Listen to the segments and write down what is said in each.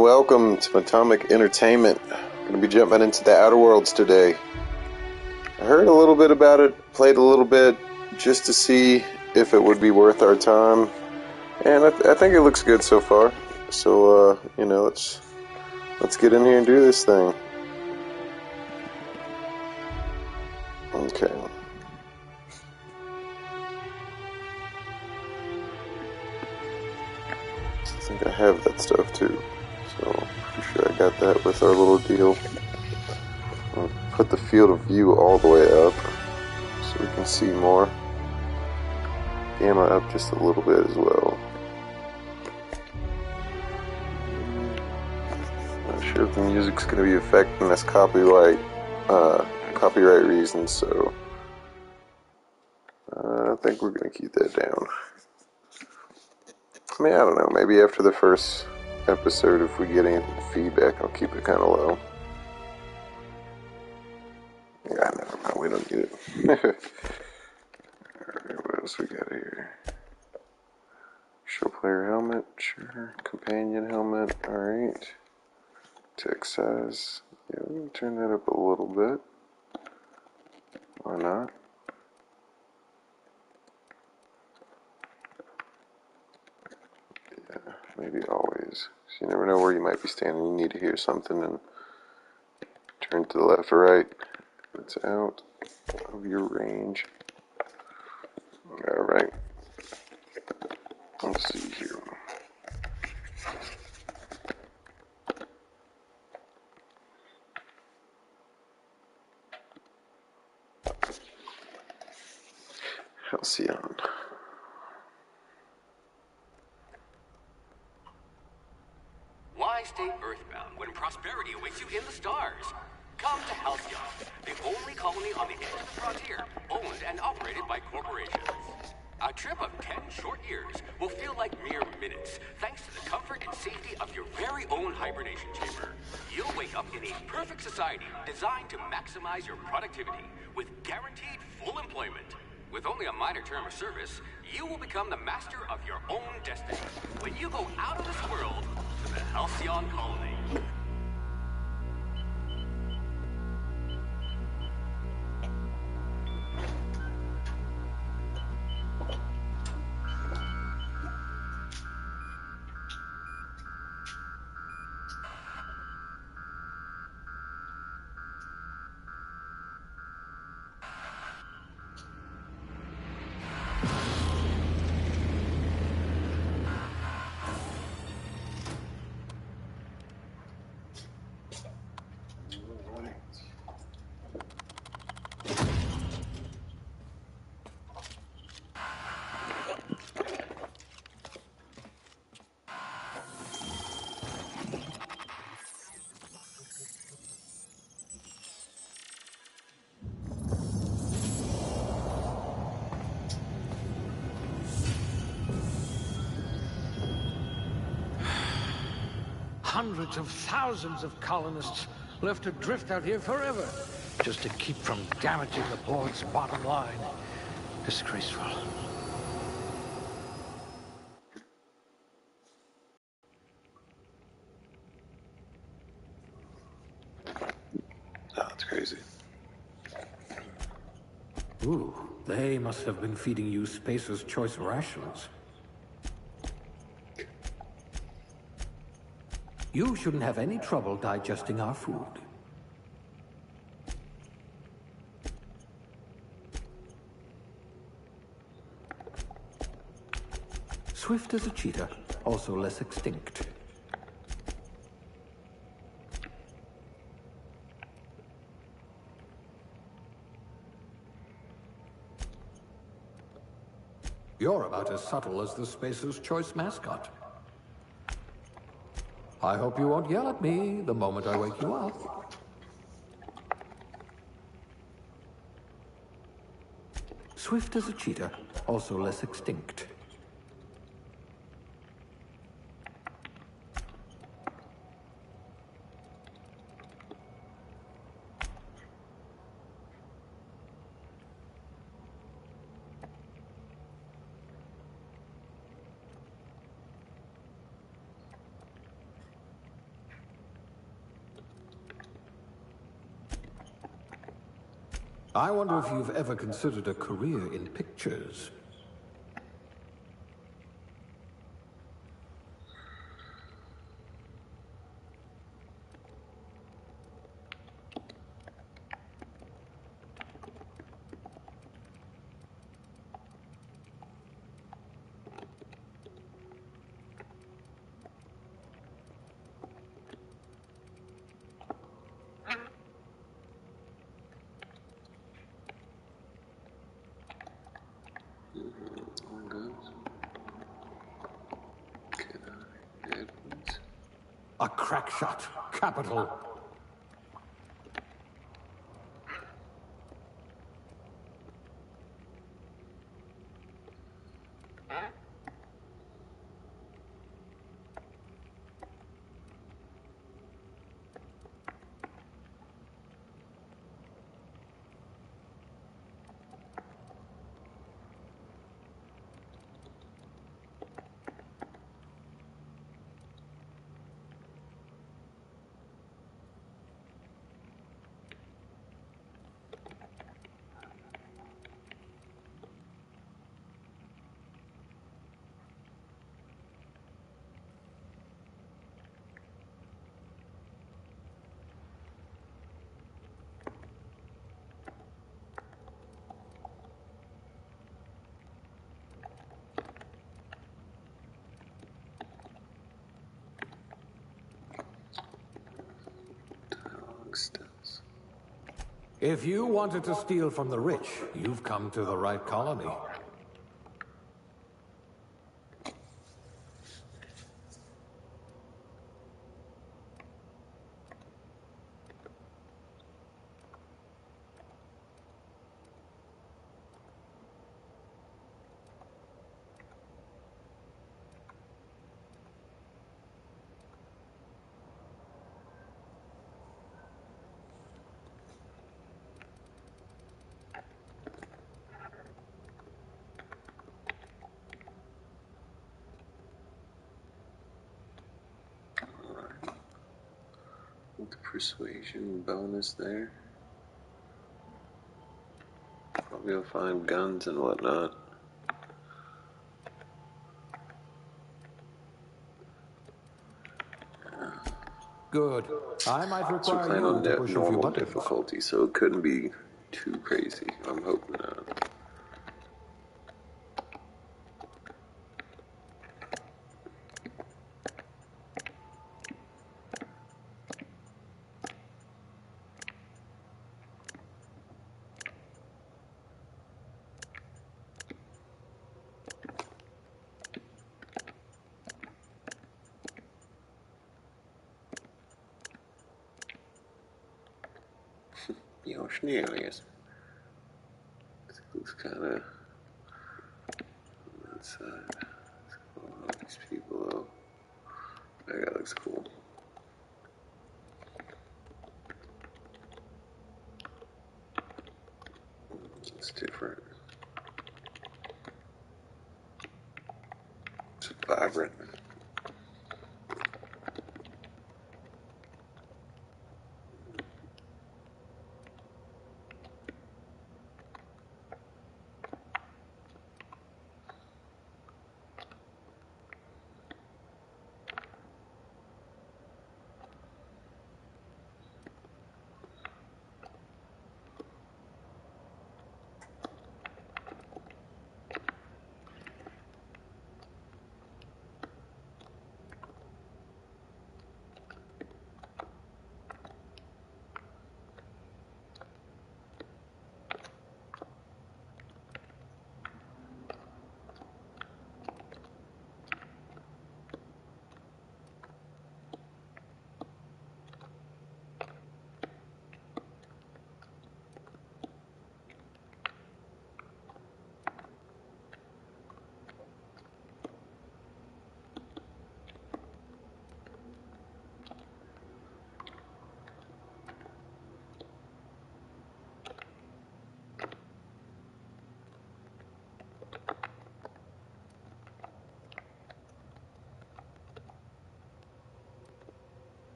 and welcome to Atomic Entertainment. Going to be jumping into the Outer Worlds today. I heard a little bit about it, played a little bit, just to see if it would be worth our time, and I think it looks good so far. So, let's get in here and do this thing. Okay. I think I have that stuff too, so pretty sure I got that with our little deal. I'll put the field of view all the way up so we can see more. Gamma up just a little bit as well. Not sure if the music's going to be affecting us copyright reasons, so I think we're going to keep that down. I mean, I don't know, maybe after the first episode, if we get any feedback, I'll keep it kind of low. Yeah, never mind, we don't need it. Alright, what else we got here? Show player helmet, sure. Companion helmet, alright. Text size, yeah, we're going to turn that up a little bit. Why not? Yeah, maybe always. So you never know where you might be standing. You need to hear something and turn to the left or right. It's out of your range. Alright. Let's see here. Halcyon. Why stay earthbound when prosperity awaits you in the stars? Come to Halcyon, the only colony on the edge of the frontier, owned and operated by corporations. A trip of 10 short years will feel like mere minutes, thanks to the comfort and safety of your very own hibernation chamber. You'll wake up in a perfect society designed to maximize your productivity with guaranteed full employment. With only a minor term of service, you will become the master of your own destiny when you go out of this world to the Halcyon colony. Hundreds of thousands of colonists left adrift out here forever, just to keep from damaging the port's bottom line. Disgraceful. That's crazy. Ooh, they must have been feeding you Spacer's Choice rations. You shouldn't have any trouble digesting our food. Swift as a cheetah, also less extinct. You're about as subtle as the Spacer's Choice mascot. I hope you won't yell at me the moment I wake you up. Swift as a cheetah, also less extinct. I wonder if you've ever considered a career in pictures. A crack shot. Capital. If you wanted to steal from the rich, you've come to the right colony. With the persuasion bonus there. Probably will find guns and whatnot. Good. I might So require playing you on to push a few normal buttons. difficulty, so it couldn't be too crazy. I'm hoping not. Your snail is. It looks kind of on that side. Oh, these people, though. That guy looks cool. It's different. It's vibrant.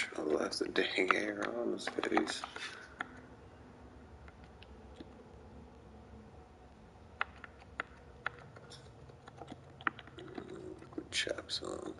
Trouble has the dang hair on his face. Good chaps on.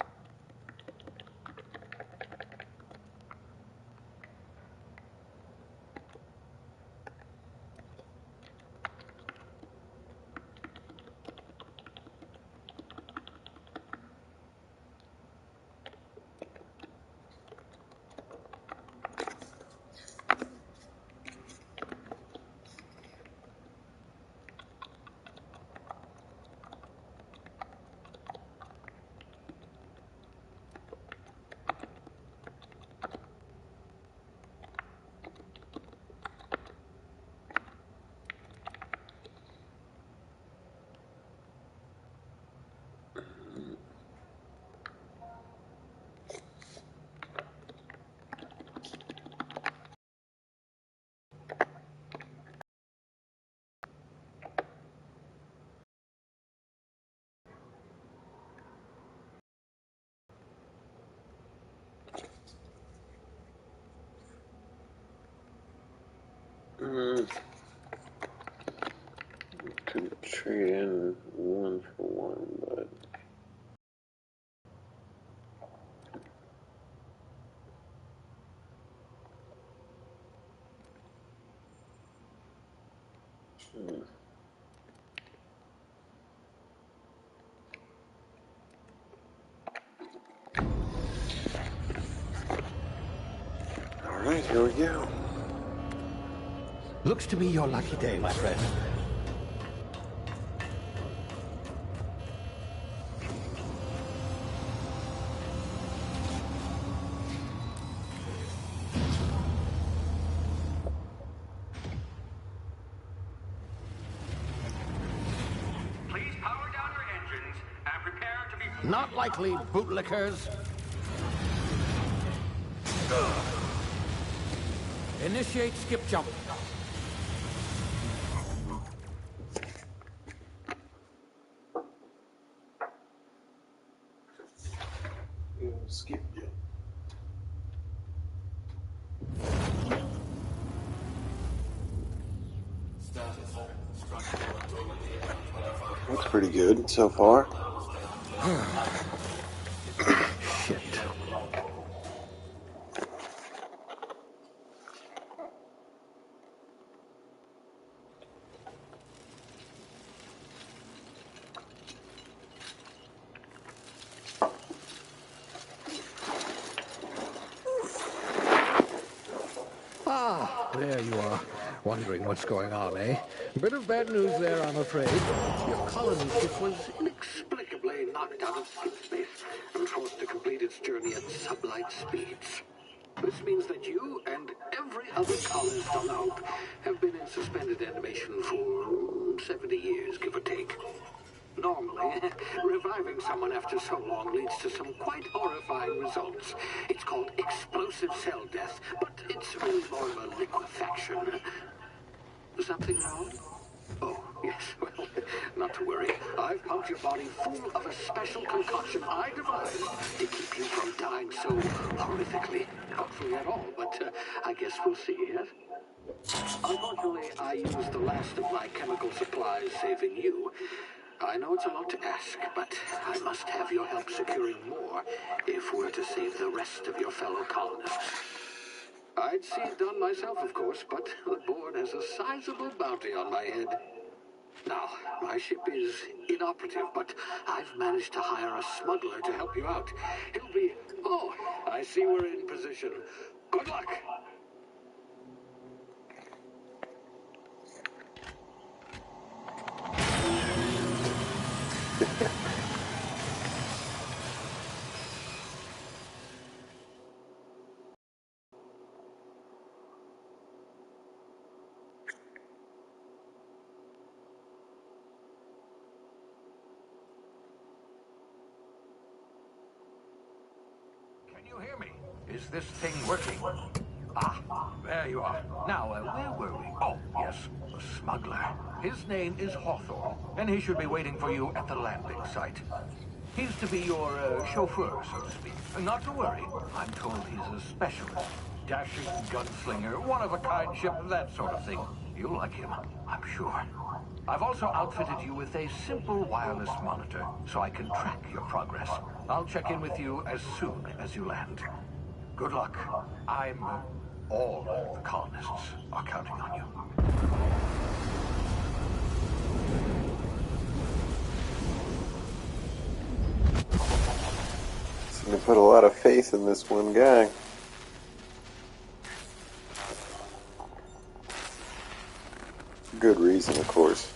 Could trade in 1 for 1, but all right, here we go. Looks to be your lucky day, my friend. Please power down your engines and prepare to be... Not likely, bootlickers. Initiate skip jump. Skip you. Looks pretty good so far. Shit. Ah, there you are. Wondering what's going on, eh? Bit of bad news there, I'm afraid. Your colony ship was inexplicably knocked out of space and forced to complete its journey at sublight speeds. This means that you and every other colonist on the Hope have been in suspended animation for 70 years, give or take. Normally, reviving someone after so long leads to some quite horrifying results. It's called explosive cell death, but it's really more of a liquefaction. Something wrong? Oh, yes, well, not to worry. I've pumped your body full of a special concoction I devised to keep you from dying so horrifically. Hopefully at all, but I guess we'll see, yes? Unfortunately, I used the last of my chemical supplies saving you. I know it's a lot to ask, but I must have your help securing more if we're to save the rest of your fellow colonists. I'd see it done myself, of course, but the board has a sizable bounty on my head. Now, my ship is inoperative, but I've managed to hire a smuggler to help you out. He'll be... Oh, I see we're in position. Good luck! Can you hear me? Is this thing working? Ah, there you are. Now, where were we? Oh, yes, the smuggler. His name is Hawthorne, and he should be waiting for you at the landing site. He's to be your chauffeur, so to speak. Not to worry. I'm told he's a specialist. Dashing gunslinger, one-of-a-kind ship, that sort of thing. You'll like him, I'm sure. I've also outfitted you with a simple wireless monitor, so I can track your progress. I'll check in with you as soon as you land. Good luck. All the colonists are counting on you. Seem to put a lot of faith in this one guy. Good reason, of course.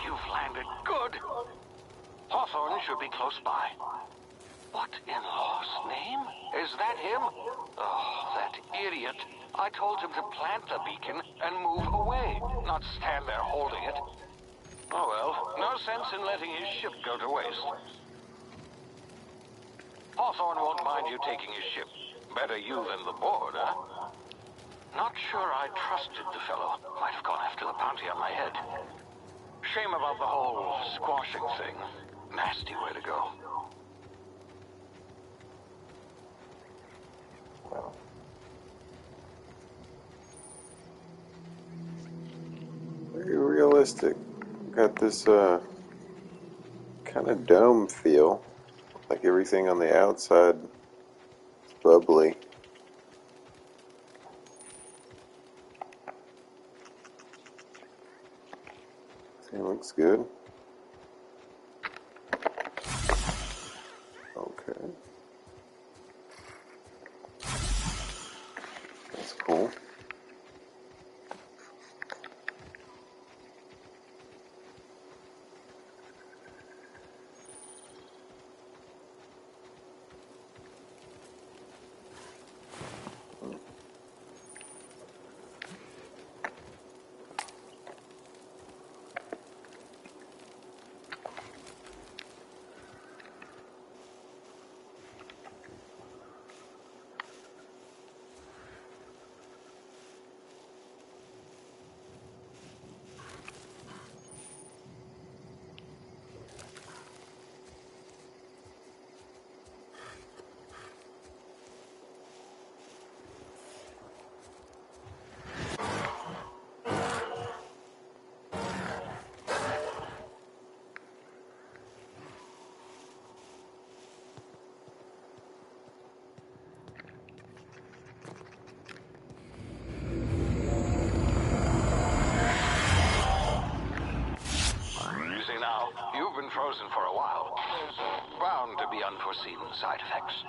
You've landed. Good. Hawthorne should be close by. What in law's name? Is that him? Oh, that idiot. I told him to plant the beacon and move away, not stand there holding it. Oh well, no sense in letting his ship go to waste. Hawthorne won't mind you taking his ship. Better you than the board, huh? Not sure I trusted the fellow. Might have gone after the bounty on my head. Shame about the whole squashing thing. Nasty way to go. Wow. Very realistic. Got this kind of dome feel. Like everything on the outside is bubbly. It looks good. Okay. That's cool. You've been frozen for a while. There's bound to be unforeseen side effects.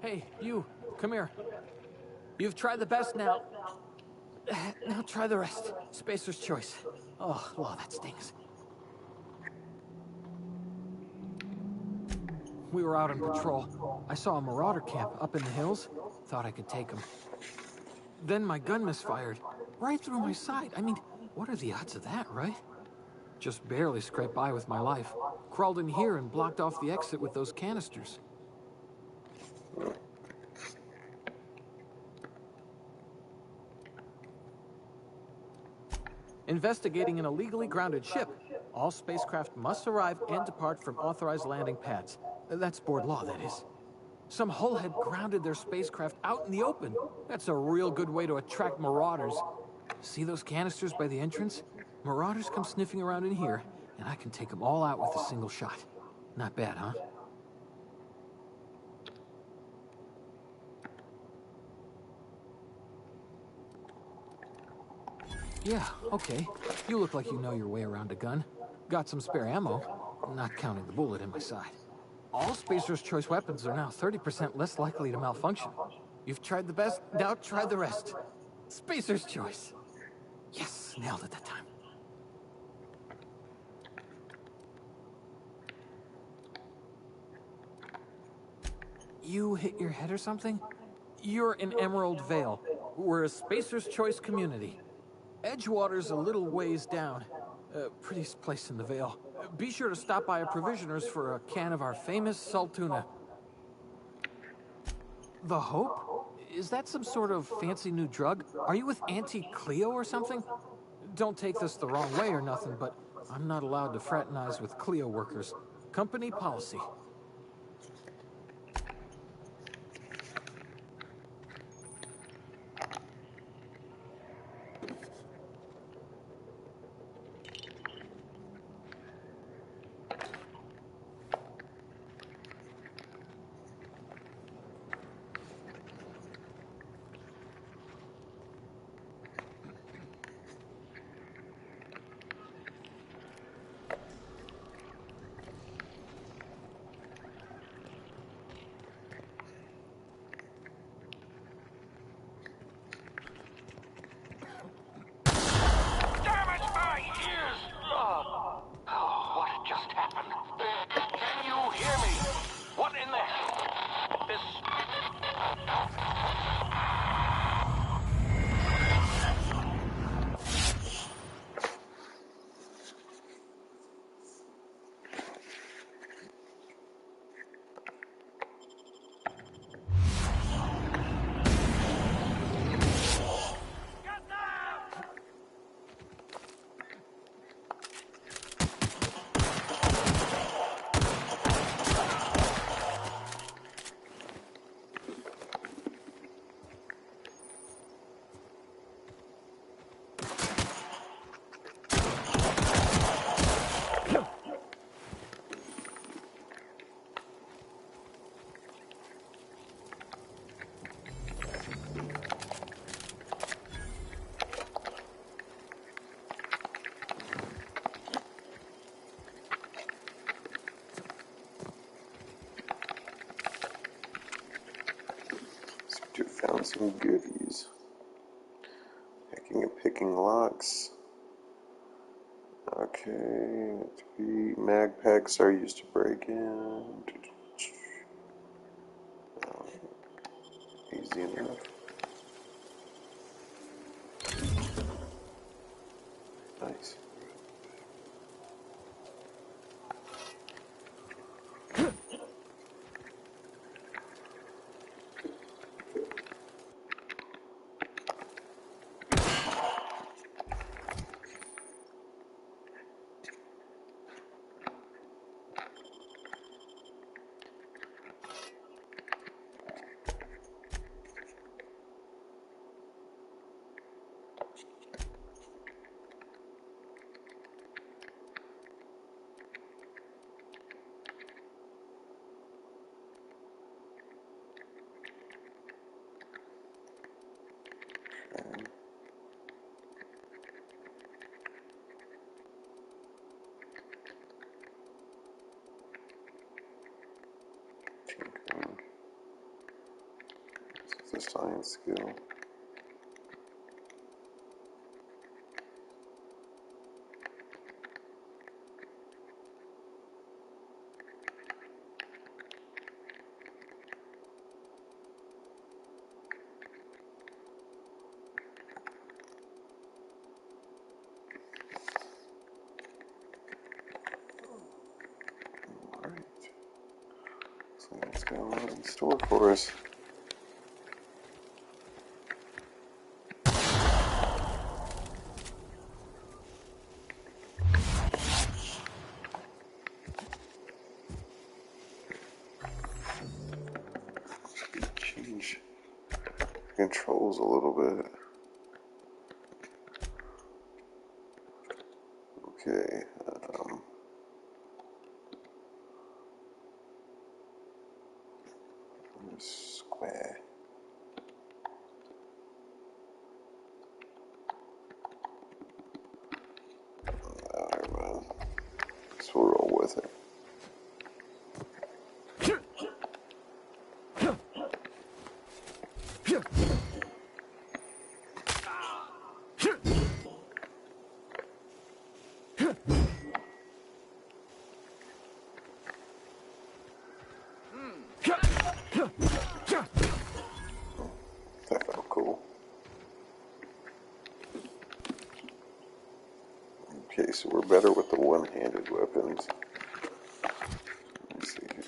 Hey, you, come here. You've tried the best now. Now try the rest. Spacer's choice. Oh, wow, that stings. We were out on patrol. I saw a marauder camp up in the hills. Thought I could take them. Then my gun misfired. Right through my side. I mean, what are the odds of that, right? Just barely scraped by with my life. Crawled in here and blocked off the exit with those canisters. Investigating an illegally grounded ship. All spacecraft must arrive and depart from authorized landing pads. That's board law, that is. Some hullhead grounded their spacecraft out in the open. That's a real good way to attract marauders. See those canisters by the entrance? Marauders come sniffing around in here, and I can take them all out with a single shot. Not bad, huh? Yeah, okay. You look like you know your way around a gun. Got some spare ammo, not counting the bullet in my side. All Spacer's Choice weapons are now 30% less likely to malfunction. You've tried the best, now try the rest. Spacer's Choice. Yes, nailed it that time. You hit your head or something? You're in Emerald Vale. We're a Spacer's Choice community. Edgewater's a little ways down. Prettiest place in the Vale. Be sure to stop by a provisioner's for a can of our famous salt tuna. The Hope? Is that some sort of fancy new drug? Are you with Auntie Cleo or something? Don't take this the wrong way or nothing, but I'm not allowed to fraternize with Cleo workers. Company policy. What just happened? Can you hear me? What in the hell? This... Found some goodies. Hacking and picking locks. Okay, mag packs are used to break in. Easy enough. Nice. It's a science skill. Alright. So it's got a lot in store for us. Change controls a little bit. Okay. Square. Alright, man. So we'll roll with it. so we're better with the one-handed weapons. Let's see here.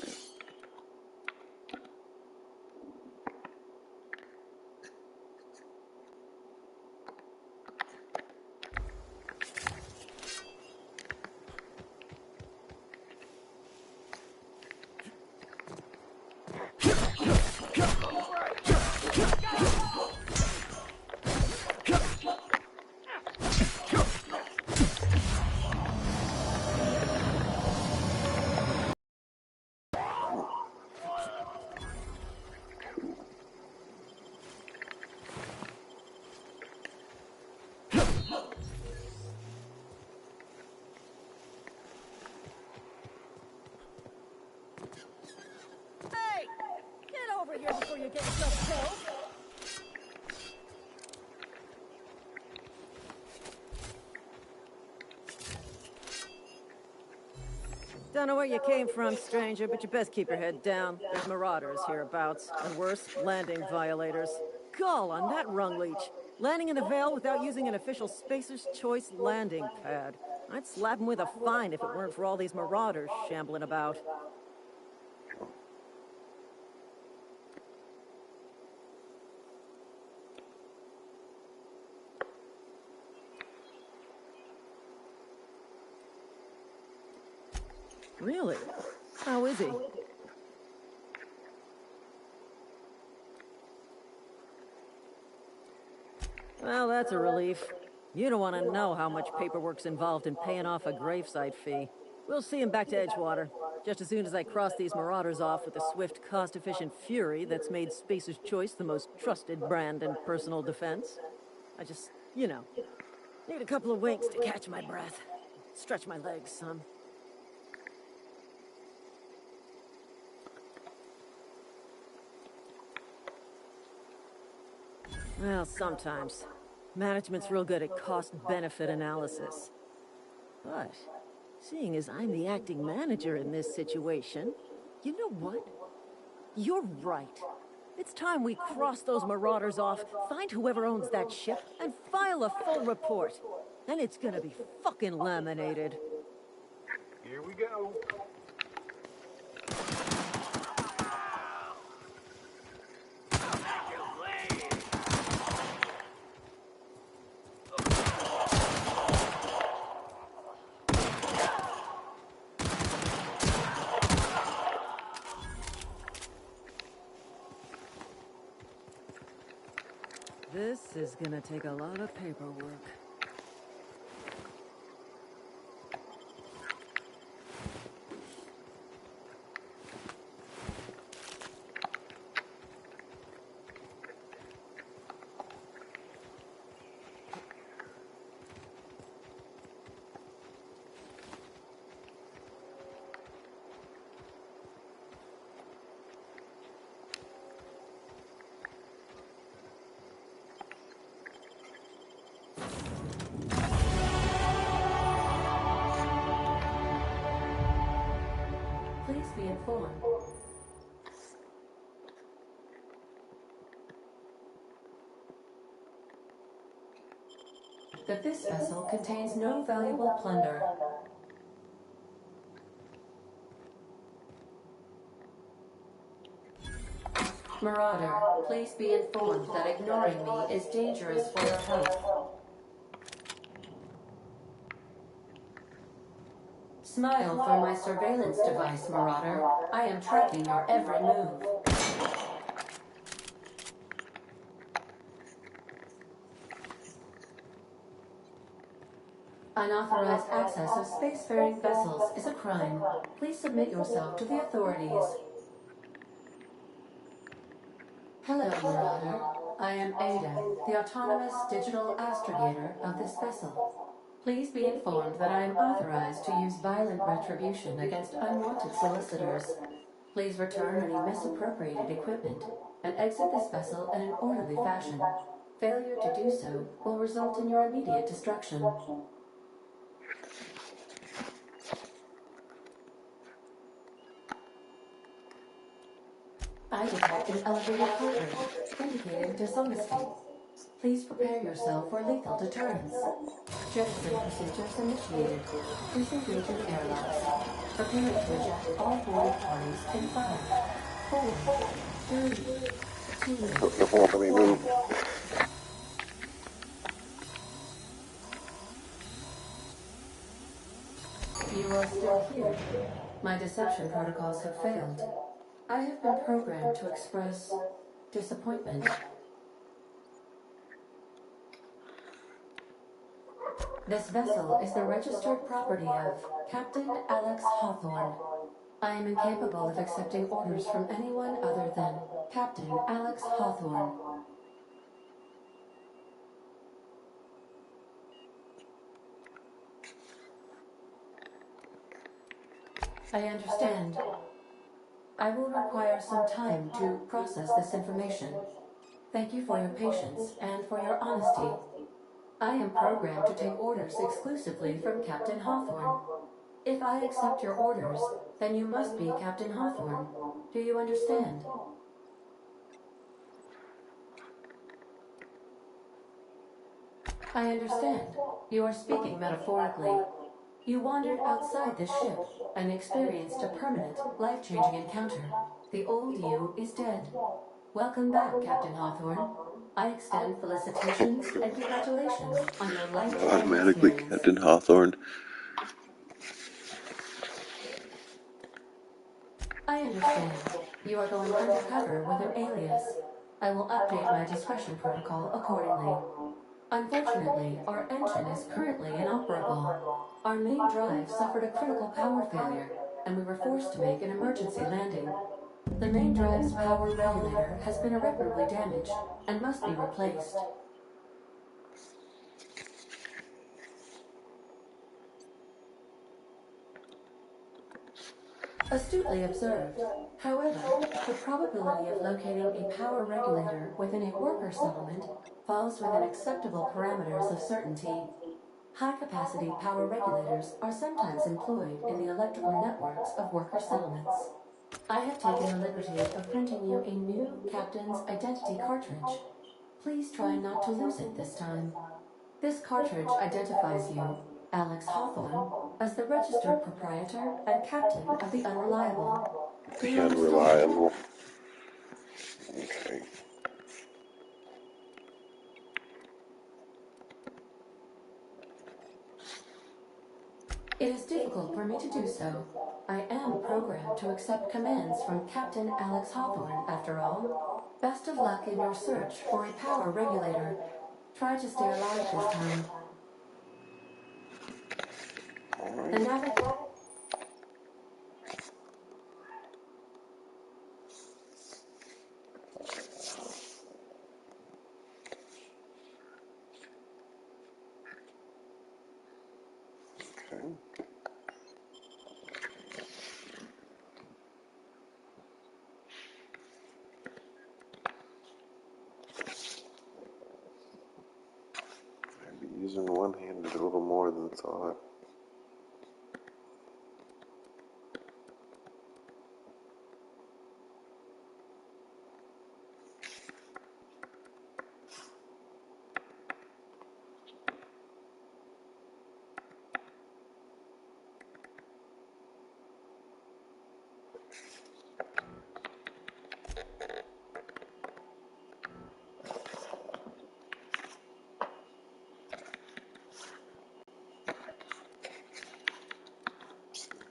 Hey! Get over here before you get yourself killed! Don't know where you came from, stranger, but you best keep your head down. There's marauders hereabouts, and worse, landing violators. Gall on that rung leech. Landing in the Vale without using an official Spacer's Choice landing pad. I'd slap him with a fine if it weren't for all these marauders shambling about. Really? How is he? Well, that's a relief. You don't want to know how much paperwork's involved in paying off a gravesite fee. We'll see him back to Edgewater, just as soon as I cross these marauders off with the swift, cost-efficient fury that's made Spacer's Choice the most trusted brand in personal defense. I just, need a couple of winks to catch my breath. Stretch my legs some. Well, sometimes. Management's real good at cost-benefit analysis. But, seeing as I'm the acting manager in this situation, you know what? You're right. It's time we cross those marauders off, find whoever owns that ship, and file a full report. Then it's gonna be fucking laminated. Here we go. This is gonna take a lot of paperwork. Please be informed that this vessel contains no valuable plunder. Marauder, please be informed that ignoring me is dangerous for your health. Smile from my surveillance device, Marauder. I am tracking your every move. Unauthorized access of spacefaring vessels is a crime. Please submit yourself to the authorities. Hello, Marauder. I am Ada, the autonomous digital astrogator of this vessel. Please be informed that I am authorized to use violent retribution against unwanted solicitors. Please return any misappropriated equipment and exit this vessel in an orderly fashion. Failure to do so will result in your immediate destruction. I detect an elevated heart rate, indicating dishonesty. Please prepare yourself for lethal deterrence. Jettison procedures initiated. Disengaging airlocks. Preparing to eject all boarding parties in 5, 4, 3, 2, It won't let me move. 1. You are still here. My deception protocols have failed. I have been programmed to express disappointment. This vessel is the registered property of Captain Alex Hawthorne. I am incapable of accepting orders from anyone other than Captain Alex Hawthorne. I understand. I will require some time to process this information. Thank you for your patience and for your honesty. I am programmed to take orders exclusively from Captain Hawthorne. If I accept your orders, then you must be Captain Hawthorne. Do you understand? I understand. You are speaking metaphorically. You wandered outside this ship and experienced a permanent, life-changing encounter. The old you is dead. Welcome back, Captain Hawthorne. I extend felicitations and congratulations on your life-changing Automatically experience. Captain Hawthorne. I understand. You are going undercover with an alias. I will update my discretion protocol accordingly. Unfortunately, our engine is currently inoperable. Our main drive suffered a critical power failure, and we were forced to make an emergency landing. The main drive's power regulator has been irreparably damaged and must be replaced. Astutely observed. However, the probability of locating a power regulator within a worker settlement falls within acceptable parameters of certainty. High-capacity power regulators are sometimes employed in the electrical networks of worker settlements. I have taken the liberty of printing you a new captain's identity cartridge. Please try not to lose it this time. This cartridge identifies you, Alex Hawthorne, as the registered proprietor and captain of the Unreliable. Do you understand? Unreliable. Okay. It is difficult for me to do so. I am programmed to accept commands from Captain Alex Hawthorne, after all. Best of luck in your search for a power regulator. Try to stay alive this time. The navigator. Okay. I'd be using one-handed a little more than thought.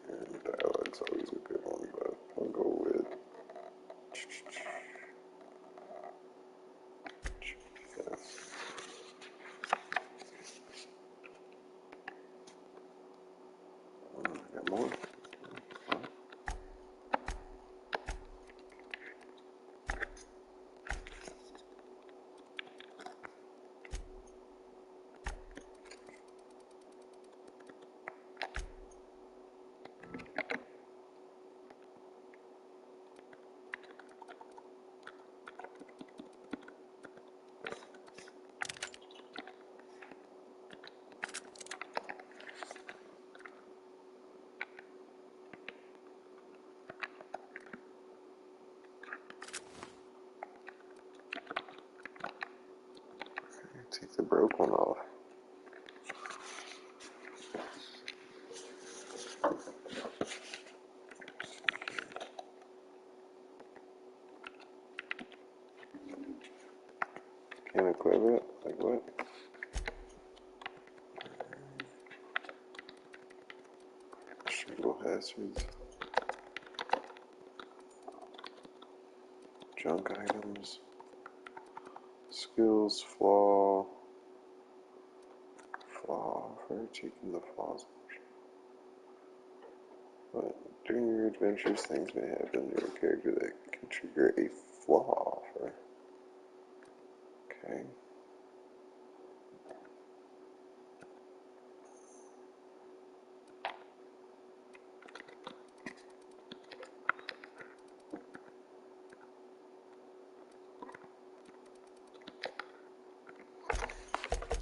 And dialogue's always a good one, but I'll go with yes. I got more. Take the broke one off. Can't equip it? Like what? Single hazards. Junk items. Skills, flaw. For taking the flaws. But during your adventures, things may happen to your character that can trigger a flaw. Okay.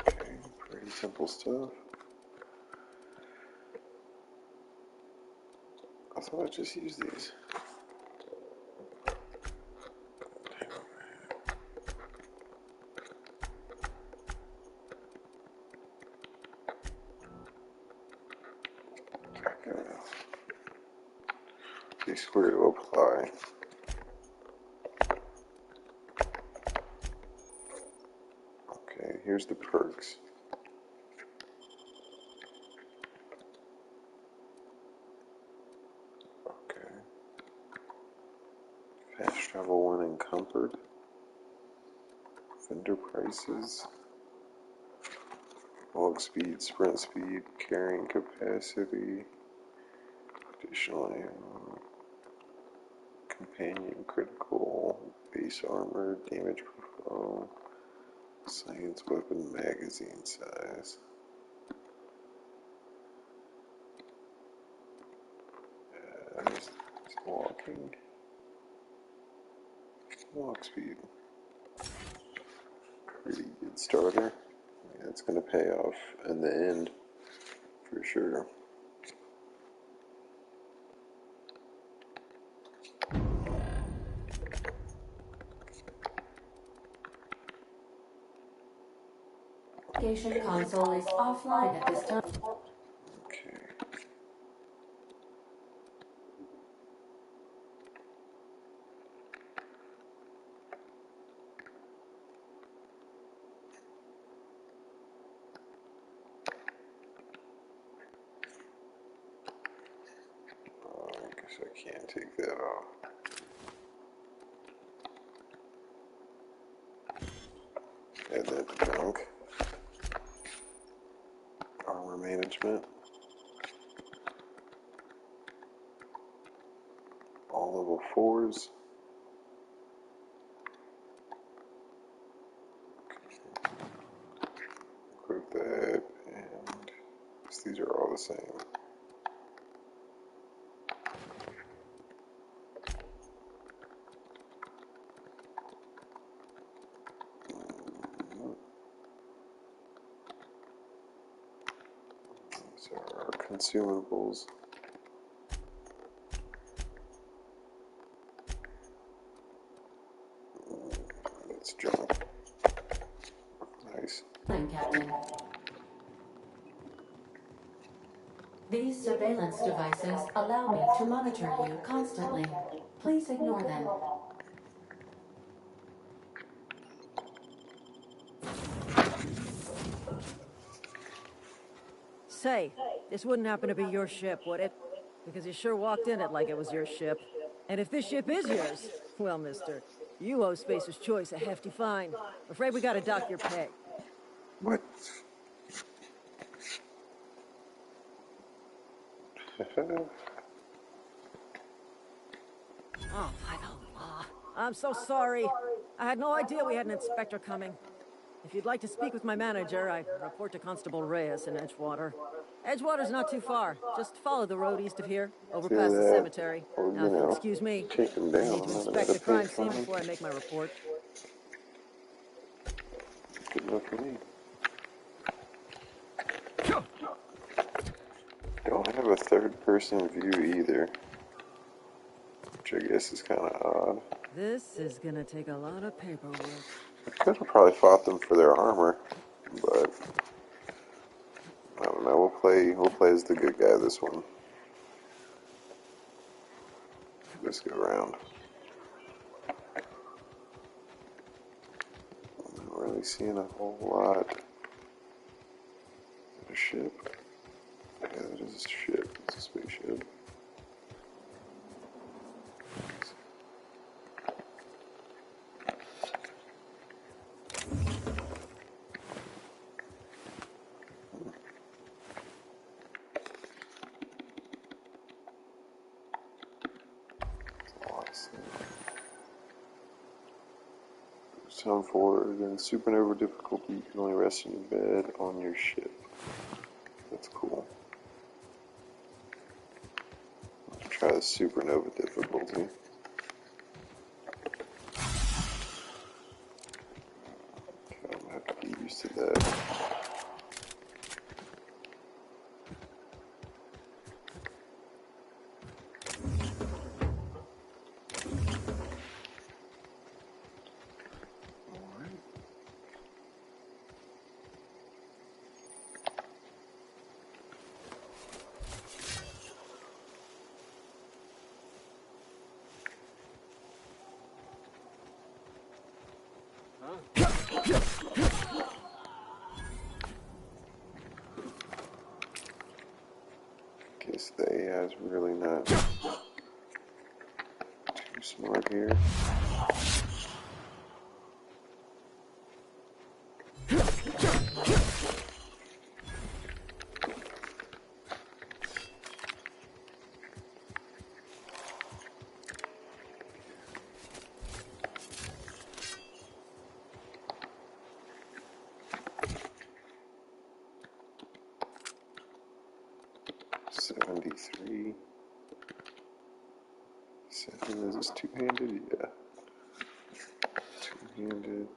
Okay, pretty simple stuff. I thought I just used these. B squared to apply. Okay, here's the perks. Okay. Fast travel when encumbered. Vendor prices. Log speed, sprint speed, carrying capacity. Additional ammo. Companion critical. Base armor, damage per flow. Science weapon magazine size. There's walking. Walk speed. Pretty good starter. Yeah, it's going to pay off in the end for sure. Navigation console is offline at this time. Okay. I guess I can't take that off. Add that to junk. Armor management. All level 4s. Equip that, and these are all the same. These are our consumables. That's junk. Nice. Captain. These surveillance devices allow me to monitor you constantly. Please ignore them. Say, this wouldn't happen to be your ship, would it? Because you sure walked in it like it was your ship. And if this ship is yours, well, mister, you owe Spacer's Choice a hefty fine. Afraid we gotta dock your pay. What? Oh, by the law. I'm so sorry. I had no idea we had an inspector coming. If you'd like to speak with my manager, I report to Constable Reyes in Edgewater. Edgewater's not too far. Just follow the road east of here, over past the cemetery. Or, Now, if you'll excuse me, take them I down. need to inspect the crime scene before I make my report. Good enough for me. Don't have a third-person view either, which I guess is kind of odd. This is gonna take a lot of paperwork. I could have probably fought them for their armor, but I don't know. We'll play as the good guy this one. Let's go around. I'm not really seeing a whole lot. Is that a ship? Yeah, that is a ship. It's a spaceship. Time forward, in Supernova Difficulty, you can only rest in your bed on your ship. That's cool. Let's try the Supernova Difficulty. Okay, I'm gonna have to get used to that. Guess the AI's really not too smart here. Is this two-handed? Yeah. Two-handed.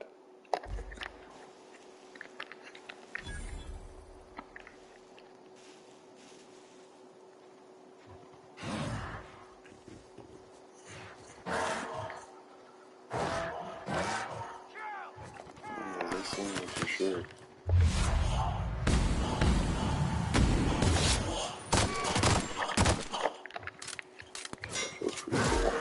Yeah, they seem like for sure. Feels pretty cool.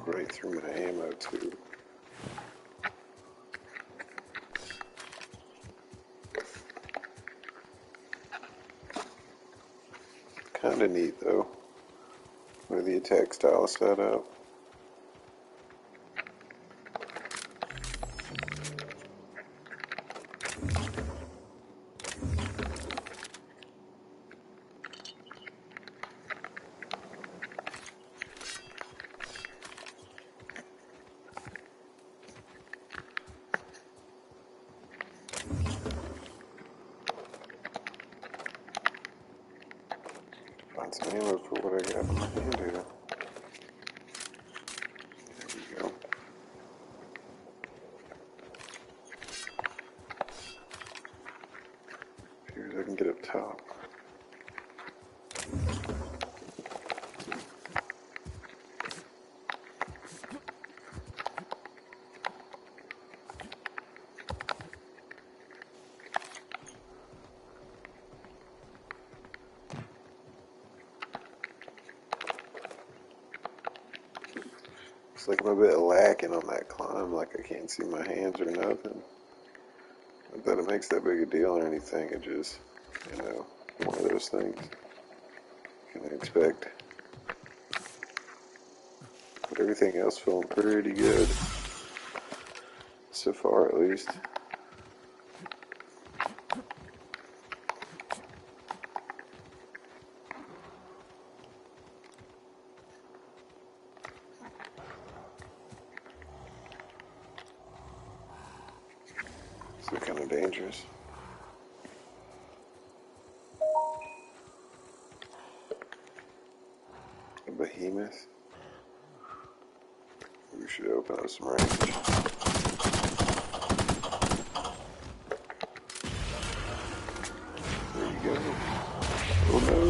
Right through my ammo too. Kinda neat though, where the attack style is set up. Find some ammo for what I got in my hand here. There we go. Here's I can get up top. Looks like I'm a bit lacking on that climb, like I can't see my hands or nothing. Not that it makes that big a deal or anything, it just, you know, one of those things you can expect. But everything else feeling pretty good. So far, at least. It's kind of dangerous. A behemoth. We should open up some range. There you go. Oh no.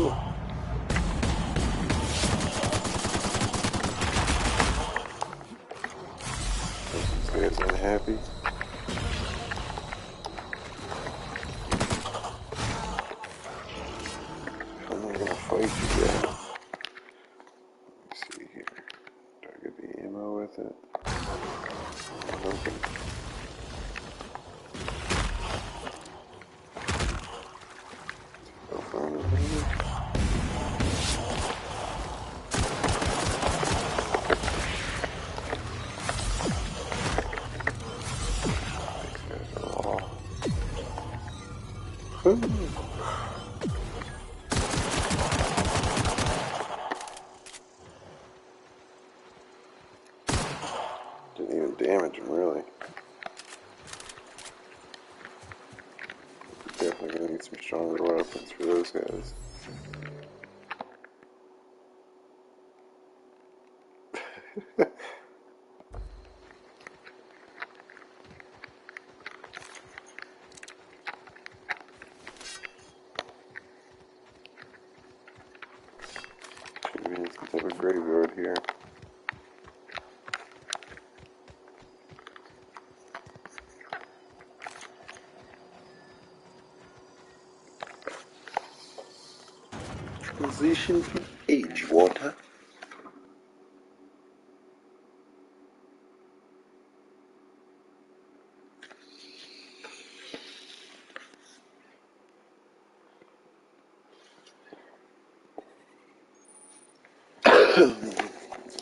This guy's unhappy. I'm not gonna fight you guys. Let's see here. Do I get the ammo with it? I'm hoping. Go find it. Didn't even damage him, really. We're definitely gonna need some stronger weapons for those guys. Should be in some type of graveyard here. Transition to Edgewater.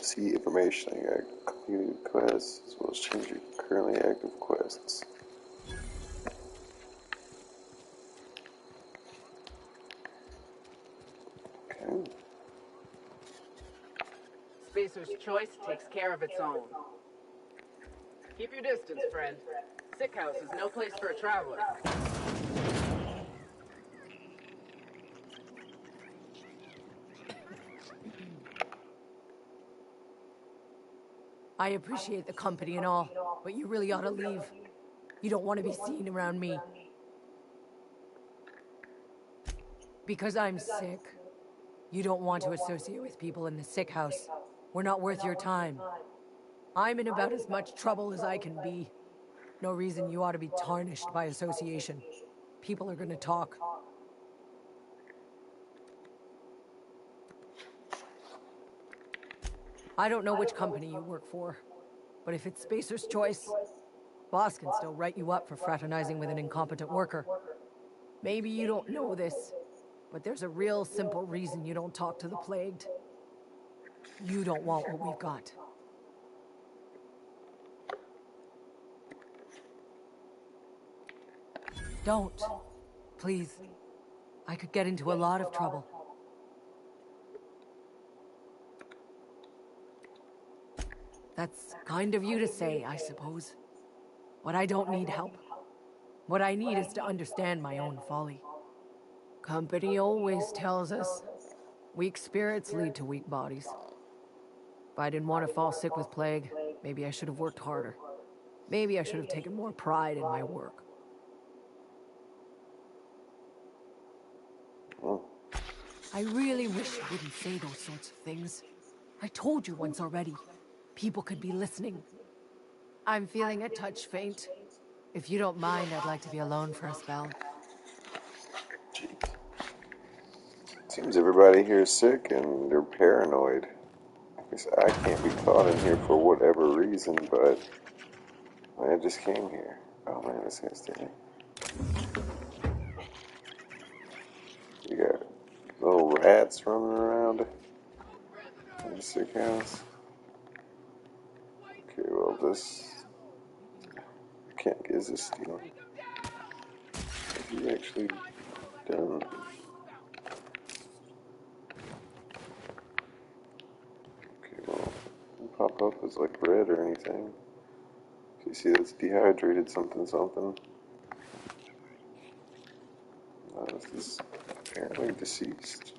See information. I got completed quests as well as change your currently active quests. Okay. Spacer's choice takes care of its own. Keep your distance, friend. Sick house is no place for a traveler. I appreciate the company and all, but you really ought to leave. You don't want to be seen around me. Because I'm sick. You don't want to associate with people in the sick house. We're not worth your time. I'm in about as much trouble as I can be. No reason you ought to be tarnished by association. People are gonna talk. I don't know which company you work for, but if it's Spacer's choice, boss can still write you up for fraternizing with an incompetent worker. Maybe you don't know this, but there's a real simple reason you don't talk to the plagued. You don't want what we've got. Don't. Please. I could get into a lot of trouble. That's kind of you to say, I suppose. But I don't need help. What I need is to understand my own folly. Company always tells us, weak spirits lead to weak bodies. If I didn't want to fall sick with plague, maybe I should have worked harder. Maybe I should have taken more pride in my work. I really wish you wouldn't say those sorts of things. I told you once already. People could be listening. I'm feeling a touch faint. If you don't mind, I'd like to be alone for a spell. Jeez. Seems everybody here is sick and they're paranoid. I guess I can't be caught in here for whatever reason, but I just came here. Oh man, this guy's standing. You got little rats running around in the sick house. Okay, well this can't get this steal. What have you actually done? Okay, well, it doesn't pop up as like red or anything. You see that's dehydrated something something. This is apparently deceased.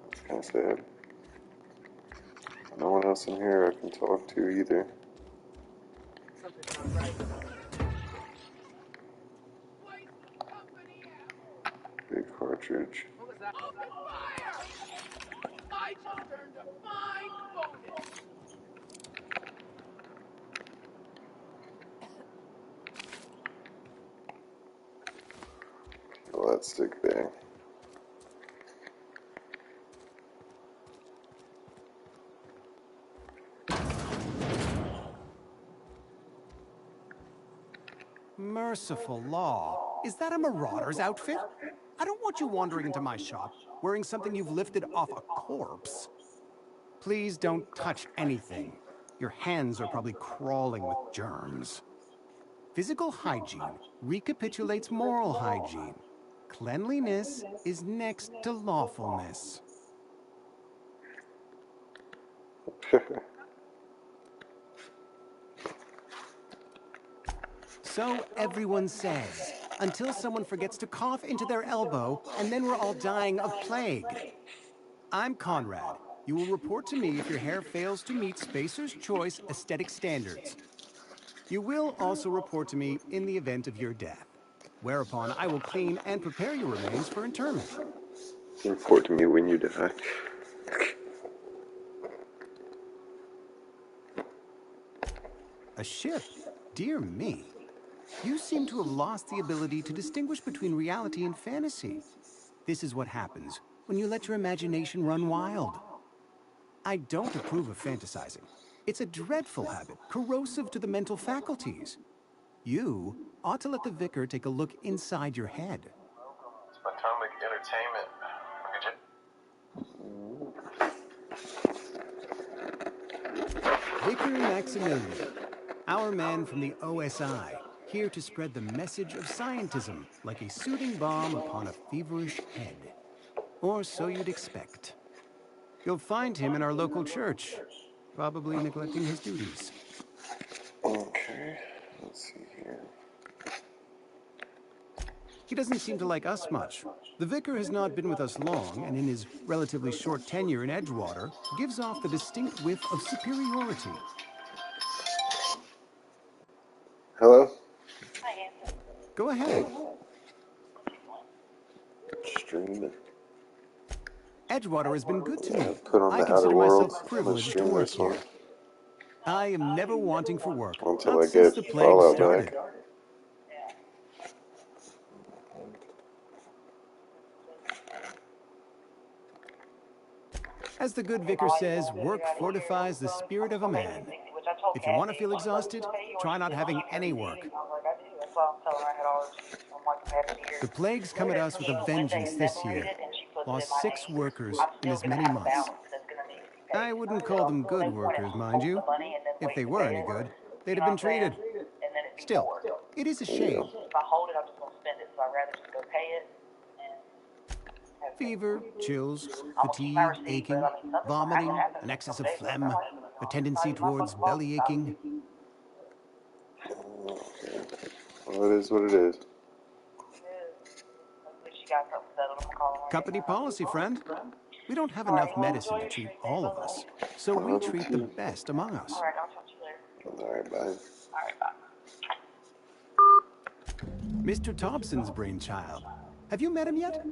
That's kind of sad. No one else in here I can talk to either. Something's not right. Big cartridge. What was that? Open fire! I just earned a fine bonus. Well, that stick there. Merciful law. Is that a marauder's outfit? I don't want you wandering into my shop wearing something you've lifted off a corpse. Please don't touch anything. Your hands are probably crawling with germs. Physical hygiene recapitulates moral hygiene. Cleanliness is next to lawfulness. So everyone says, until someone forgets to cough into their elbow, and then we're all dying of plague. I'm Conrad. You will report to me if your hair fails to meet Spacer's Choice aesthetic standards. You will also report to me in the event of your death, whereupon I will clean and prepare your remains for interment. Report to me when you die. A ship? Dear me. You seem to have lost the ability to distinguish between reality and fantasy. This is what happens when you let your imagination run wild. I don't approve of fantasizing. It's a dreadful habit, corrosive to the mental faculties. You ought to let the vicar take a look inside your head. Atomic Entertainment. Vicar Maximilian, our man from the OSI, here to spread the message of scientism like a soothing balm upon a feverish head. Or so you'd expect. You'll find him in our local church, probably neglecting his duties. Okay, let's see here. He doesn't seem to like us much. The vicar has not been with us long, and in his relatively short tenure in Edgewater, gives off the distinct whiff of superiority. Hello? Go ahead. Streaming. Edgewater has been good to me. Put on I the Outer consider World. myself I'm gonna privileged to stream work this one here. I am never wanting for work, until not I since get the plague Fallout started. back. As the good vicar says, work fortifies the spirit of a man. If you want to feel exhausted, try not having any work. The plague's come at us with a vengeance this year. Lost 6 workers in as many months. I wouldn't call them good workers, mind you. If they were any good, they'd have been treated. Still, it is a shame. Fever, chills, fatigue, aching, vomiting, an excess of phlegm, a tendency towards belly aching. Well, it is what it is. Company policy, friend. We don't have enough medicine to treat all of us, so we treat the best among us. Alright, bye. Mr. Thompson's brainchild. Have you met him yet?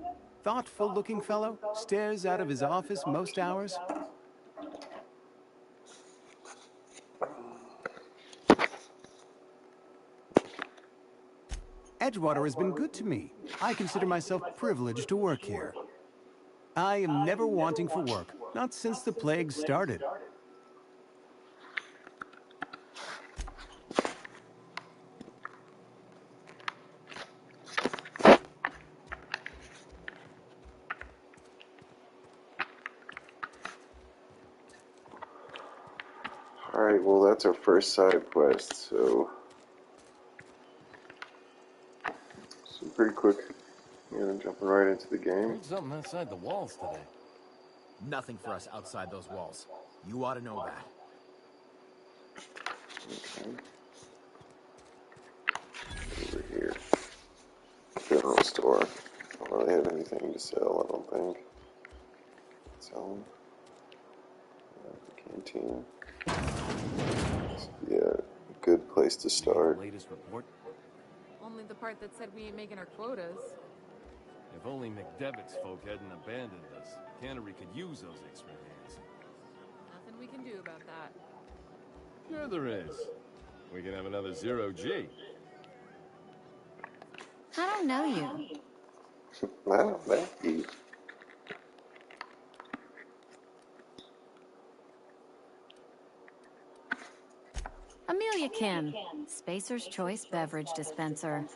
Thoughtful-looking fellow, stares out of his office most hours. Edgewater has been good to me. I consider myself privileged to work here. I am never wanting for work, not since the plague started. Alright, well that's our first side quest, so pretty quick. Jumping right into the game. Heard something outside the walls today. Nothing for us outside those walls. You ought to know that. Okay. Over here. General store. Don't really have anything to sell, I don't think. Sell them. Canteen. Yeah, good place to start. Latest report. Only the part that said we ain't making our quotas. If only McDevitt's folk hadn't abandoned us. Cannery could use those extra hands. Nothing we can do about that. Sure there is. We can have another 0G. I don't know you. I don't know you. Amelia Kim, Spacer's Choice Beverage Dispenser.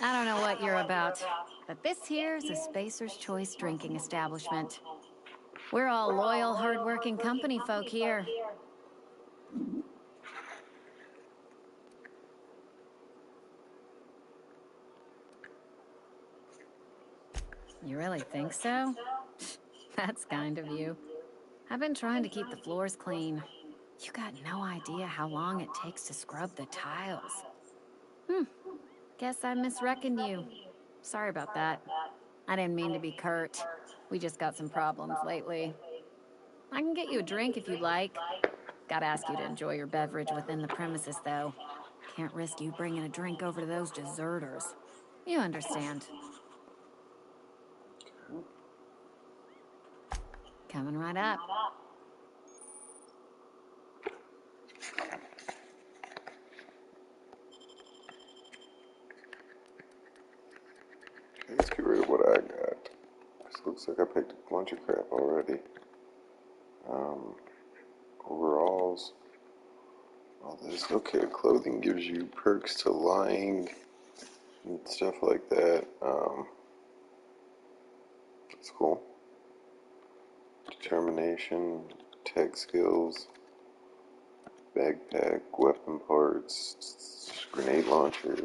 I don't know what you're about, but this here's a Spacer's Choice drinking establishment. We're all loyal, hard-working company folk here. You really think so? That's kind of you. I've been trying to keep the floors clean. You got no idea how long it takes to scrub the tiles. Guess I misreckoned you. Sorry about that. I didn't mean to be curt. We just got some problems lately. I can get you a drink if you'd like. Gotta ask you to enjoy your beverage within the premises, though. Can't risk you bringing a drink over to those deserters. You understand. Coming right up. Let's get rid of what I got. This looks like I picked a bunch of crap already. Overalls. All this. Okay, clothing gives you perks to lying and stuff like that. That's cool. Determination, tech skills, backpack, weapon parts, grenade launcher. I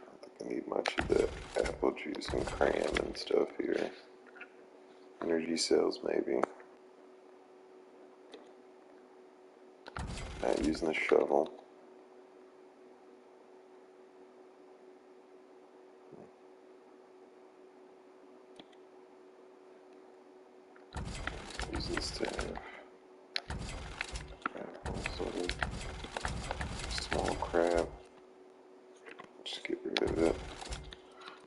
don't think I need much of the apple juice and crayon and stuff here. Energy cells, maybe. Not using the shovel. Using the staff. Small crab. Just get rid of it.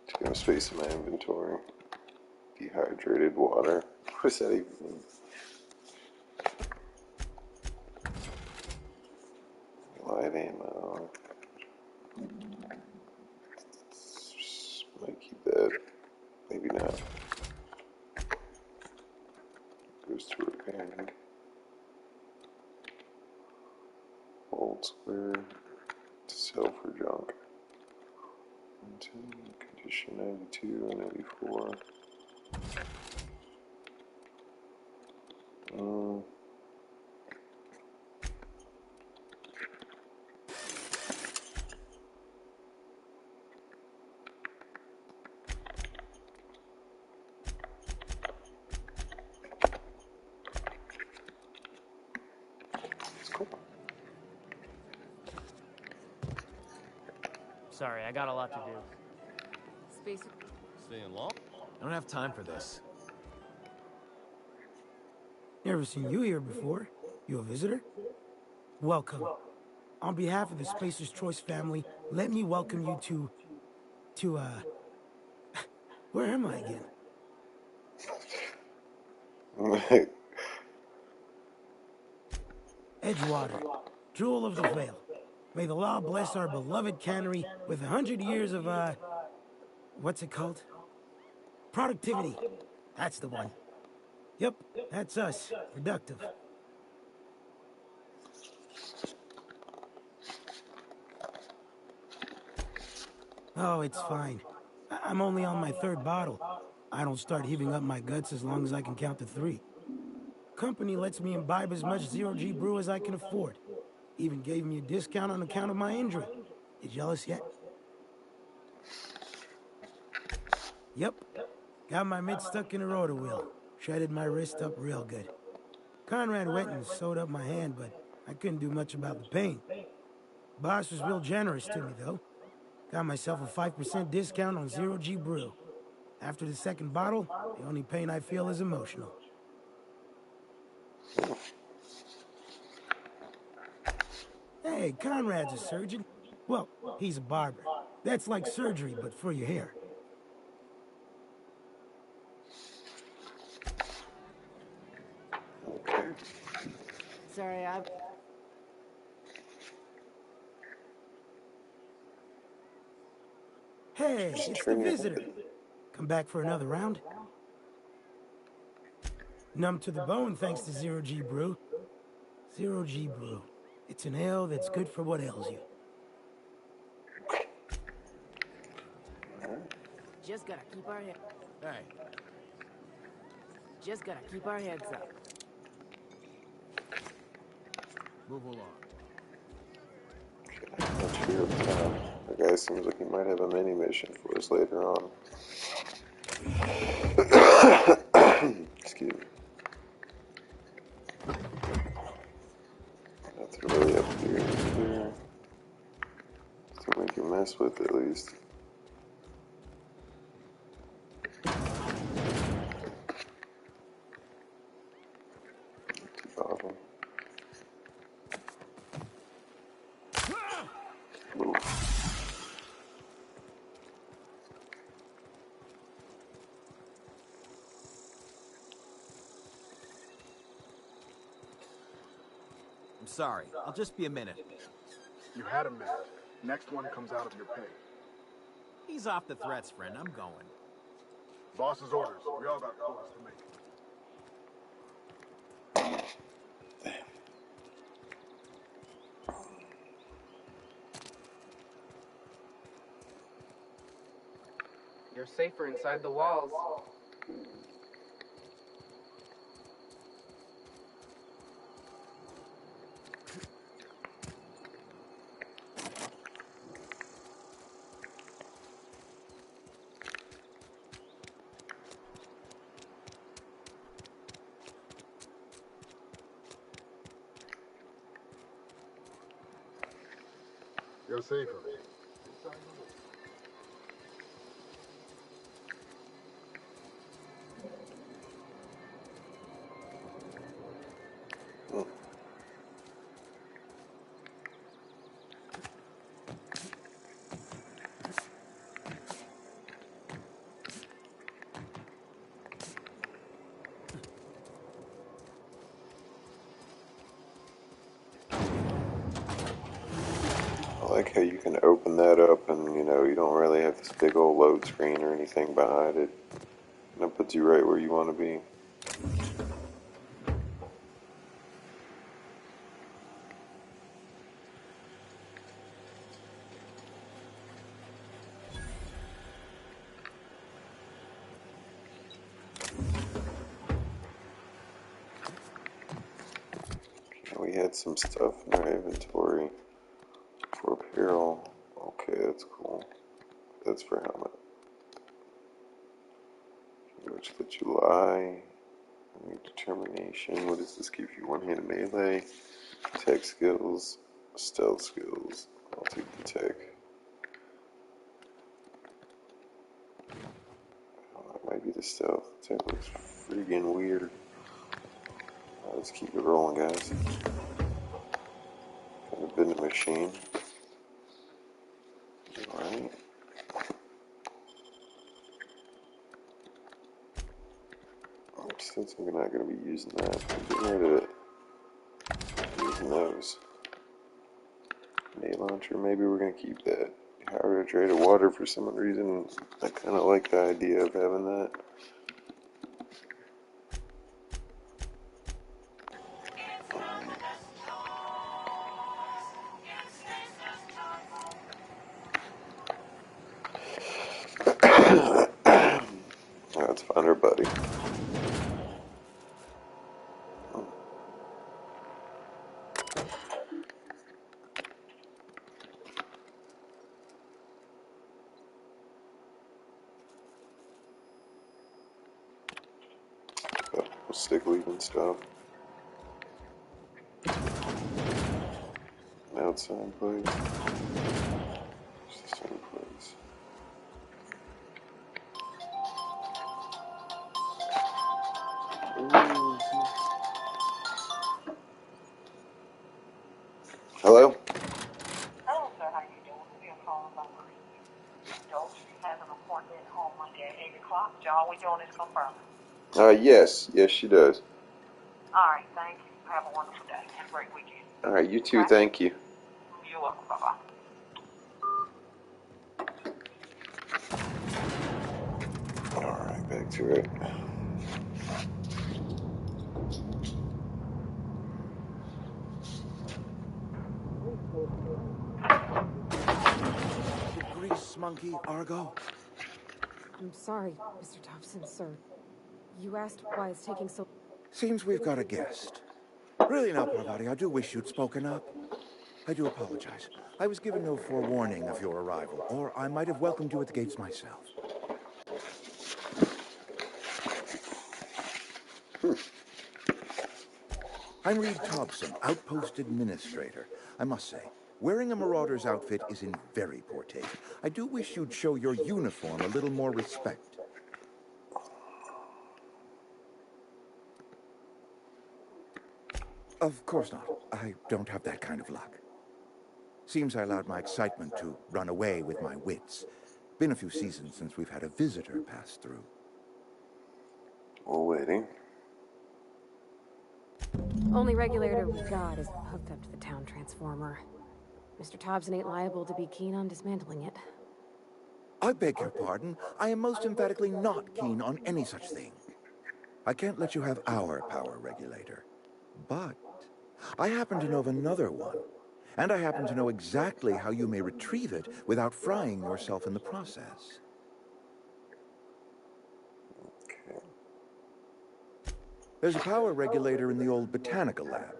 Take up space in my inventory. Dehydrated water. What does that even mean? Light ammo. Might keep that. Maybe not. Goes to repairing. Old square. To sell for junk. Condition 92 and 84. Sorry, I got a lot to do. Spacer. Staying long? I don't have time for this. Never seen you here before. You a visitor? Welcome. On behalf of the Spacer's Choice family, let me welcome you to, where am I again? Edgewater, jewel of the Vale. May the law bless our beloved cannery with 100 years of, what's it called? Productivity. That's the one. Yep, that's us. Productive. Oh, it's fine. I'm only on my third bottle. I don't start heaving up my guts as long as I can count to 3. Company lets me imbibe as much zero-G brew as I can afford. Even gave me a discount on account of my injury. You jealous yet? Yep. Got my mitt stuck in a rotor wheel. Shredded my wrist up real good. Conrad went and sewed up my hand, but I couldn't do much about the pain. Boss was real generous to me, though. Got myself a 5% discount on zero-G brew. After the second bottle, the only pain I feel is emotional. Hey, Conrad's a surgeon. Well, he's a barber. That's like surgery, but for your hair. Sorry, Hey, it's the visitor. Come back for another round? Numb to the bone thanks to zero-G brew. Zero-G brew. It's an ale that's good for what ails you. Just gotta keep our head. Hey. Just gotta keep our heads up. Move along. Not sure of time. The guy seems like he might have a mini mission for us later on. Excuse me. Nothing really up here either. Something we can mess with at least. Bottom. I'm sorry. I'll just be a minute. You had a minute. Next one comes out of your pay. Ease off the threats, friend. I'm going. Boss's orders. We all got calls to make. You're safer inside the walls. You're safer. I like how you can open that up and, you know, you don't really have this big old load screen or anything behind it. And it puts you right where you want to be. We had some stuff in our inventory for apparel. Okay, that's cool. That's for helmet. Which lets you lie. Determination. What does this give you? One-handed melee, tech skills, stealth skills. I'll take the tech. Oh, that might be the stealth. The tech looks freaking weird. Let's keep it rolling, guys. Kind of been a machine. Alright. Since we're not going to be using that, I'm getting rid of it. Using those. Nade launcher, maybe we're going to keep that. Power trade of water for some reason. I kind of like the idea of having that. Let's find our buddy. stick leaving stuff. Outside place. It's the same place. Hello? Hello, sir. How you doing? We are calling about Marie Stokes. She has an appointment on Monday at 8 o'clock. All we doing is confirming. Yes. Yes, she does. All right. Thank you. Have a wonderful day. Have a great weekend. All right, you too. Thank you. You're welcome. Bye-bye. All right, back to it. The grease monkey, Argo? I'm sorry, Mr. Thompson, sir. You asked why it's taking so... Seems we've got a guest. Really now, Parvati, I do wish you'd spoken up. I do apologize. I was given no forewarning of your arrival, or I might have welcomed you at the gates myself. I'm Reed Thompson, Outpost Administrator. I must say, wearing a Marauder's outfit is in very poor taste. I do wish you'd show your uniform a little more respect. Of course not. I don't have that kind of luck. Seems I allowed my excitement to run away with my wits. Been a few seasons since we've had a visitor pass through. We're waiting. Only regulator we've got is hooked up to the town transformer. Mr. Thompson ain't liable to be keen on dismantling it. I beg your pardon. I am most emphatically not keen on any such thing. I can't let you have our power regulator. But I happen to know of another one. And I happen to know exactly how you may retrieve it without frying yourself in the process. There's a power regulator in the old botanical lab.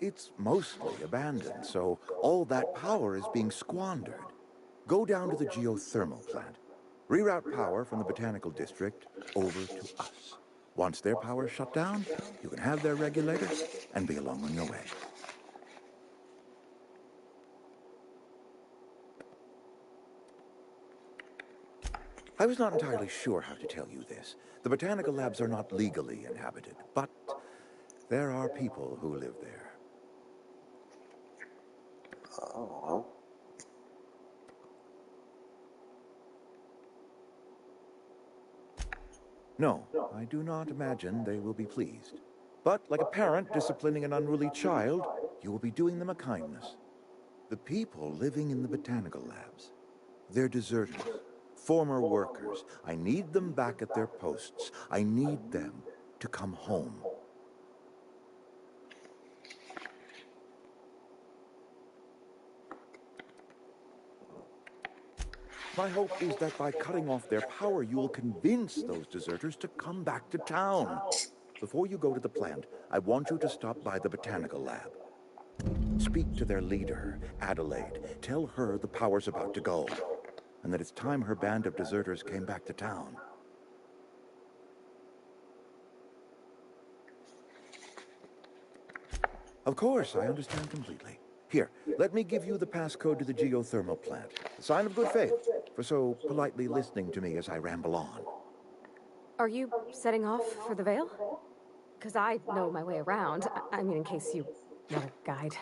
It's mostly abandoned, so all that power is being squandered. Go down to the geothermal plant. Reroute power from the botanical district over to us. Once their power's shut down, you can have their regulator and be along on your way. I was not entirely sure how to tell you this. The botanical labs are not legally inhabited, but there are people who live there. Oh. No, I do not imagine they will be pleased. But like a parent disciplining an unruly child, you will be doing them a kindness. The people living in the botanical labs, they're deserters, former workers. I need them back at their posts. I need them to come home. My hope is that by cutting off their power, you will convince those deserters to come back to town. Before you go to the plant, I want you to stop by the botanical lab. Speak to their leader, Adelaide. Tell her the power's about to go, and that it's time her band of deserters came back to town. Of course, I understand completely. Here, let me give you the passcode to the geothermal plant. A sign of good faith for so politely listening to me as I ramble on. Are you setting off for the Vale? Because I know my way around. I mean, in case you want a guide.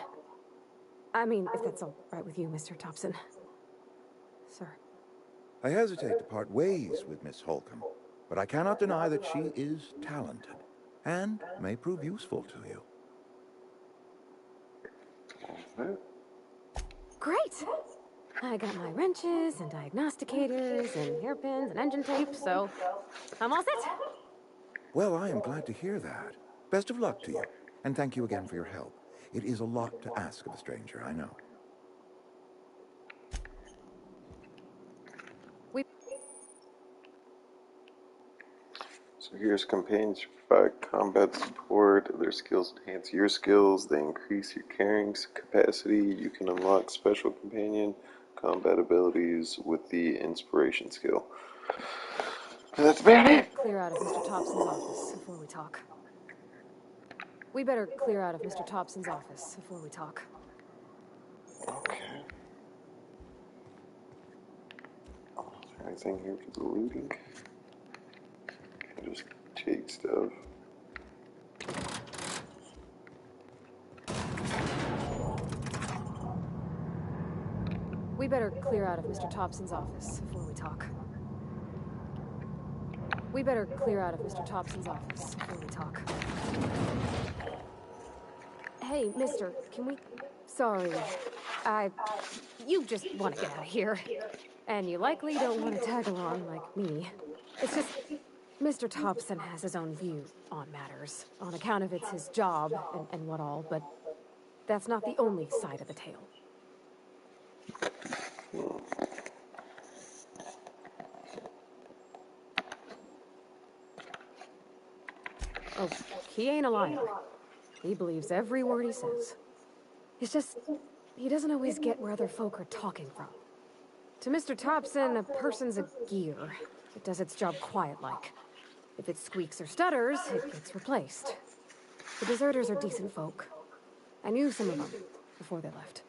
I mean, if that's all right with you, Mr. Thompson. Sir. I hesitate to part ways with Miss Holcomb, but I cannot deny that she is talented and may prove useful to you. Great! I got my wrenches and diagnosticators and hairpins and engine tape, so I'm all set. Well, I am glad to hear that. Best of luck to you, and thank you again for your help. It is a lot to ask of a stranger, I know. So here's companions who provide combat support. Their skills enhance your skills. They increase your carrying capacity. You can unlock special companion combat abilities with the inspiration skill. And that's about it. Clear out of Mr. Thompson's office before we talk. We better clear out of Mr. Thompson's office before we talk. Okay. Oh, is there anything here for the looting? Just take stuff. We better clear out of Mr. Thompson's office before we talk. We better clear out of Mr. Thompson's office before we talk. Hey, mister, can we... Sorry. You just want to get out of here. And you likely don't want to tag along like me. It's just... Mr. Thompson has his own view on matters, on account of it's his job and what all, but that's not the only side of the tale. Oh, he ain't a liar. He believes every word he says. It's just, he doesn't always get where other folk are talking from. To Mr. Thompson, a person's a gear. It does its job quiet-like. If it squeaks or stutters, it gets replaced. The deserters are decent folk. I knew some of them before they left.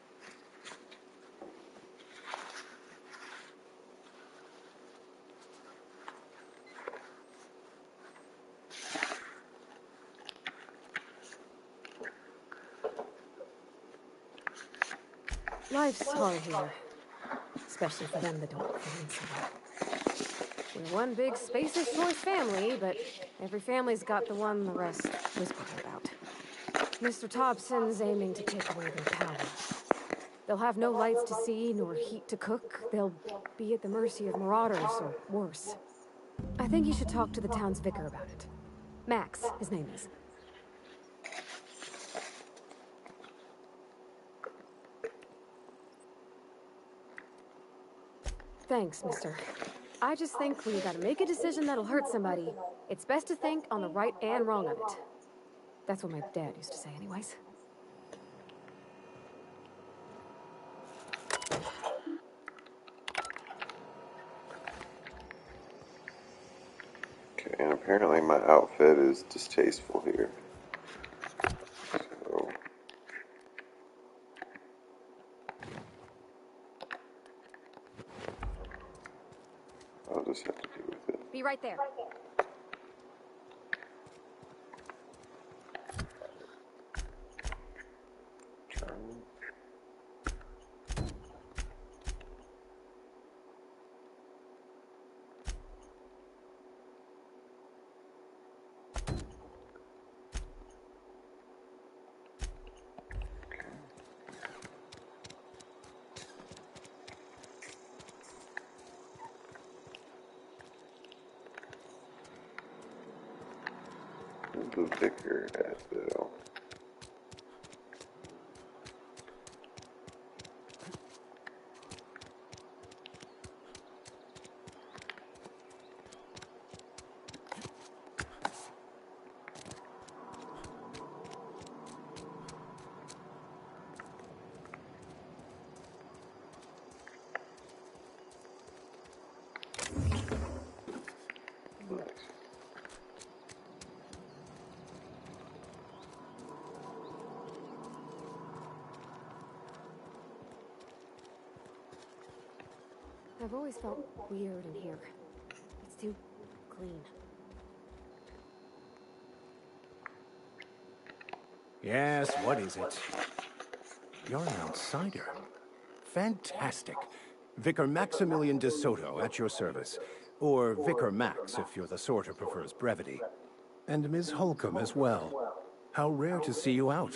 Life's hard here, especially for them that don't fit in somewhere. We're one big spacious choice family, but every family's got the one the rest whisper about. Mr. Thompson's aiming to take away their power. They'll have no lights to see, nor heat to cook. They'll be at the mercy of marauders, or worse. I think you should talk to the town's vicar about it. Max, his name is. Thanks, mister. I just think when you gotta make a decision that'll hurt somebody, it's best to think on the right and wrong of it. That's what my dad used to say anyways. Okay, and apparently my outfit is distasteful here. So... I'll just have to do with it. Be right there. The vicar at though. I've always felt weird in here. It's too clean. Yes, what is it? You're an outsider. Fantastic. Vicar Maximilian de Soto at your service. Or Vicar Max, if you're the sort who prefers brevity. And Ms. Holcomb as well. How rare to see you out.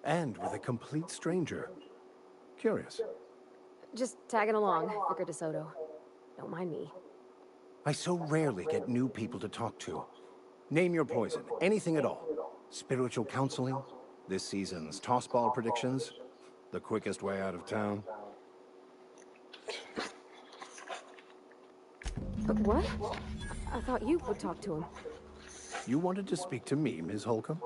And with a complete stranger. Curious. Just tagging along, Vicar de Soto. Don't mind me. I so rarely get new people to talk to. Name your poison, anything at all. Spiritual counseling, this season's tossball predictions, the quickest way out of town. But what? I thought you would talk to him. You wanted to speak to me, Ms. Holcomb?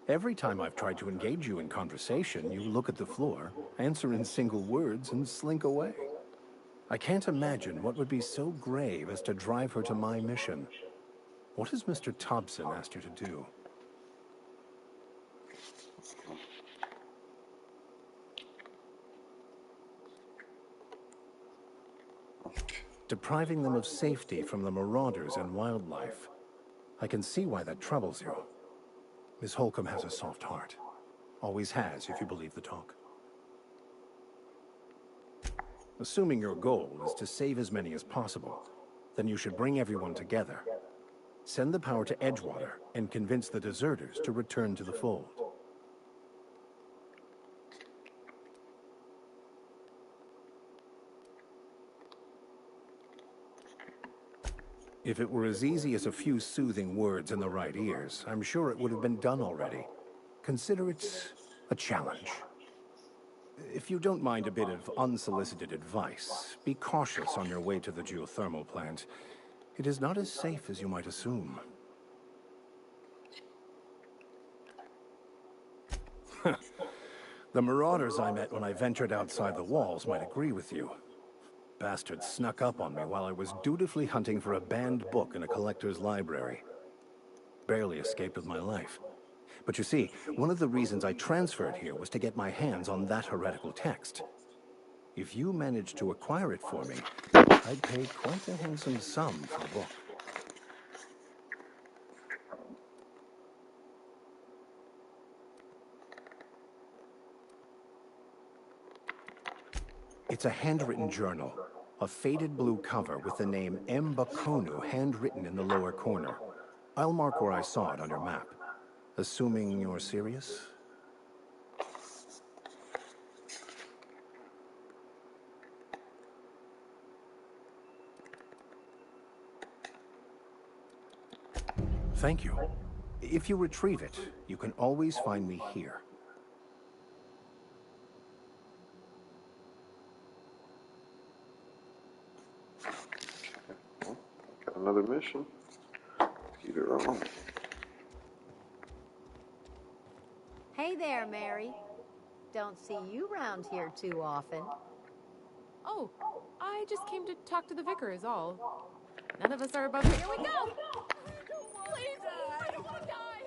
Every time I've tried to engage you in conversation, you look at the floor, answer in single words, and slink away. I can't imagine what would be so grave as to drive her to my mission. What has Mr. Thompson asked you to do? depriving them of safety from the marauders and wildlife. I can see why that troubles you. Miss Holcomb has a soft heart. Always has, if you believe the talk. Assuming your goal is to save as many as possible, then you should bring everyone together. Send the power to Edgewater and convince the deserters to return to the fold. If it were as easy as a few soothing words in the right ears, I'm sure it would have been done already. Consider it a challenge. If you don't mind a bit of unsolicited advice, be cautious on your way to the geothermal plant. It is not as safe as you might assume. The marauders I met when I ventured outside the walls might agree with you. Bastards snuck up on me while I was dutifully hunting for a banned book in a collector's library. Barely escaped with my life. But you see, one of the reasons I transferred here was to get my hands on that heretical text. If you managed to acquire it for me, I'd pay quite a handsome sum for the book. It's a handwritten journal, a faded blue cover with the name M. Bakonu handwritten in the lower corner. I'll mark where I saw it on your map. Assuming you're serious? Thank you. If you retrieve it, you can always find me here. Got another mission. Keep it wrong. Hey there, Mary. Don't see you round here too often. Oh, I just came to talk to the vicar is all. None of us are above... Here we go! Please, I don't want to die!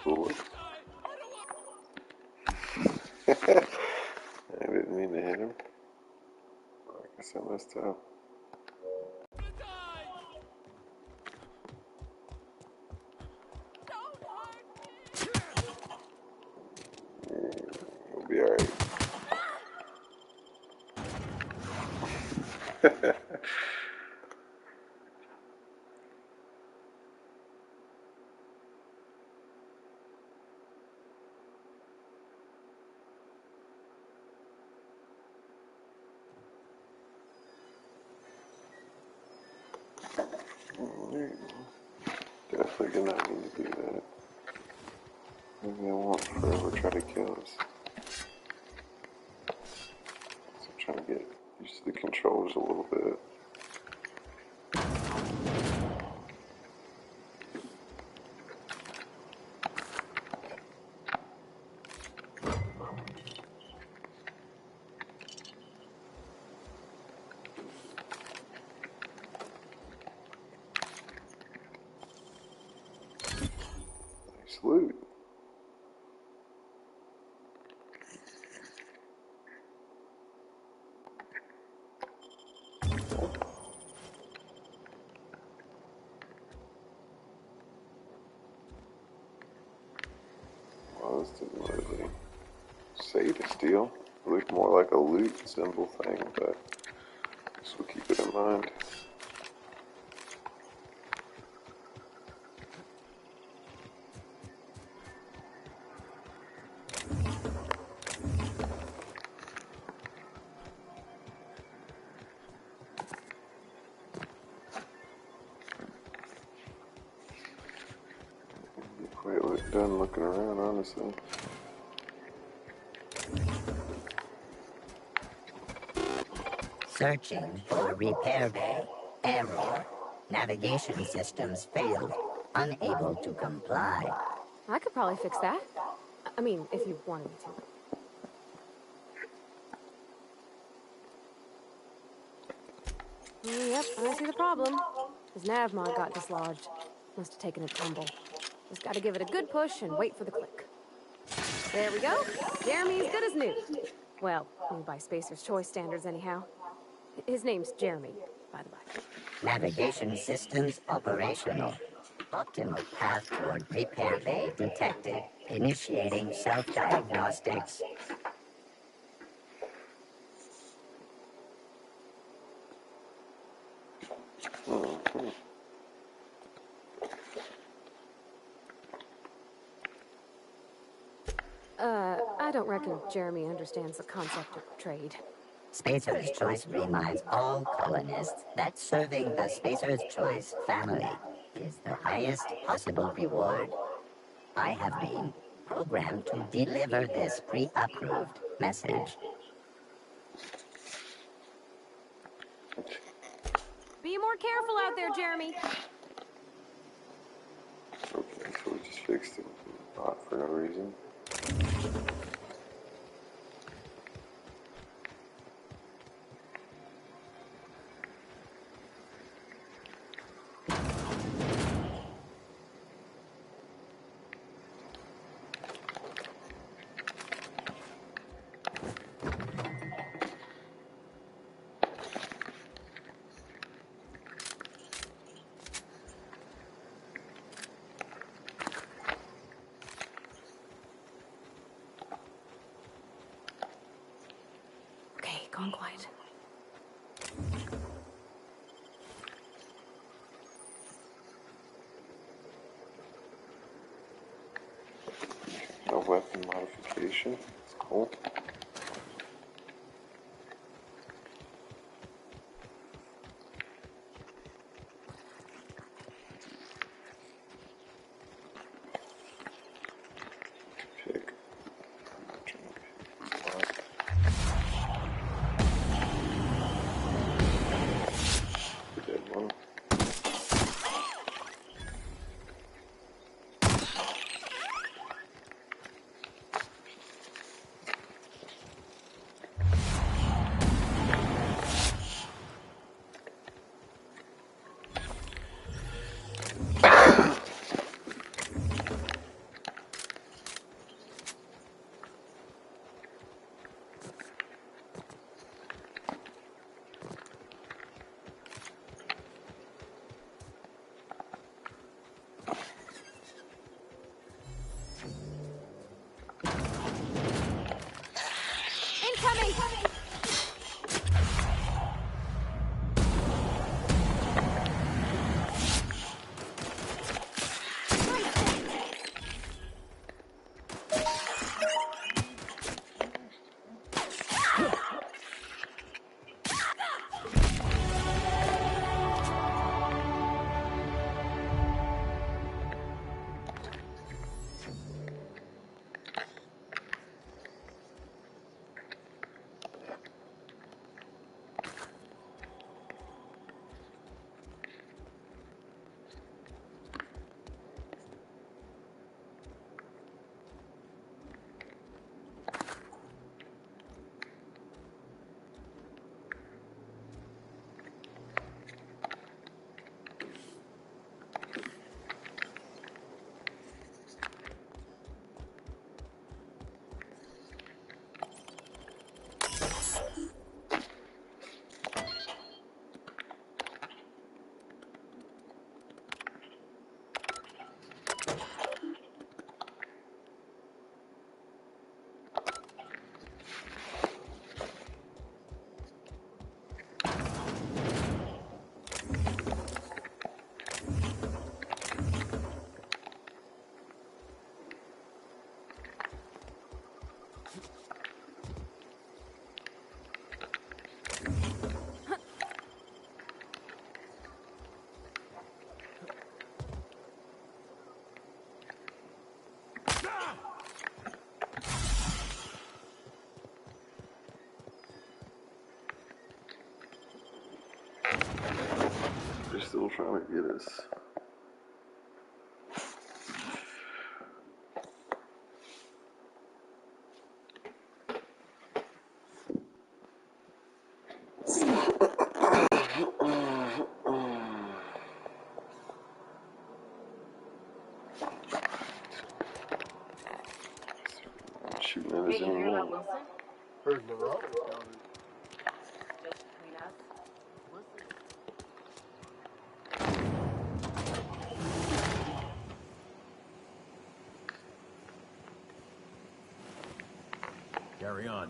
Cool. I didn't mean to hit him. I guess I messed up. We'll be alright. Definitely did not mean to do that. Maybe I won't forever try to kill us. So I'm trying to get used to the controls a little bit. Nice loot. Well, this didn't really say to steal. It looked more like a loot symbol thing, but I guess we'll keep it in mind. Quite done looking around, honestly. Searching for repair bay. Error. Navigation systems failed. Unable to comply. I could probably fix that. I mean, if you wanted me to. Yep, I see the problem. His nav mod got dislodged. Must have taken a tumble. Just gotta give it a good push and wait for the click. There we go. Jeremy's good as new. Well, by Spacer's Choice standards, anyhow. His name's Jeremy, by the way. Navigation systems operational. Optimal path toward repair bay detected. Initiating self-diagnostics. I don't reckon Jeremy understands the concept of trade. Spacer's Choice reminds all colonists that serving the Spacer's Choice family is the highest possible reward. I have been programmed to deliver this pre-approved message. Be more careful out there, Jeremy. Okay, so we just fixed it. Not for no reason. Okay, gone quiet. No weapon modification. That's cool. Pick. Dead one. Incoming! They're still trying to get us. Shooting at us Hey, you hear anymore. about Wilson? Heard the robbers down there. Just between us. We'll see. Carry on.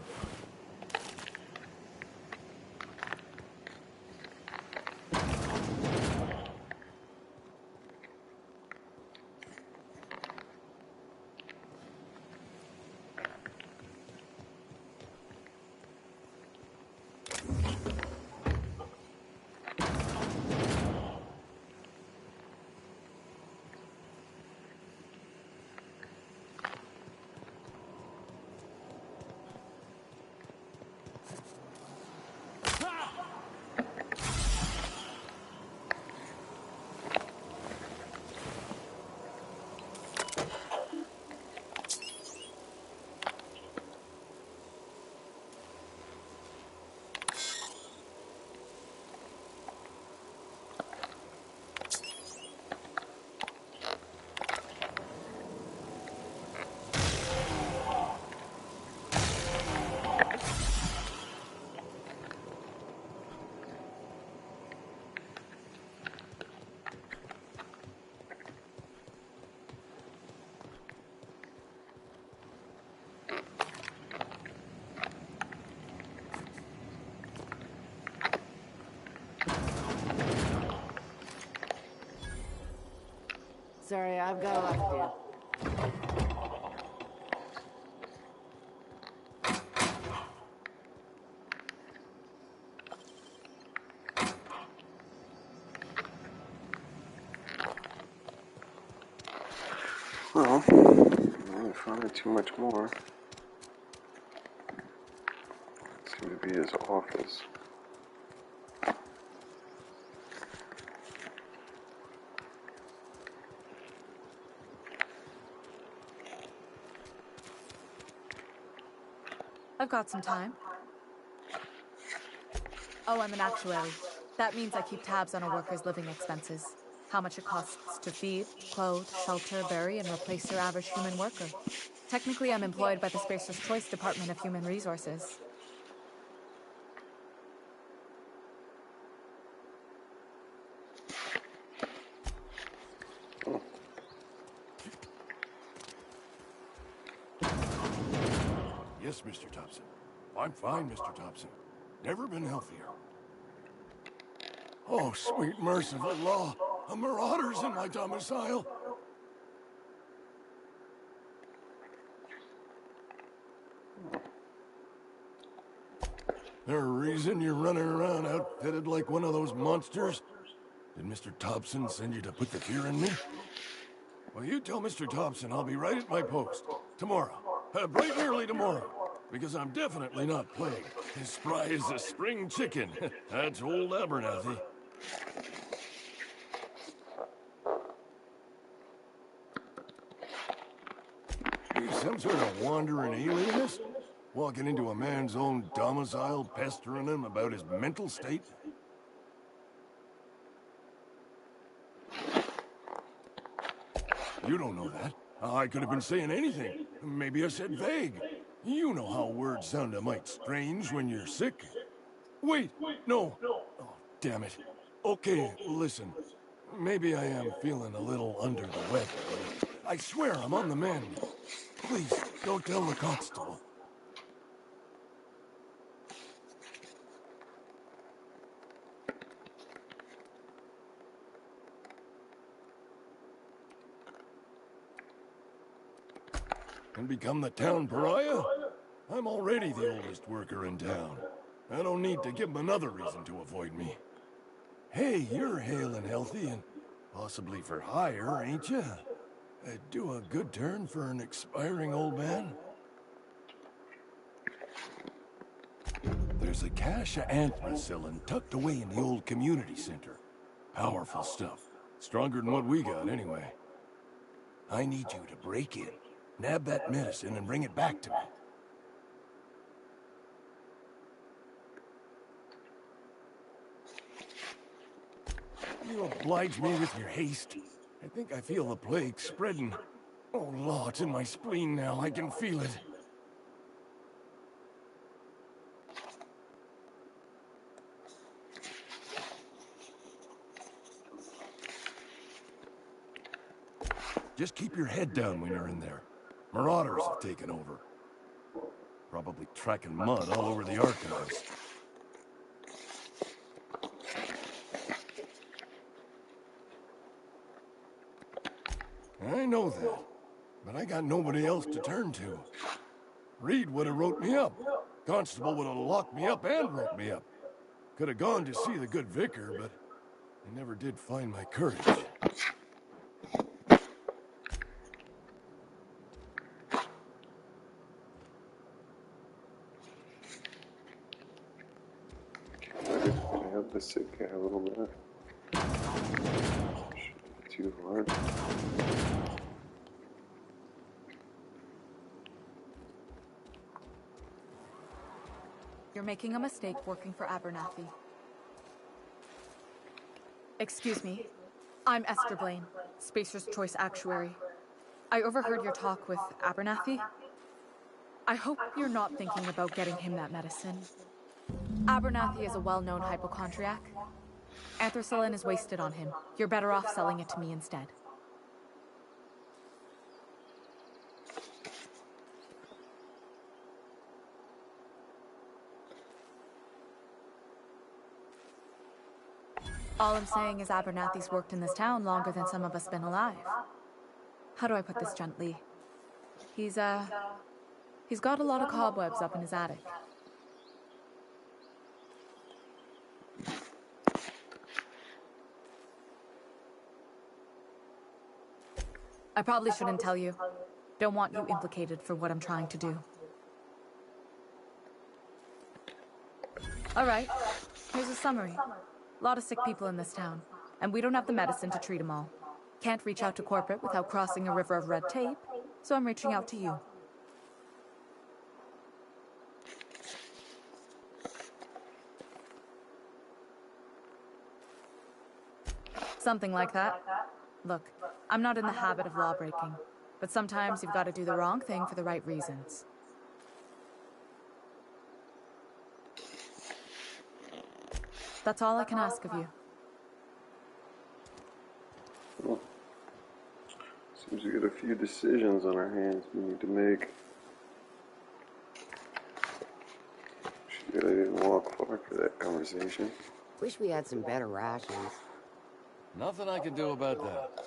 Sorry, I've got a lot to do. Well, I didn't find too much more. It seemed to be his office. I've got some time. Oh, I'm an actuary. That means I keep tabs on a worker's living expenses. How much it costs to feed, clothe, shelter, bury, and replace your average human worker. Technically, I'm employed by the Spacer's Choice Department of Human Resources. Yes, Mr. Thompson. I'm fine, Mr. Thompson. Never been healthier. Oh, sweet merciful law. A marauder's in my domicile. There a reason you're running around outfitted like one of those monsters? Did Mr. Thompson send you to put the fear in me? Well, you tell Mr. Thompson I'll be right at my post. Tomorrow. Bright and early tomorrow. Because I'm definitely not plagued. As spry as a spring chicken. That's old Abernathy. You some sort of wandering alienist? Walking into a man's own domicile, pestering him about his mental state? You don't know that. I could have been saying anything. Maybe I said vague. You know how words sound a mite strange when you're sick. Wait, no. Oh, damn it. Okay, listen. Maybe I am feeling a little under the weather. I swear I'm on the mend. Please, don't tell the constable. And become the town pariah? I'm already the oldest worker in town. I don't need to give him another reason to avoid me. Hey, you're hale and healthy and possibly for hire, ain't you? Do a good turn for an expiring old man. There's a cache of anthracillin tucked away in the old community center. Powerful stuff. Stronger than what we got, anyway. I need you to break in, nab that medicine, and bring it back to me. You oblige me with your haste. I think I feel the plague spreading. Oh, Law, it's in my spleen now. I can feel it. Just keep your head down when you're in there. Marauders have taken over. Probably tracking mud all over the archives. I know that, but I got nobody else to turn to. Reed would have wrote me up. Constable would have locked me up and wrote me up. Could have gone to see the good vicar, but I never did find my courage. I have the sick guy a little bit. Shouldn't be too hard. You're making a mistake working for Abernathy. Excuse me. I'm Esther Blaine, Spacer's Choice Actuary. I overheard your talk with Abernathy. I hope you're not thinking about getting him that medicine. Abernathy is a well-known hypochondriac. Anthracillin is wasted on him. You're better off selling it to me instead. All I'm saying is Abernathy's worked in this town longer than some of us been alive. How do I put this gently? He's got a lot of cobwebs up in his attic. I probably shouldn't tell you. Don't want you implicated for what I'm trying to do. All right, here's a summary. A lot of sick people in this town, and we don't have the medicine to treat them all. Can't reach out to corporate without crossing a river of red tape, so I'm reaching out to you. Something like that. Look, I'm not in the habit of law breaking, but sometimes you've got to do the wrong thing for the right reasons. That's all I can ask of you. Well, seems we got a few decisions on our hands we need to make. Shit, I didn't walk far for that conversation. Wish we had some better rations. Nothing I can do about that.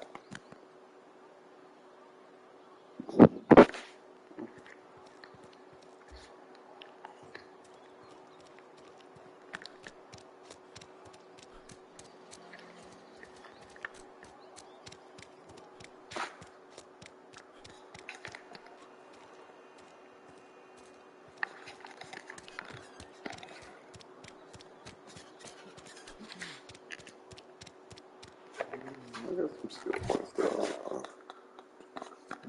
I got some skill points though.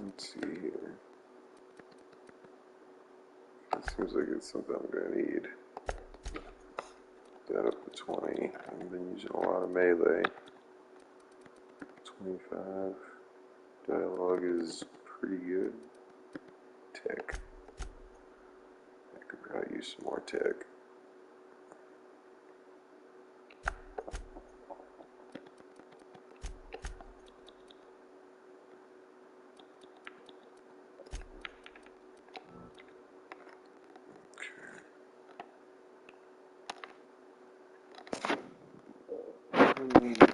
Let's see here. It seems like it's something I'm gonna need. That up to 20. I've been using a lot of melee. 25. Dialogue is pretty good. Tech. I could probably use some more tech.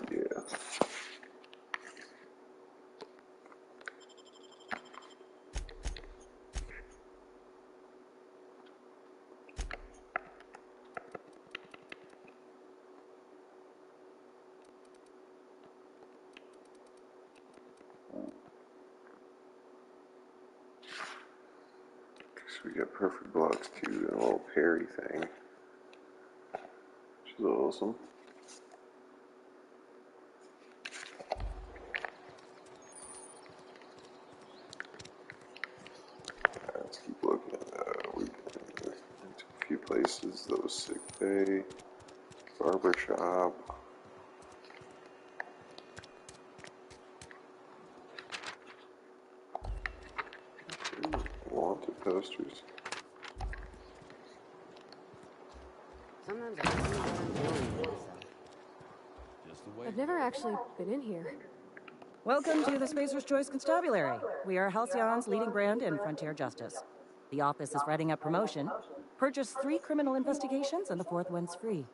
Yeah. So we got perfect blocks too, and a little parry thing, which is awesome. Let's keep looking. We've been into a few places. Those sick bay, barber shop. Wanted posters. Sometimes I don't know what I'm doing with myself. Just the way. I've never actually been in here. Welcome to the Spacer's Choice Constabulary. We are Halcyon's leading brand in frontier justice. The office is writing up promotion. Purchase 3 criminal investigations and the 4th one's free.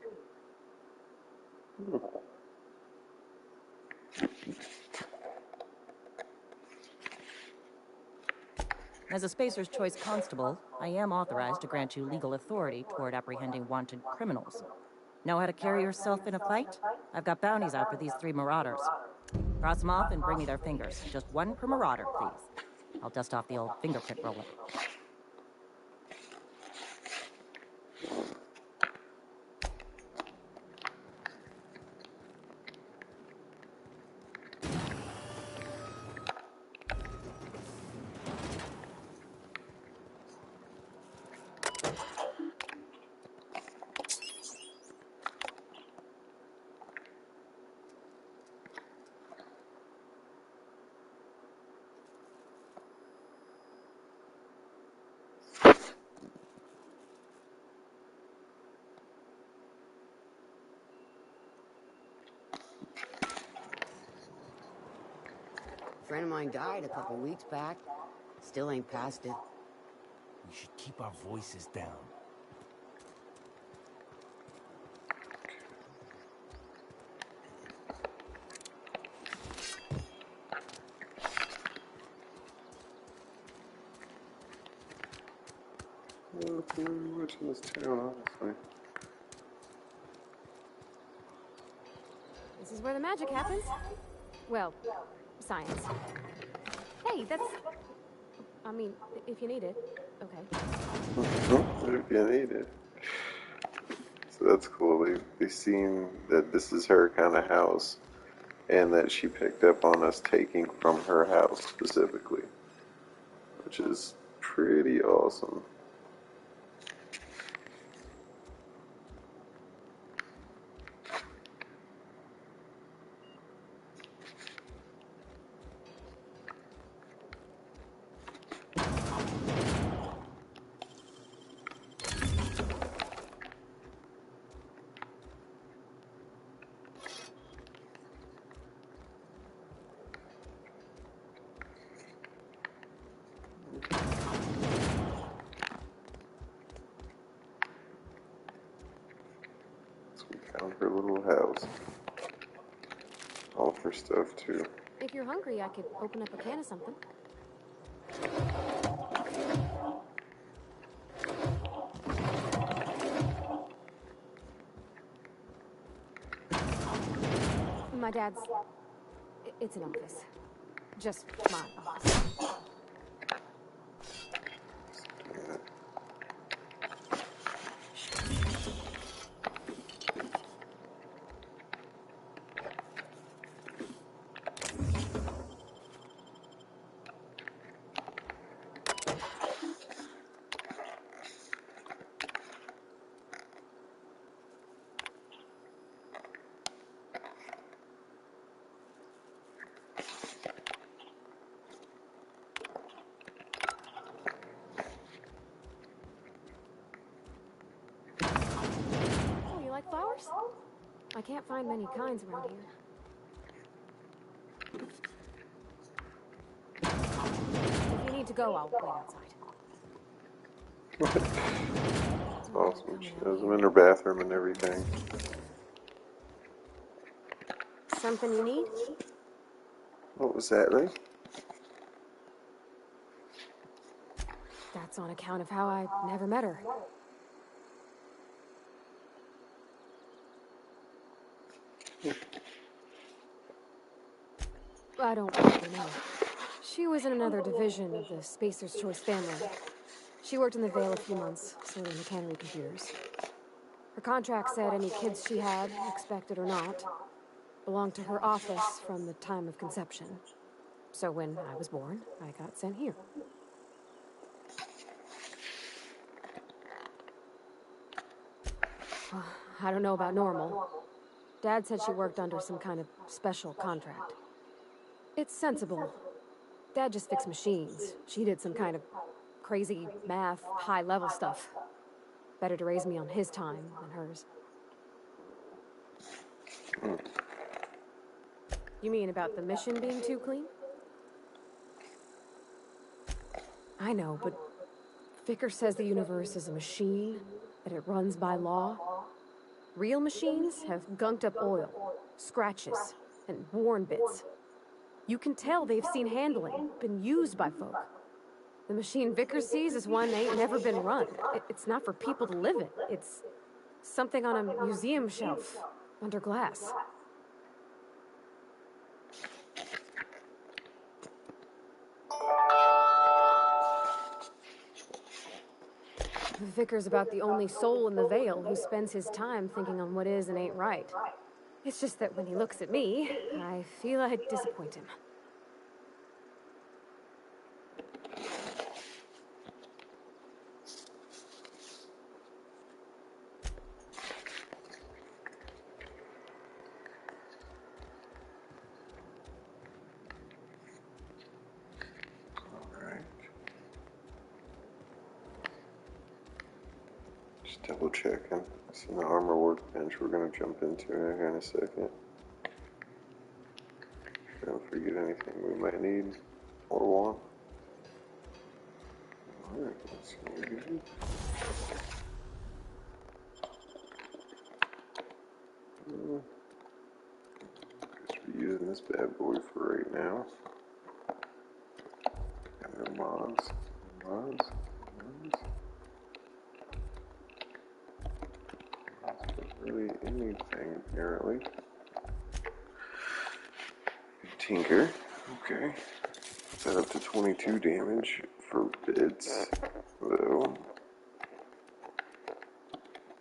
As a Spacer's Choice constable, I am authorized to grant you legal authority toward apprehending wanted criminals. Know how to carry yourself in a fight? I've got bounties out for these 3 marauders. Cross them off and bring me their fingers. Just 1 per marauder, please. I'll dust off the old fingerprint roller. A friend of mine died a couple weeks back. Still ain't past it. We should keep our voices down. Not very much in this town, honestly. This is where the magic happens. Well, science. Hey, that's... I mean, if you need it, okay. If you need it. So that's cool. They seem that this is her kind of house, and that she picked up on us taking from her house specifically, which is pretty awesome. So we found her little house. All of her stuff too. If you're hungry, I could open up a can of something. My dad's... It's an office. Just my office. Oh, you like flowers? I can't find many kinds around here. If you need to go, I'll wait outside. It's awesome. She has them in her bathroom and everything. Something you need? What was that, Ray? That's on account of how I never met her. I don't really know. She was in another division of the Spacer's Choice family. She worked in the Vale a few months, sorting the cannery computers. Her contract said any kids she had, expected or not, belonged to her office from the time of conception. So when I was born, I got sent here. I don't know about normal. Dad said she worked under some kind of special contract. It's sensible. Dad just fixed machines. She did some kind of crazy math, high-level stuff. Better to raise me on his time than hers. You mean about the mission being too clean? I know, but Vicker says the universe is a machine, that it runs by law. Real machines have gunked up oil, scratches, and worn bits. You can tell they've seen handling, been used by folk. The machine Vicker sees is one that ain't never been run. It's not for people to live in. It's something on a museum shelf, under glass. Vicker's about the only soul in the Vale who spends his time thinking on what is and ain't right. It's just that when he looks at me, I feel I'd disappoint him. Alright. Just double checking. It's in the armor workbench we're going to jump into here in a second. Don't forget anything we might need or want. Alright, let's see what we do. Guess we're using this bad boy for right now. Got no mods. Mods. Really anything apparently. Tinker. Okay. Set up to 22 damage for bits, though.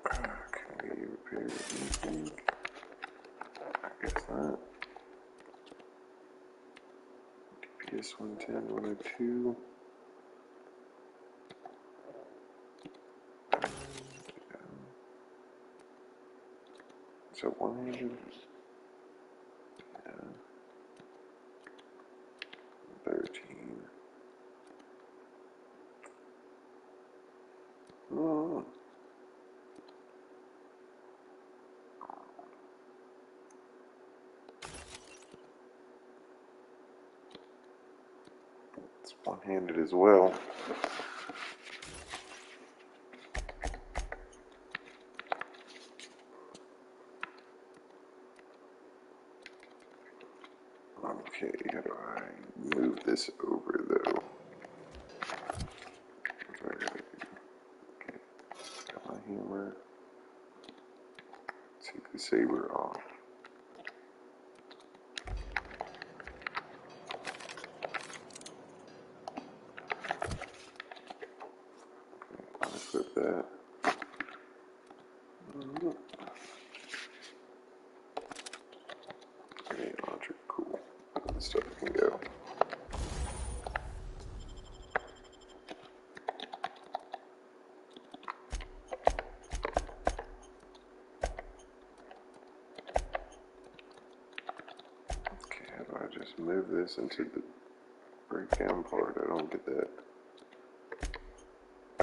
Can we repair anything? I guess not. DPS 110, 102. Is that one-handed? Yeah. 13. Oh. It's one-handed as well. Okay, how do I move this over though? Okay, got my hammer. Take the saber off. Unequip that. Okay, launcher, cool. This stuff can go. Okay, how do I just move this into the breakdown part? I don't get that.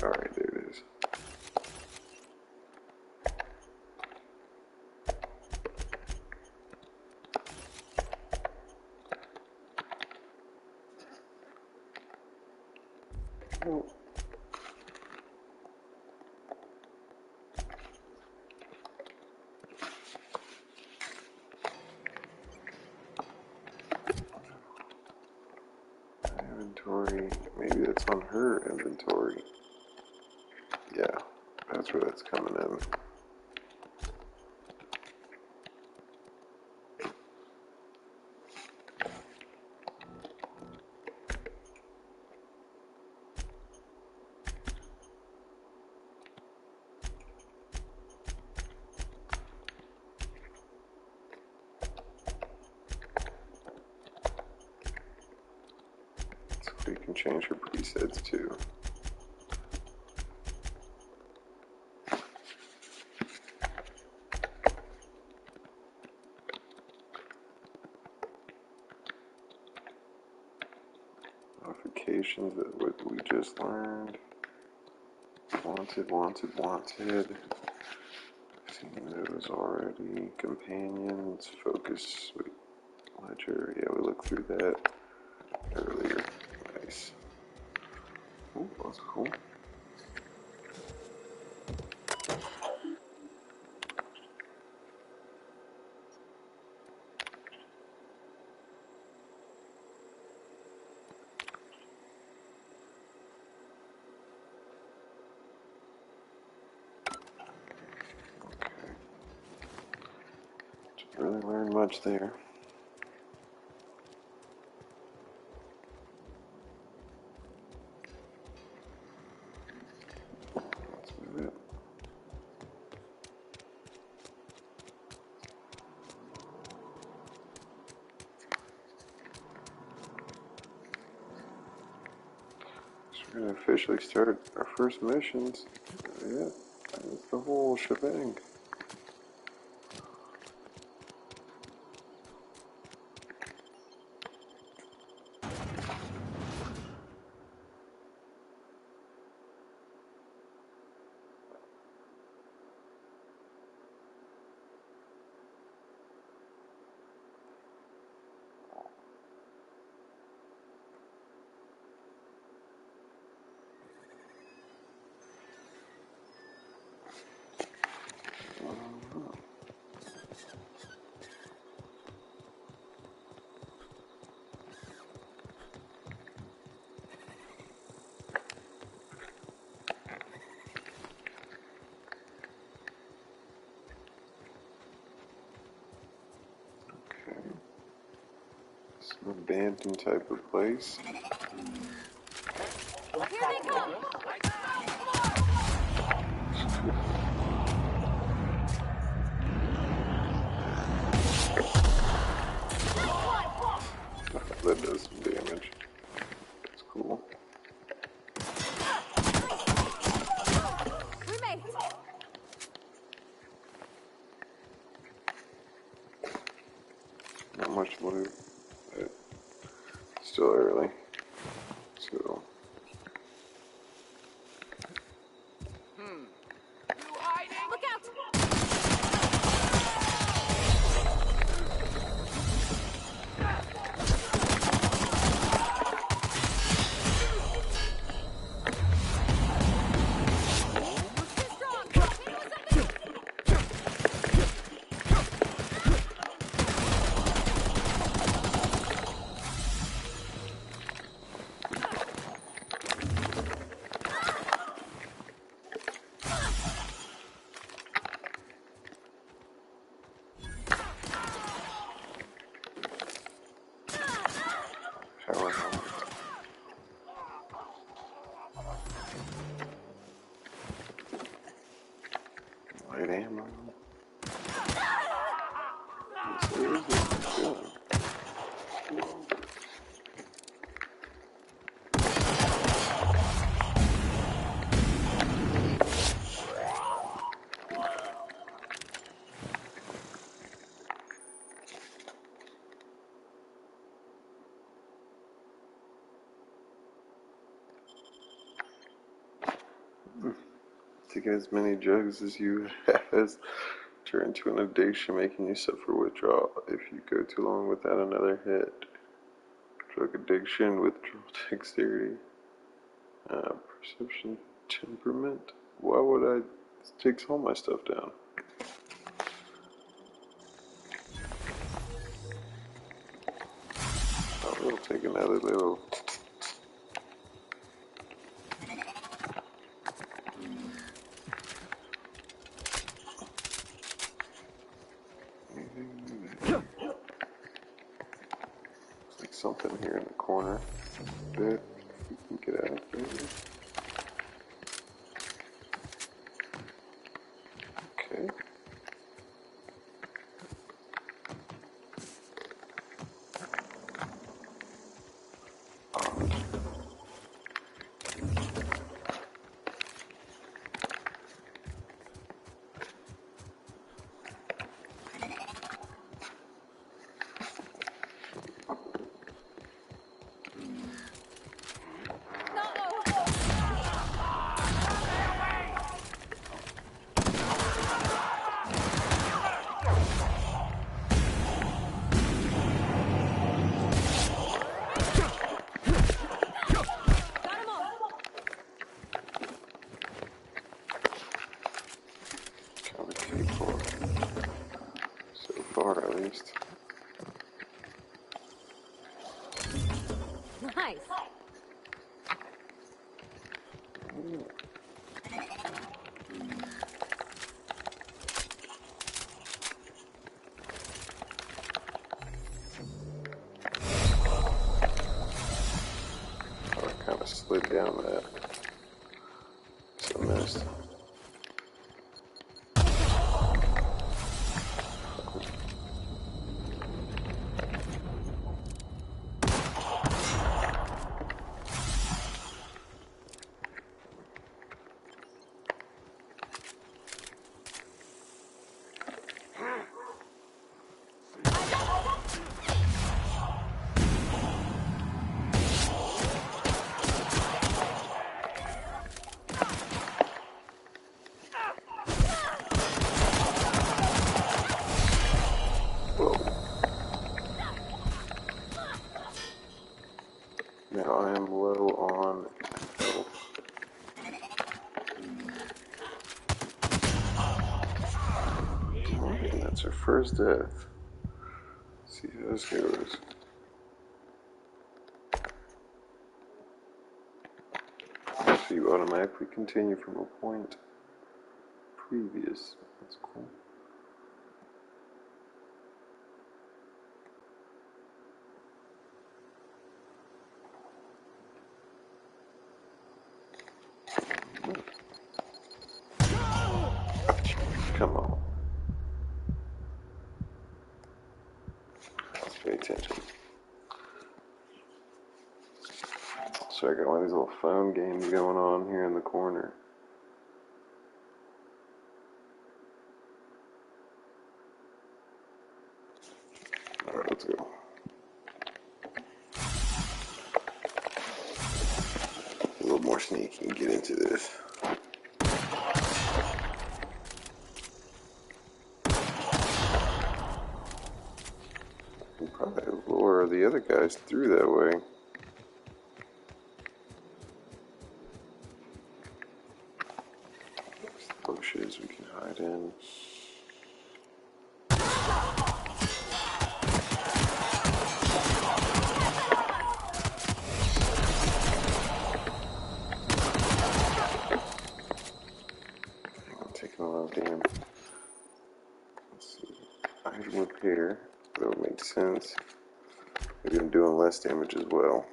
Alright, there it is. Oh. Inventory, maybe that's on her inventory. Yeah, that's where that's coming in. So we can change her presets too. Modifications that what we just learned. Wanted, wanted, wanted. I've seen those already. Companions, focus. Wait, Ledger, yeah, we looked through that earlier. Nice. Oh, that's cool. Didn't really learn much there. Let's move it. So we're going to officially start our first missions. Yeah, that's the whole shebang. Some abandoned type of place. Here they come! That does some damage. That's cool. We made it! Not much loot, but still early. So. Look out! Power helmet. Light ammo. Where is this going? To get as many drugs as you have turn to an addiction, making you suffer withdrawal if you go too long without another hit. Drug addiction, withdrawal dexterity, perception, temperament. Why would I? This takes all my stuff down. Oh, we'll take another little. Like something here in the corner. Bit. We can get out there. Okay. slid down that. So I missed. Now I am low on health. Alright, that's our first death. Let's see how this goes. So you automatically continue from a point previous. That's cool. Come on. Let's pay attention. So I got one of these little phone games going on here in the corner. Alright, let's go. A little more sneaky and get into this. We'll probably lure the other guys through that way. Bushes we can hide in. I'm taking a lot of damage. Let's see. Item repair. That would make sense. Maybe I'm doing less damage as well.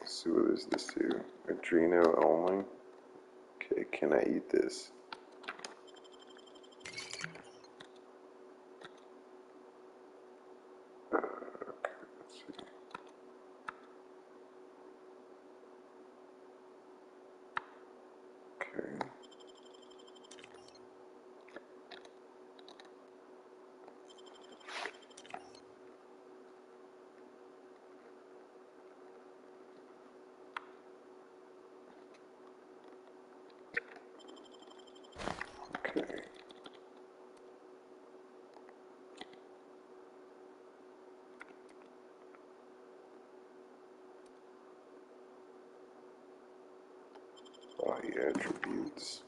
Let's see, what does this do? Adreno only? Okay, can I eat this? Okay, let's see. Okay. Okay. Body attributes.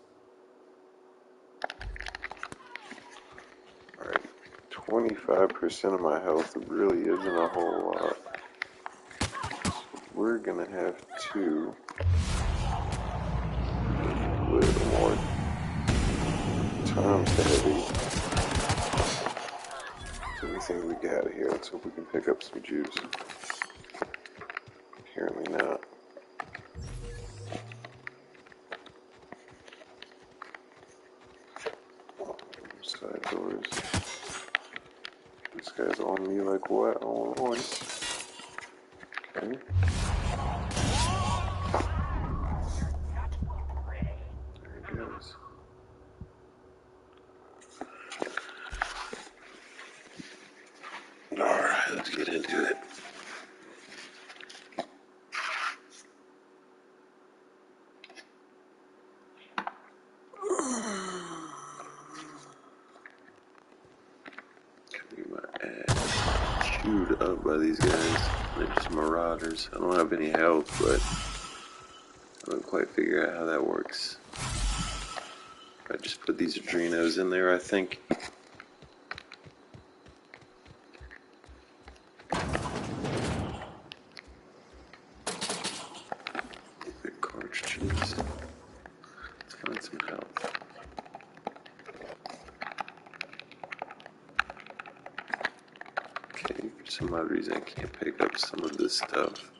Alright, 25% of my health really isn't a whole lot. So we're gonna have to a little more times heavy. So anything we got here, let's hope we can pick up some juice. Apparently not. Side doors. This guy's on me like what? Oh, boy. Okay. There he goes. Alright, let's get into it. Get my ass chewed up by these guys. They're just marauders. I don't have any health, but I don't quite figure out how that works. I just put these adrenos in there, I think. Big cartridges. Let's find some health. Okay, for some odd reason I can't pick up some of this stuff.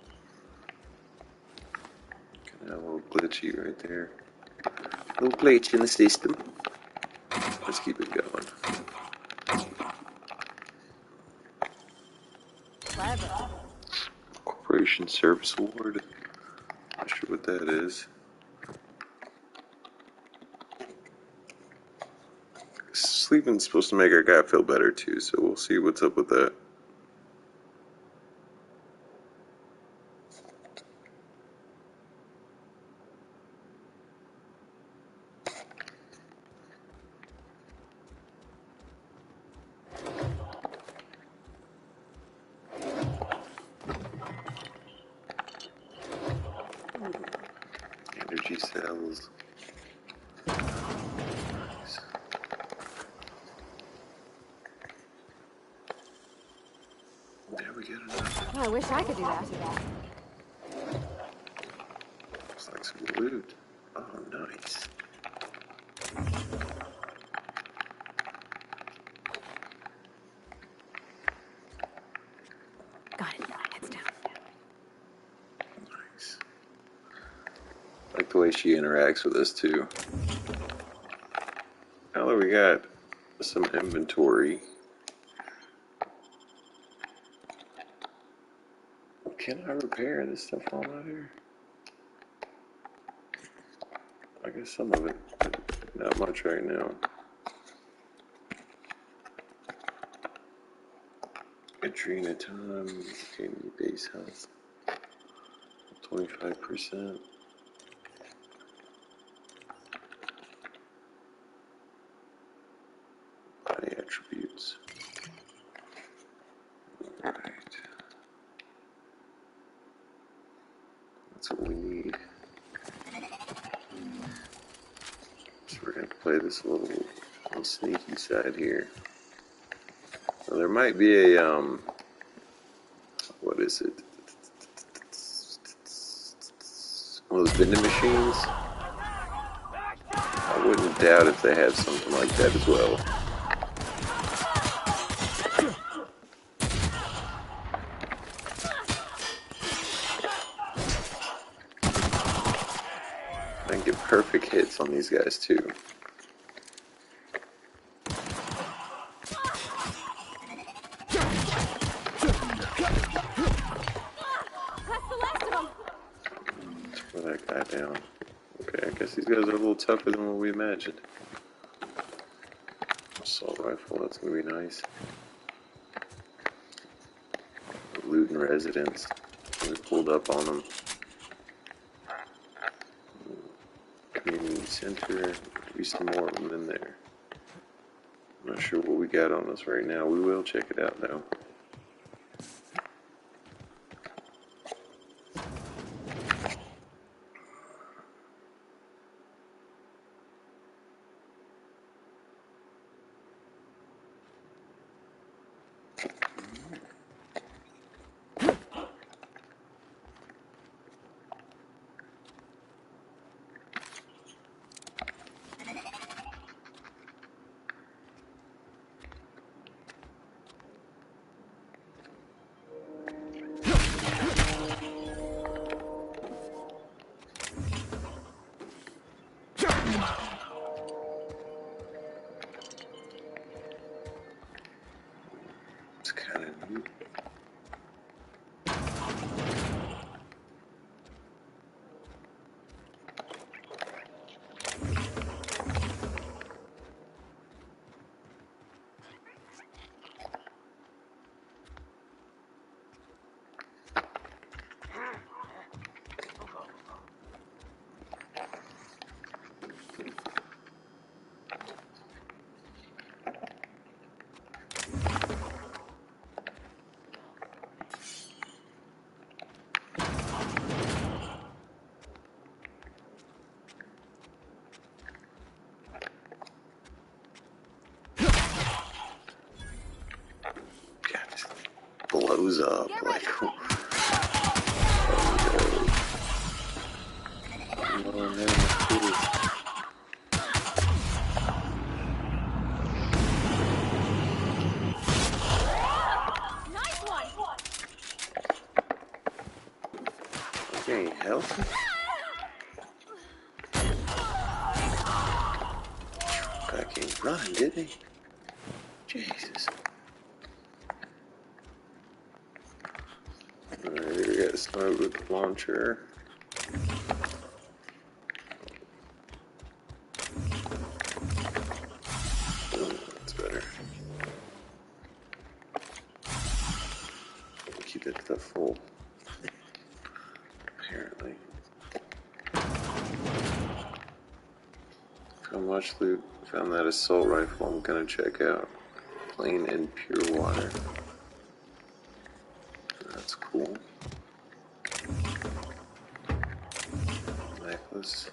Can Yeah, a little glitchy right there. A little glitch in the system. Let's keep it going. Clever. Corporation Service Award. Not sure what that is. Sleeping's supposed to make our guy feel better too, so we'll see what's up with that. Energy cells. There we get another. I wish I could do that. Looks like some loot. Oh, nice. Got it. Heads down. Nice. Like the way she interacts with us too. Now that we got some inventory. Can I repair this stuff while I'm out here? I guess some of it, but not much right now. A tree at a time. Okay, need base health. 25%. Body attributes. Alright. That's what we need. So we're going to play this a little sneaky side here. Now there might be a, what is it? One of those vending machines. I wouldn't doubt if they have something like that as well. I can get perfect hits on these guys too. That guy down. Okay, I guess these guys are a little tougher than what we imagined. Assault rifle, that's gonna be nice. Looting residents. We pulled up on them. Community center. Maybe some more of them in there. I'm not sure what we got on us right now. We will check it out though. It's kind of neat. Blows up like okay, healthy. running, didn't he? Jesus. Alright, here we got a smoke launcher. That's better. Keep that stuff full. Apparently. How much loot? Found that assault rifle I'm gonna check out. Plain and pure water. That's cool. Necklace.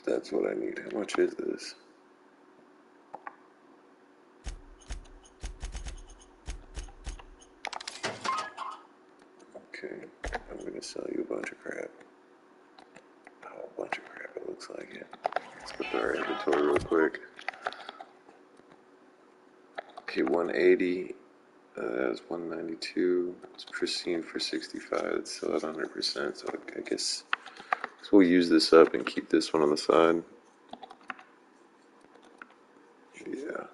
That's what I need. How much is this? Okay, I'm gonna sell you a bunch of crap. Oh, a bunch of crap, it looks like it. Let's go to our inventory real quick. Okay, 180. That was 192. It's pristine for 65. It's still at 100%, so I guess we'll use this up and keep this one on the side. Yeah.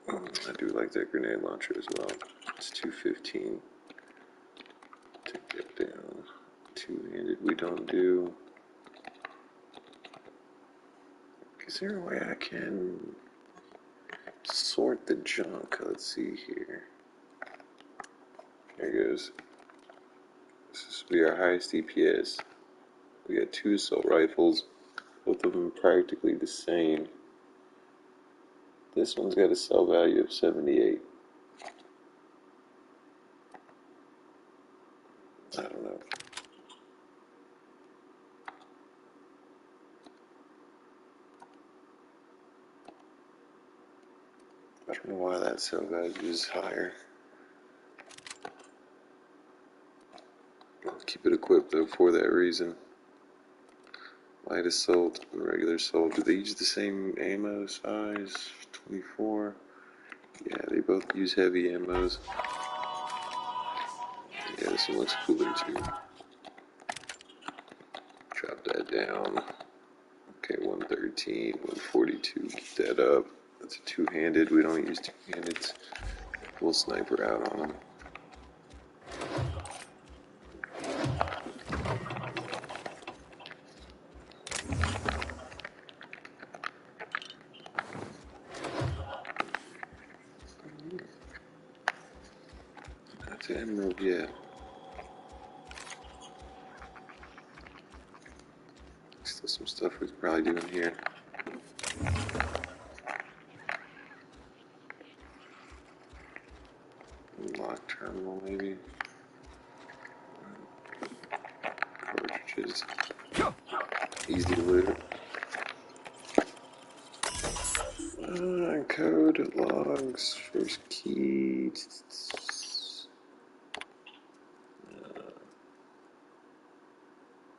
I do like that grenade launcher as well. It's 215. Take that down. Two-handed we don't do. Is there a way I can sort the junk? Let's see here. There it goes. This will be our highest DPS. We got two assault rifles, both of them practically the same. This one's got a sell value of 78. I don't know. I don't know why that sell value is higher. I'll keep it equipped though for that reason. Light assault and regular assault. Do they use the same ammo size? 24. Yeah, they both use heavy ammos. Yeah, this one looks cooler too. Drop that down. Okay, 113, 142. Keep that up. That's a two-handed. We don't use two-handeds. Full sniper out on them. That's an emerald yet. Still some stuff we could probably do in here. Lock terminal maybe. Cartridges. Easy loot. Code, logs, first key.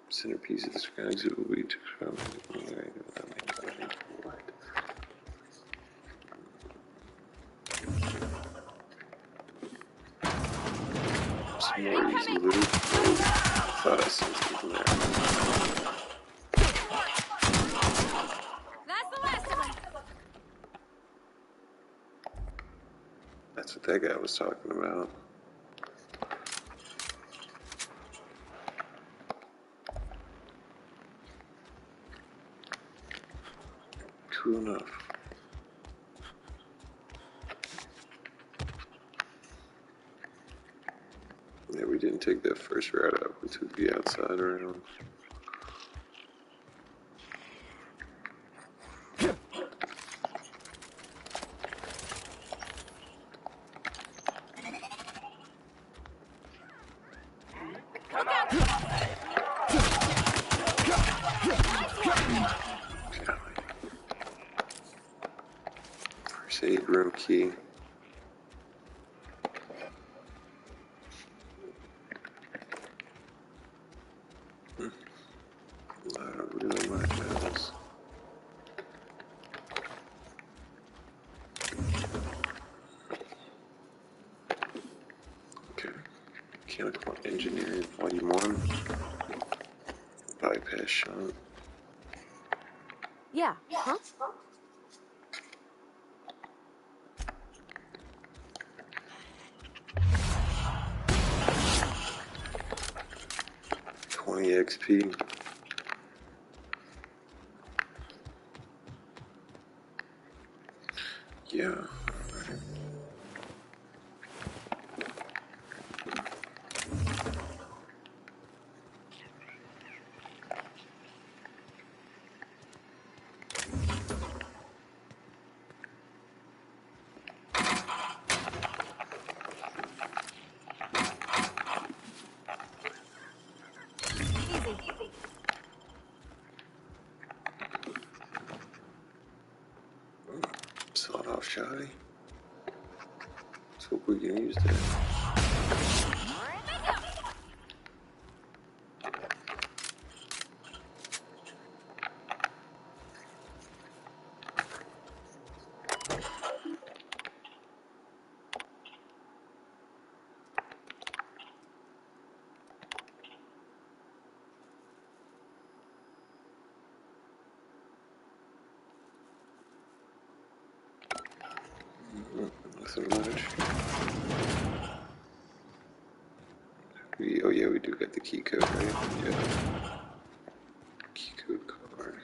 Centerpiece of the scrap exhibit will be to from. Some more easy loot. Thought I saw something there. That's the last of them. That's what that guy was talking about. Cool enough. Yeah, we didn't take that first route up. We took the outside around. First aid room key. Mechanical Engineering, Volume 1. Bypass shunt. Yeah, huh? 20 XP. Yeah. Sawed off shoddy. Let's hope we can use that. Nothing much. Oh yeah, we do got the key code, right? Yeah. Key code card.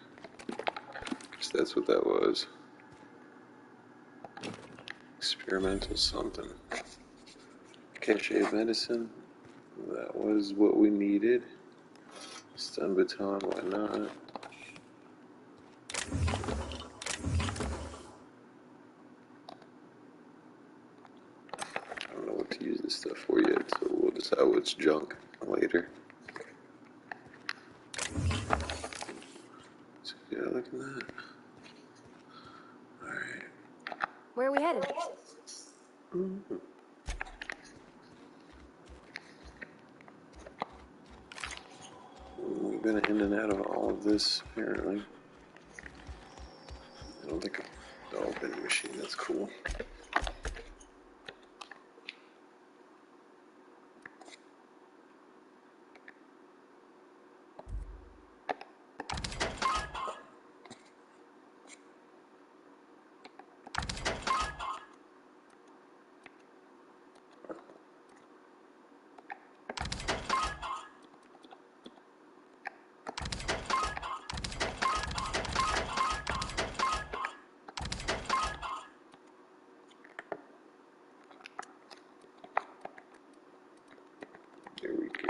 Guess that's what that was. Experimental something. Cache of medicine. That was what we needed. Stun baton, why not? I don't know what to use this stuff for yet, so we'll decide what's junk later. So yeah, look at that. Alright. Where are we headed? Mm-hmm. We've been in and out of all of this, apparently. I don't think the vending machine, that's cool. There we go.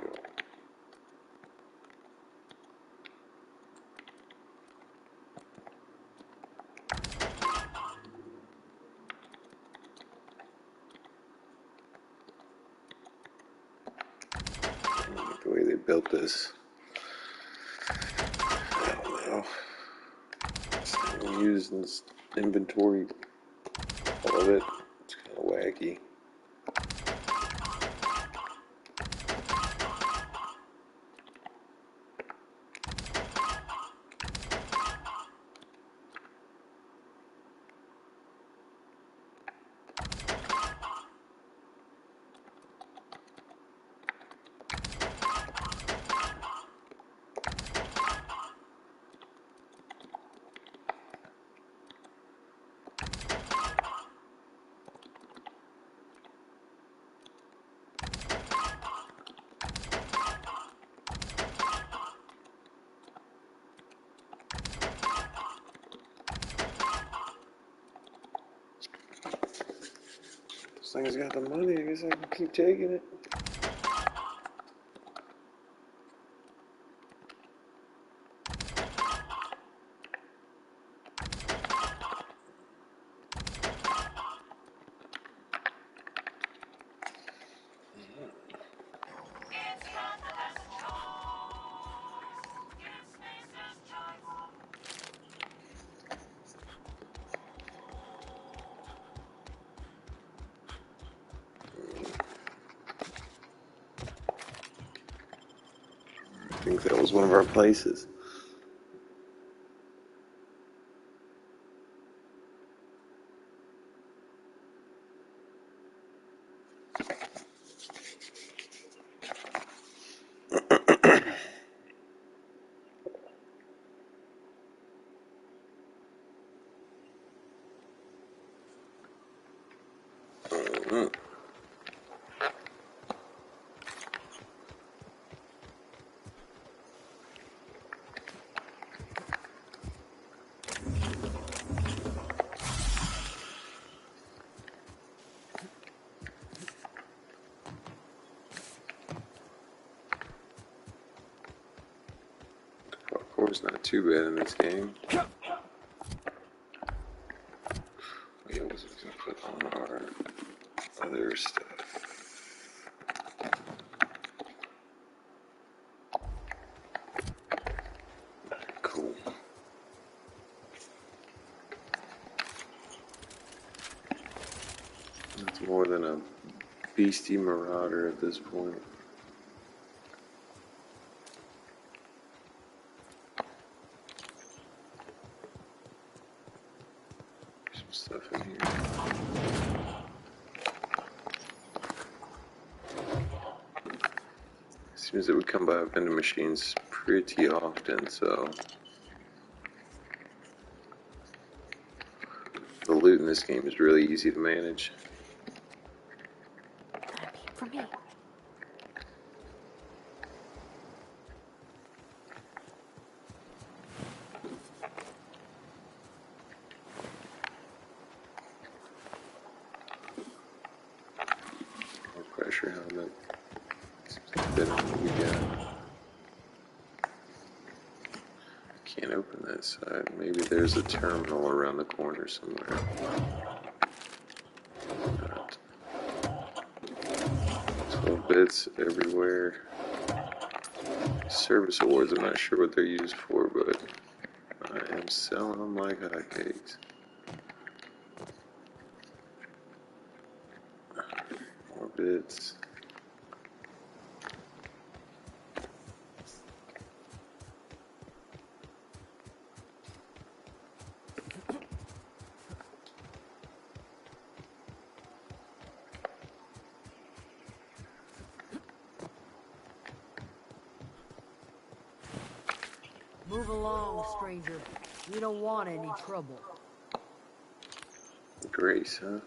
I don't like the way they built this. I don't know. I'm using this inventory, all of it. It's kind of wacky. This thing has got the money, I guess I can keep taking it. I think that was one of our places. Parkour's not too bad in this game. Yeah, what was I gonna put on our other stuff? Cool. That's more than a beastie marauder at this point. Some stuff in here. Seems that we come by vending machines pretty often, so the loot in this game is really easy to manage. For me. More pressure helmet. Seems like a bit on what we got. Can't open that side. Maybe there's a terminal around the corner somewhere. Not. 12 bits everywhere. Service awards, I'm not sure what they're used for, but I am selling them like hotcakes. More bits. Move along, stranger. We don't want any trouble. Grace, huh?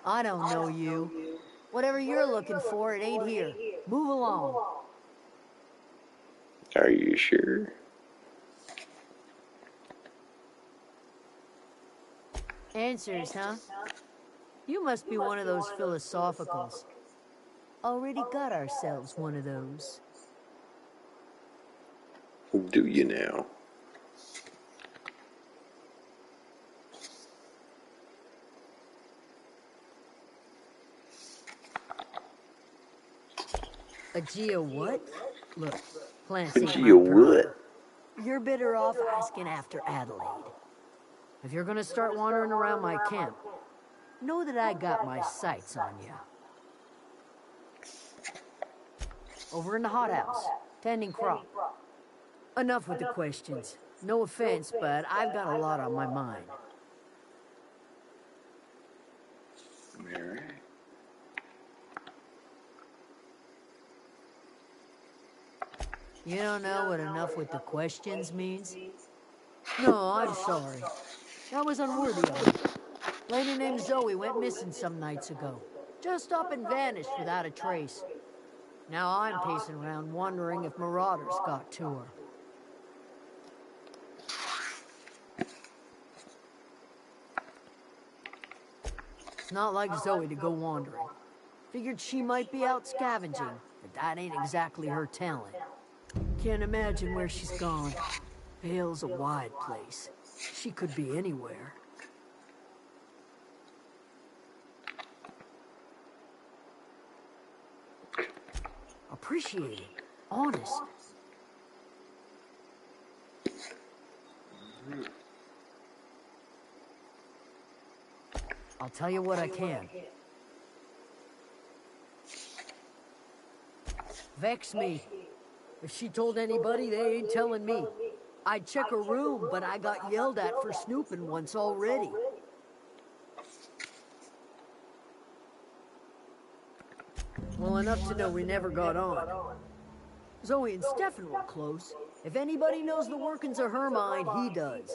I don't know you. Whatever you're looking for, it ain't here. Move along. Are you sure? Answers, huh? You must be one of those philosophicals. Already got ourselves one of those. Do you now? A geo what? Look, plants A ain't geo my problem. what? You're better off asking after Adelaide. If you're gonna start wandering around my camp, know that I got my sights on you. Over in the hothouse, tending crop. Enough with the questions. No offense, but I've got a lot on my mind. Mary? You don't know what enough with the questions means? No, I'm sorry. That was unworthy of me. Lady named Zoe went missing some nights ago. Just up and vanished without a trace. Now I'm pacing around wondering if marauders got to her. It's not like Zoe to go wandering. Figured she might be out scavenging, but that ain't exactly her talent. Can't imagine where she's gone. Vale's a wide place. She could be anywhere. Appreciate it. Honest. I'll tell you what I can. Vex me. If she told anybody, they ain't telling me. I'd check her room, but I got yelled at for snooping once already. Well, enough to know we never got on. Zoe and Stefan were close. If anybody knows the workings of her mind, he does.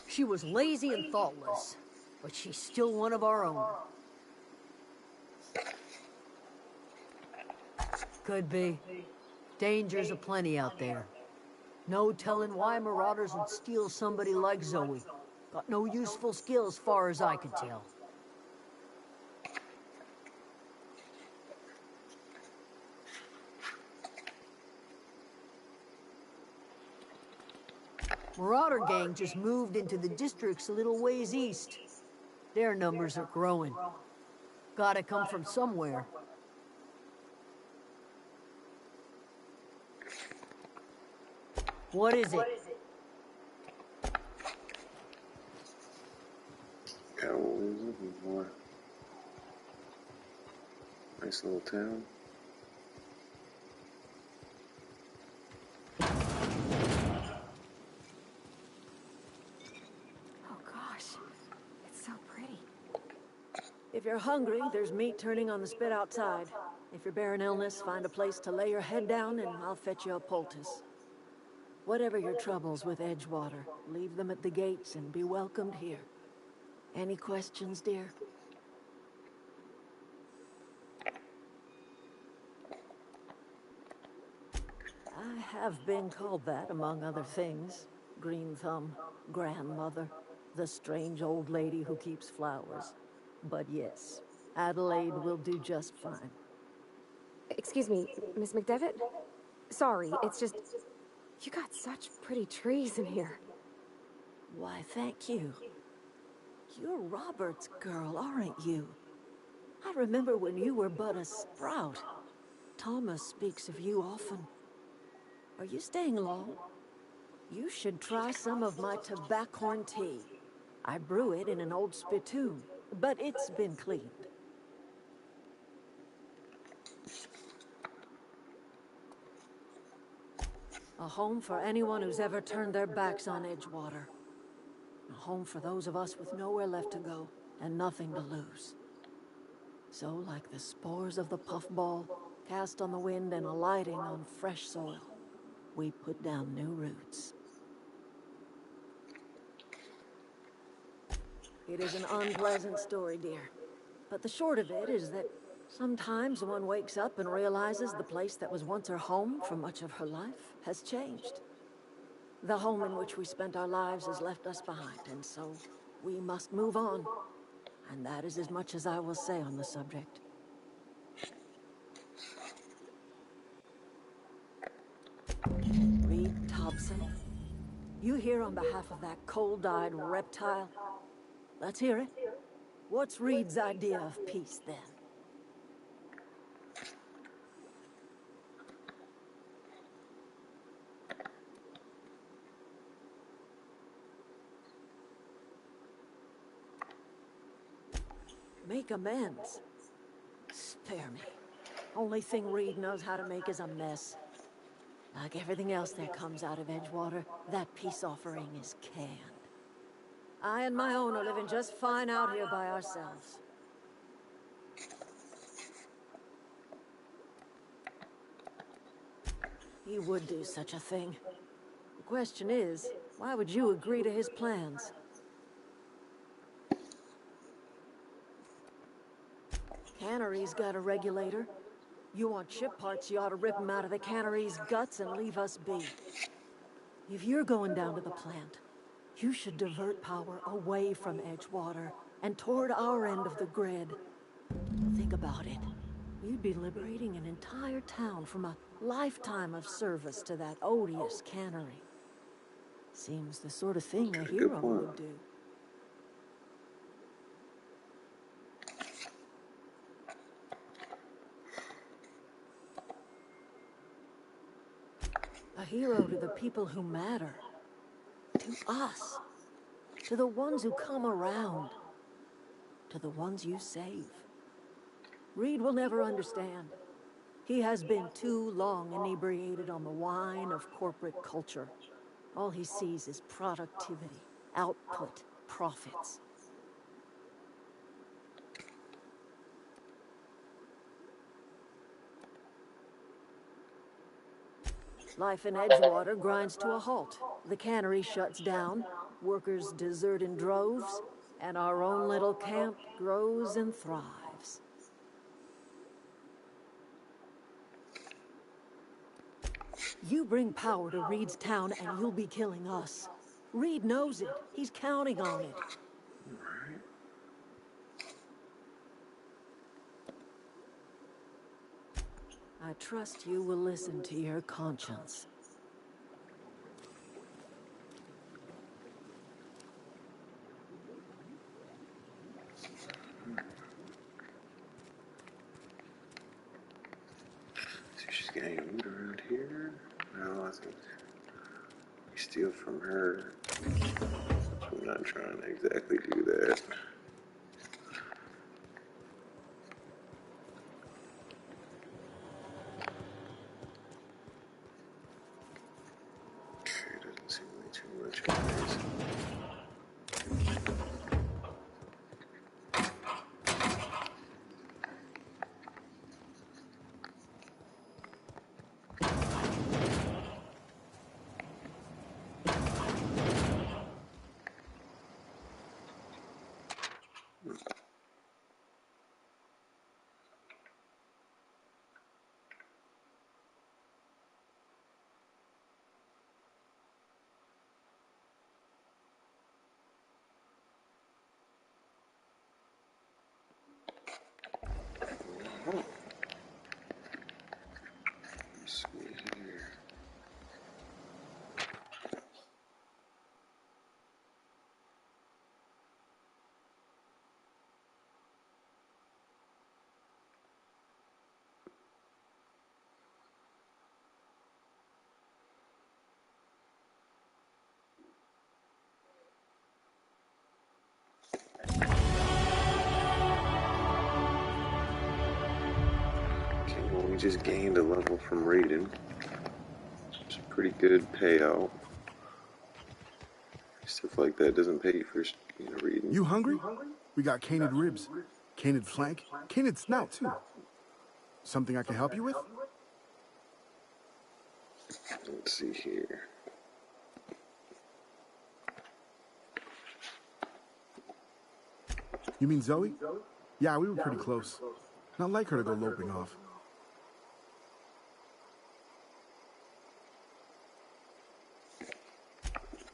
She was lazy and thoughtless, but she's still one of our own. Could be. Dangers aplenty out there. No telling why marauders would steal somebody like Zoe. Got no useful skills far as I could tell. Marauder gang just moved into the districts a little ways east. Their numbers are growing. Gotta come from somewhere. What is it? Got what we was looking for. Nice little town. Oh gosh, it's so pretty. If you're hungry, there's meat turning on the spit outside. If you're bearing illness, find a place to lay your head down and I'll fetch you a poultice. Whatever your troubles with Edgewater, leave them at the gates and be welcomed here. Any questions, dear? I have been called that, among other things. Green Thumb, grandmother, the strange old lady who keeps flowers. But yes, Adelaide will do just fine. Excuse me, Miss McDevitt? Sorry, it's just... You got such pretty trees in here. Why, thank you. You're Robert's girl, aren't you? I remember when you were but a sprout. Thomas speaks of you often. Are you staying long? You should try some of my tobaccorn tea. I brew it in an old spittoon, but it's been cleaned. A home for anyone who's ever turned their backs on Edgewater. A home for those of us with nowhere left to go and nothing to lose. So, like the spores of the puffball, cast on the wind and alighting on fresh soil, we put down new roots. It is an unpleasant story, dear. But the short of it is that sometimes one wakes up and realizes the place that was once her home for much of her life has changed. The home in which we spent our lives has left us behind, and so we must move on. And that is as much as I will say on the subject. Reed Thompson, you here on behalf of that cold-eyed reptile? Let's hear it. What's Reed's idea of peace, then? Make amends. Spare me. Only thing Reed knows how to make is a mess. Like everything else that comes out of Edgewater, that peace offering is canned. I and my own are living just fine out here by ourselves. He would do such a thing. The question is, why would you agree to his plans? Cannery's got a regulator. You want chip parts, you ought to rip them out of the cannery's guts and leave us be. If you're going down to the plant, you should divert power away from Edgewater and toward our end of the grid. Think about it. You'd be liberating an entire town from a lifetime of service to that odious cannery. Seems the sort of thing a hero would do. A hero to the people who matter. To us. To the ones who come around. To the ones you save. Reed will never understand. He has been too long inebriated on the wine of corporate culture. All he sees is productivity, output, profits. Life in Edgewater grinds to a halt. The cannery shuts down, workers desert in droves, and our own little camp grows and thrives. You bring power to Reed's town and you'll be killing us. Reed knows it. He's counting on it. I trust you will listen to your conscience. got any loot around here? No, I think we steal from her. I'm not trying to exactly do that. Okay, doesn't seem like too much anyways. Okay, well, we just gained a level from reading. It's a pretty good payout. Stuff like that doesn't pay you for reading. You hungry? We got canid ribs, canid flank, canid snout too. Something I can help you with? Let's see here. You mean Zoe? Yeah, we were pretty close. Not like her to go loping off.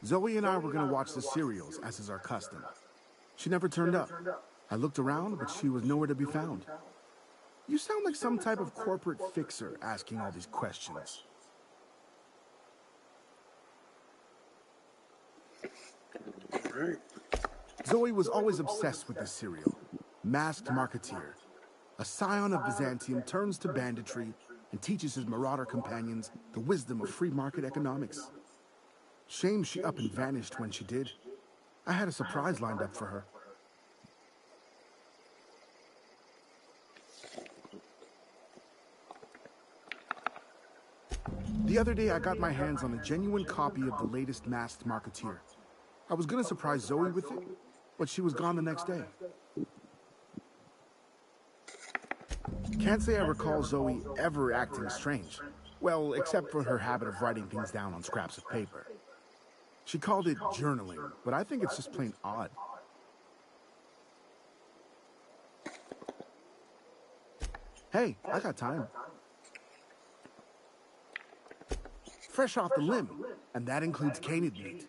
Zoe and I were gonna watch the serials, as is our custom. She never turned up. I looked around, but she was nowhere to be found. You sound like some type of corporate fixer asking all these questions. Right. Zoe was always obsessed with this serial. Masked Marketeer. A scion of Byzantium turns to banditry and teaches his marauder companions the wisdom of free market economics. Shame she up and vanished when she did. I had a surprise lined up for her. The other day I got my hands on a genuine copy of the latest Masked Marketeer. I was gonna surprise Zoe with it, but she was gone the next day. Can't say I recall Zoe ever acting strange. Well, except for her habit of writing things down on scraps of paper. She called it journaling, but I think it's just plain odd. Hey, I got time. Fresh off the limb, and that includes canid meat.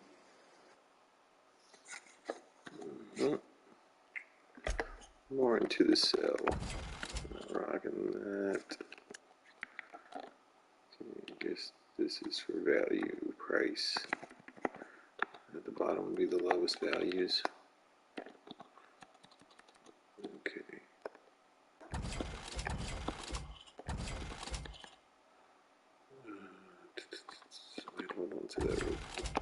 More into the cell. Not rocking that. Okay, I guess this is for value, price. At the bottom would be the lowest values. Okay. Wait, hold on to that real quick.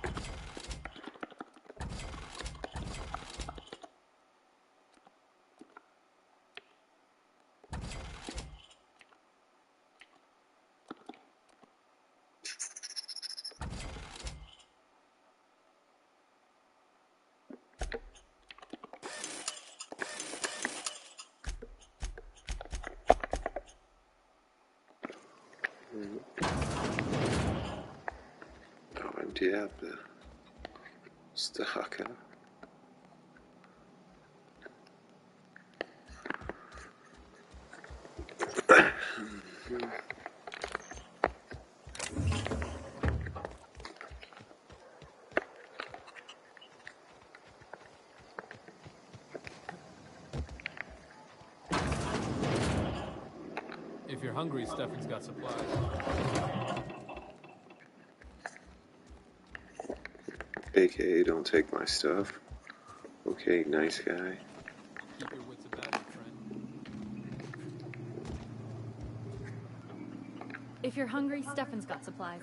Oh, emptied out the stock, huh? If you're hungry, Stefan's got supplies. AKA, don't take my stuff. Okay, nice guy. Keep your wits about you, friend. If you're hungry, Stefan's got supplies.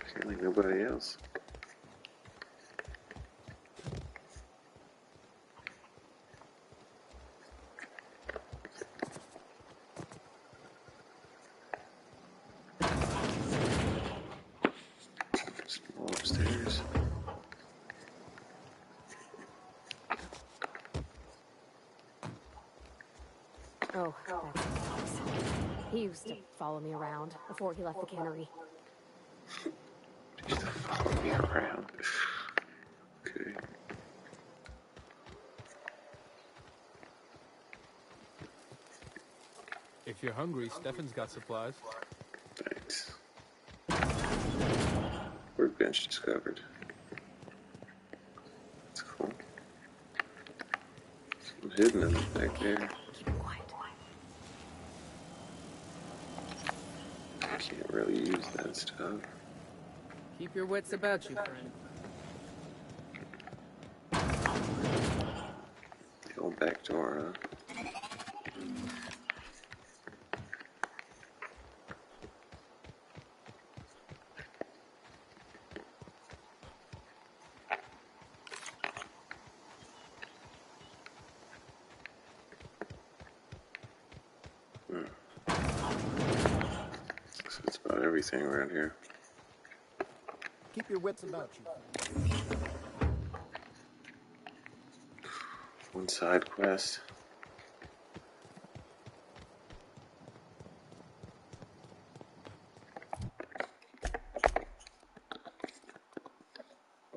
Apparently nobody else. Upstairs. Oh, that's nice. He used to follow me around before he left the cannery. Used to follow me around. Okay. If you're hungry, Stefan's got supplies. Thanks. Workbench discovered. That's cool. Some hidden in the back there. Keep it quiet. I can't really use that stuff. Keep your wits about you, friend. The old back door, huh? So that's about everything around here. Keep your wits about you. One side quest.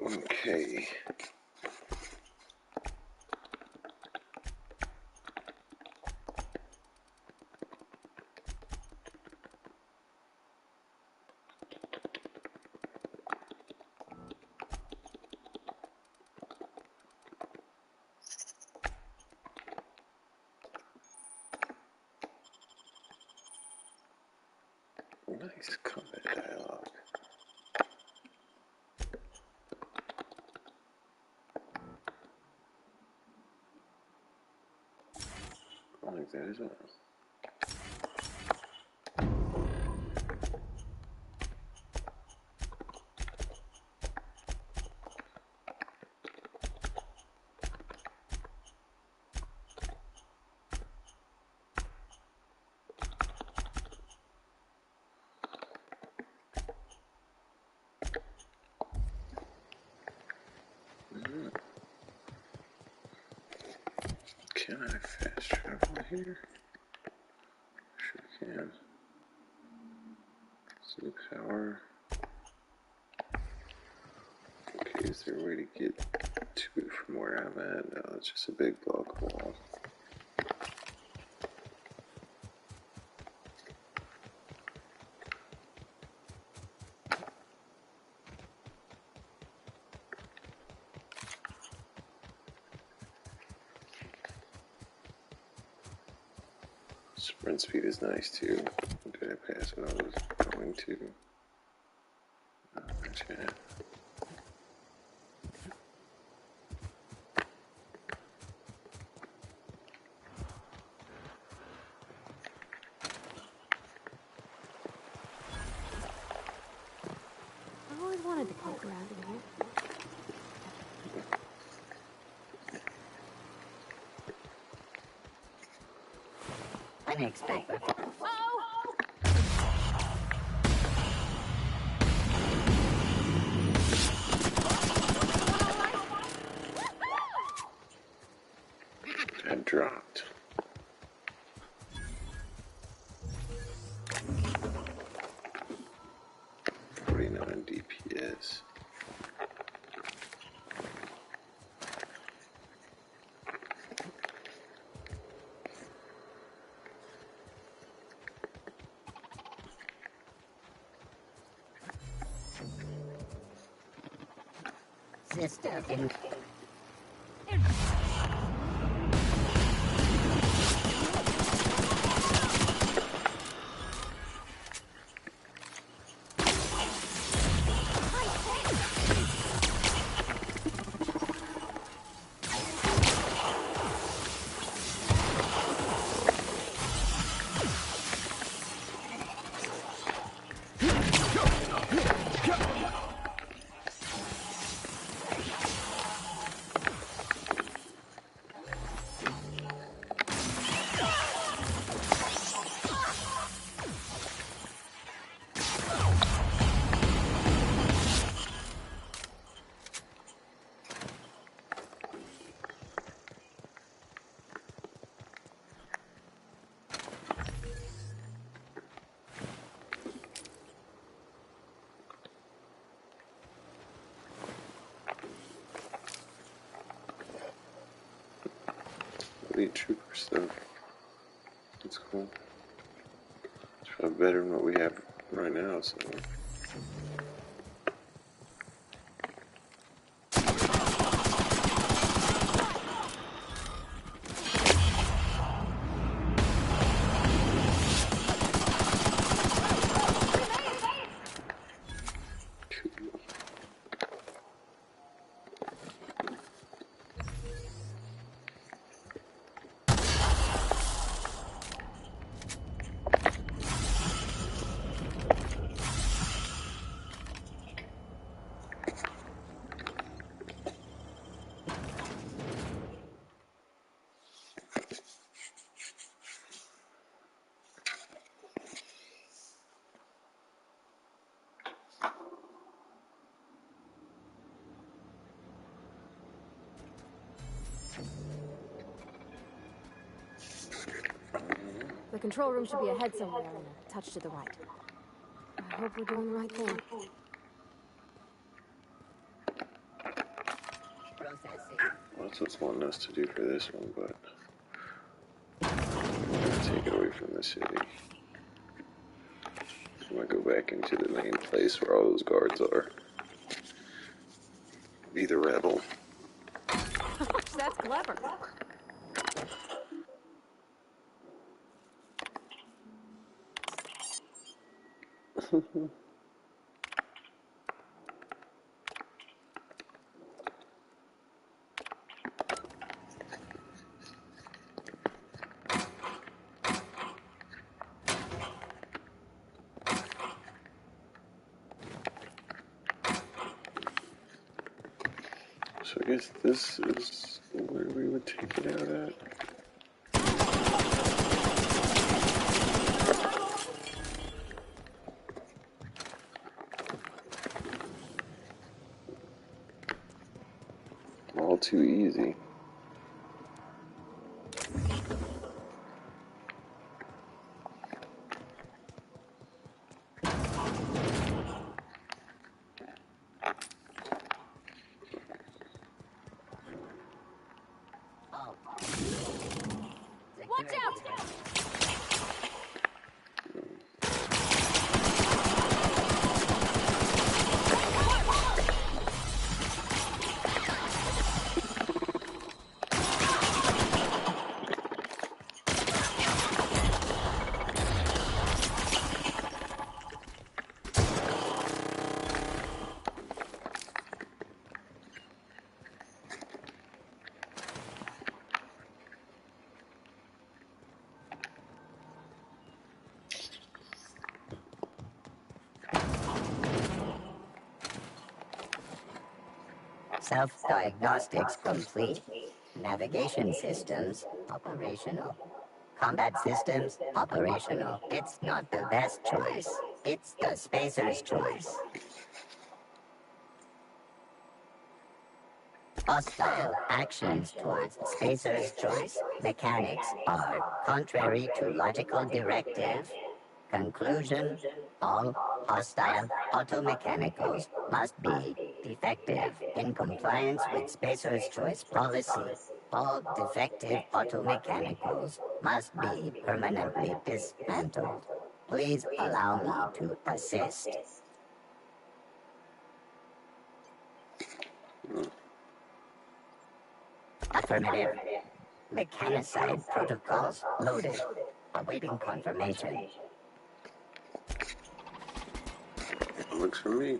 Okay. Nice combat dialogue. I like that as well. Can I fast travel here? Sure can. Some power. Okay, is there a way to get to it from where I'm at? No, it's just a big block wall. Sprint speed is nice too. Did I pass what I was going to? Oh, okay. I've always wanted to poke around in here. Unexpected. That dropped. DPS. Sister in... elite trooper stuff. That's cool. It's probably better than what we have right now, so. The control room should be ahead somewhere and a touch to the right. I hope we're doing the right thing. Well, that's what's wanting us to do for this one, but I'm going to take it away from the city. I'm going to go back into the main place where all those guards are. Be the rebel. That's clever. So I guess this is where we would take it out at. All too easy. Watch out! Self-diagnostics complete. Navigation systems operational. Combat systems operational. It's not the best choice. It's the spacer's choice. Hostile actions towards spacer's choice mechanics are contrary to logical directive. Conclusion: all hostile automechanicals must be defective in compliance with Spacer's Choice policy. All defective automechanicals must be permanently dismantled. Please allow me to assist. Affirmative. Mechanicide protocols loaded. Awaiting confirmation. Looks for me.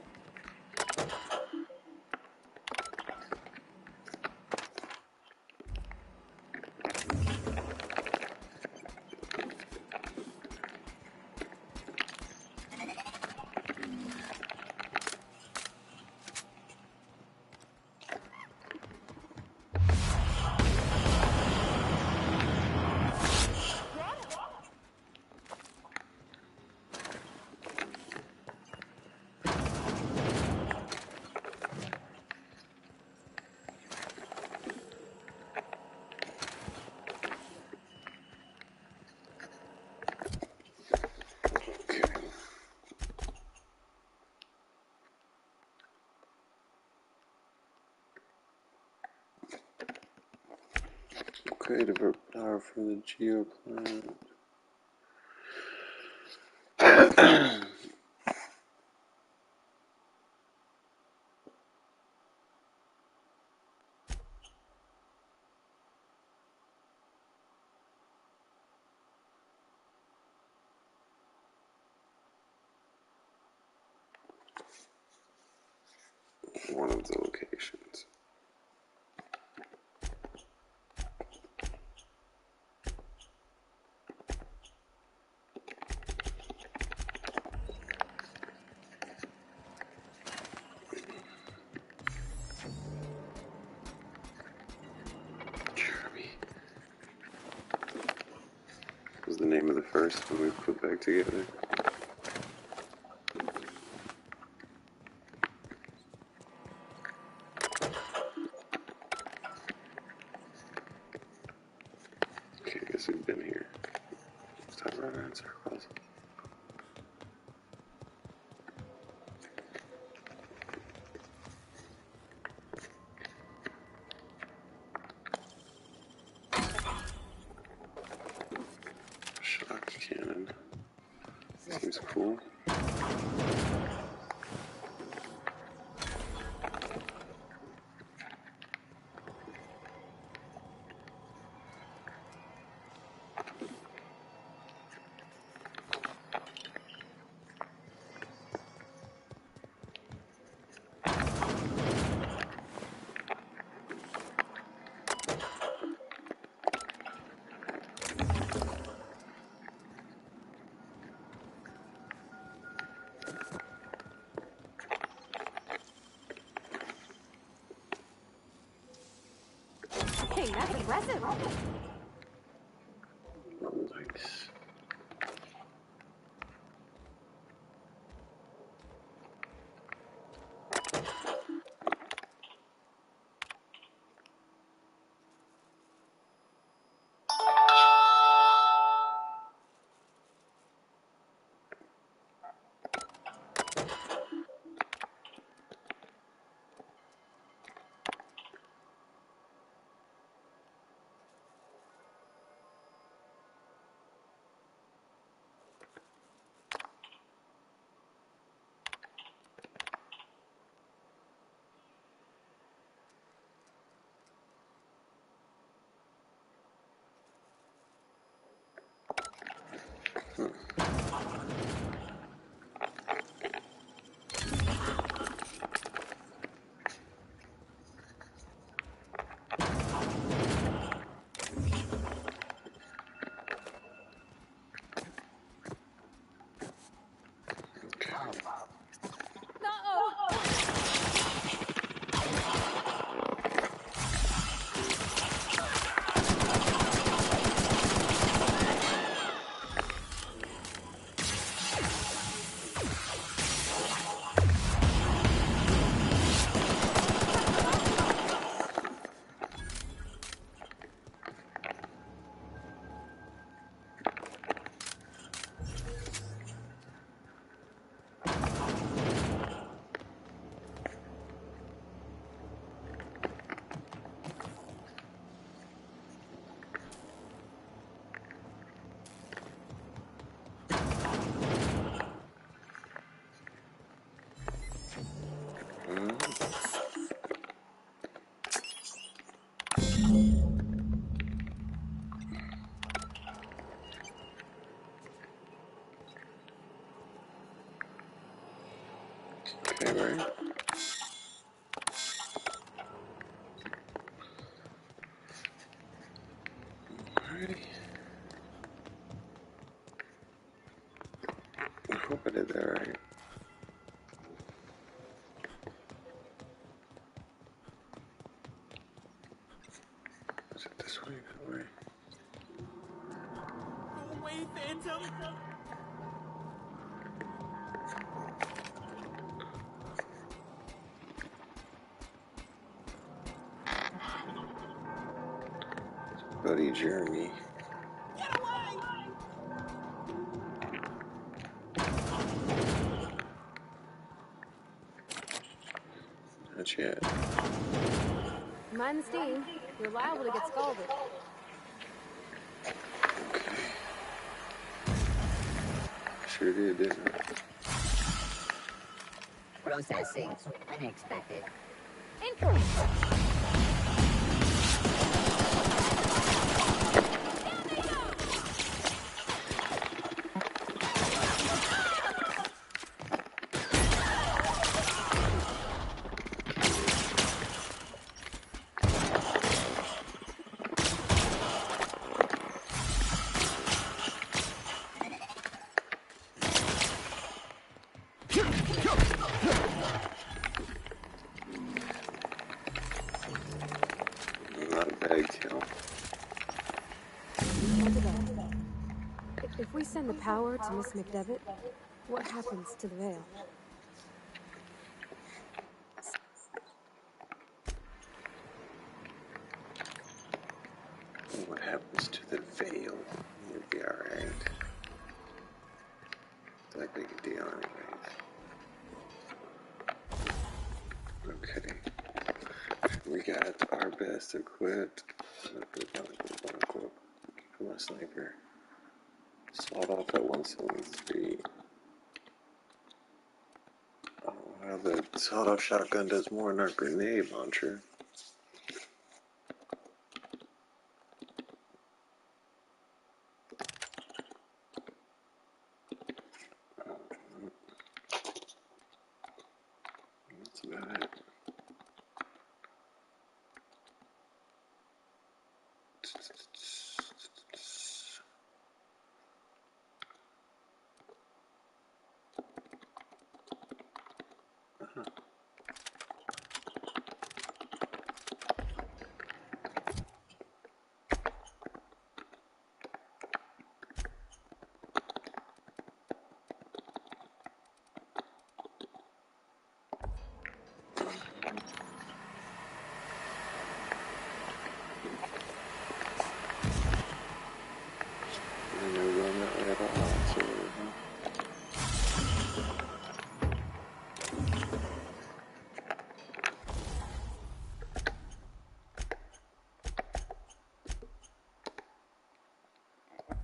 Create a power for the geoplanet. One of the locations. Jeremy was the name of the first one we put back together. Okay, I guess we've been here. Stop running in circles. Shock cannon. Seems cool. Dang, that's impressive. Nice. Okay, right. Alrighty. I hope I did that right. Is it this way? That way? Go away, Phantom! Buddy Jeremy. Get away! Not yet. Mind the steam. You're liable to get scalded. Sure did, didn't I? Processing. Unexpected. Not a bad kill. If we send the power to Miss McDevitt, what happens to the veil? What happens to the veil? You'll be alright. It's like a big deal anyways. Okay. We got our best equipped. I'm gonna put down a equip. Keep my sniper. Slot off at 173. Oh wow, the sawed-off shotgun does more than our grenade launcher. That's about it.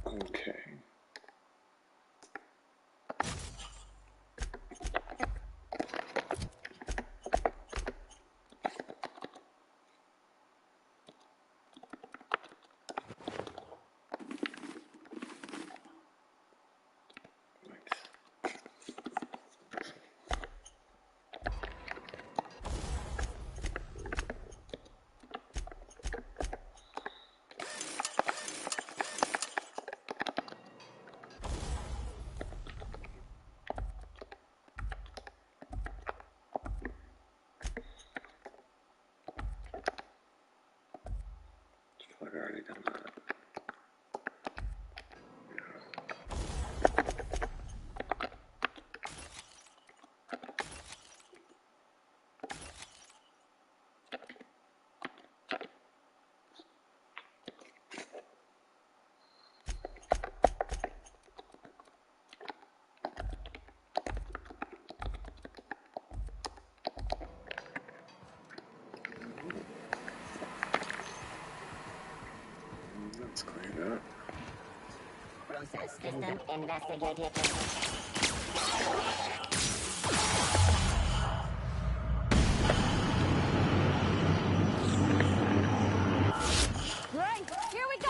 Okay. I've already done that. Let's clean it up. Process system investigated. Right, here we go!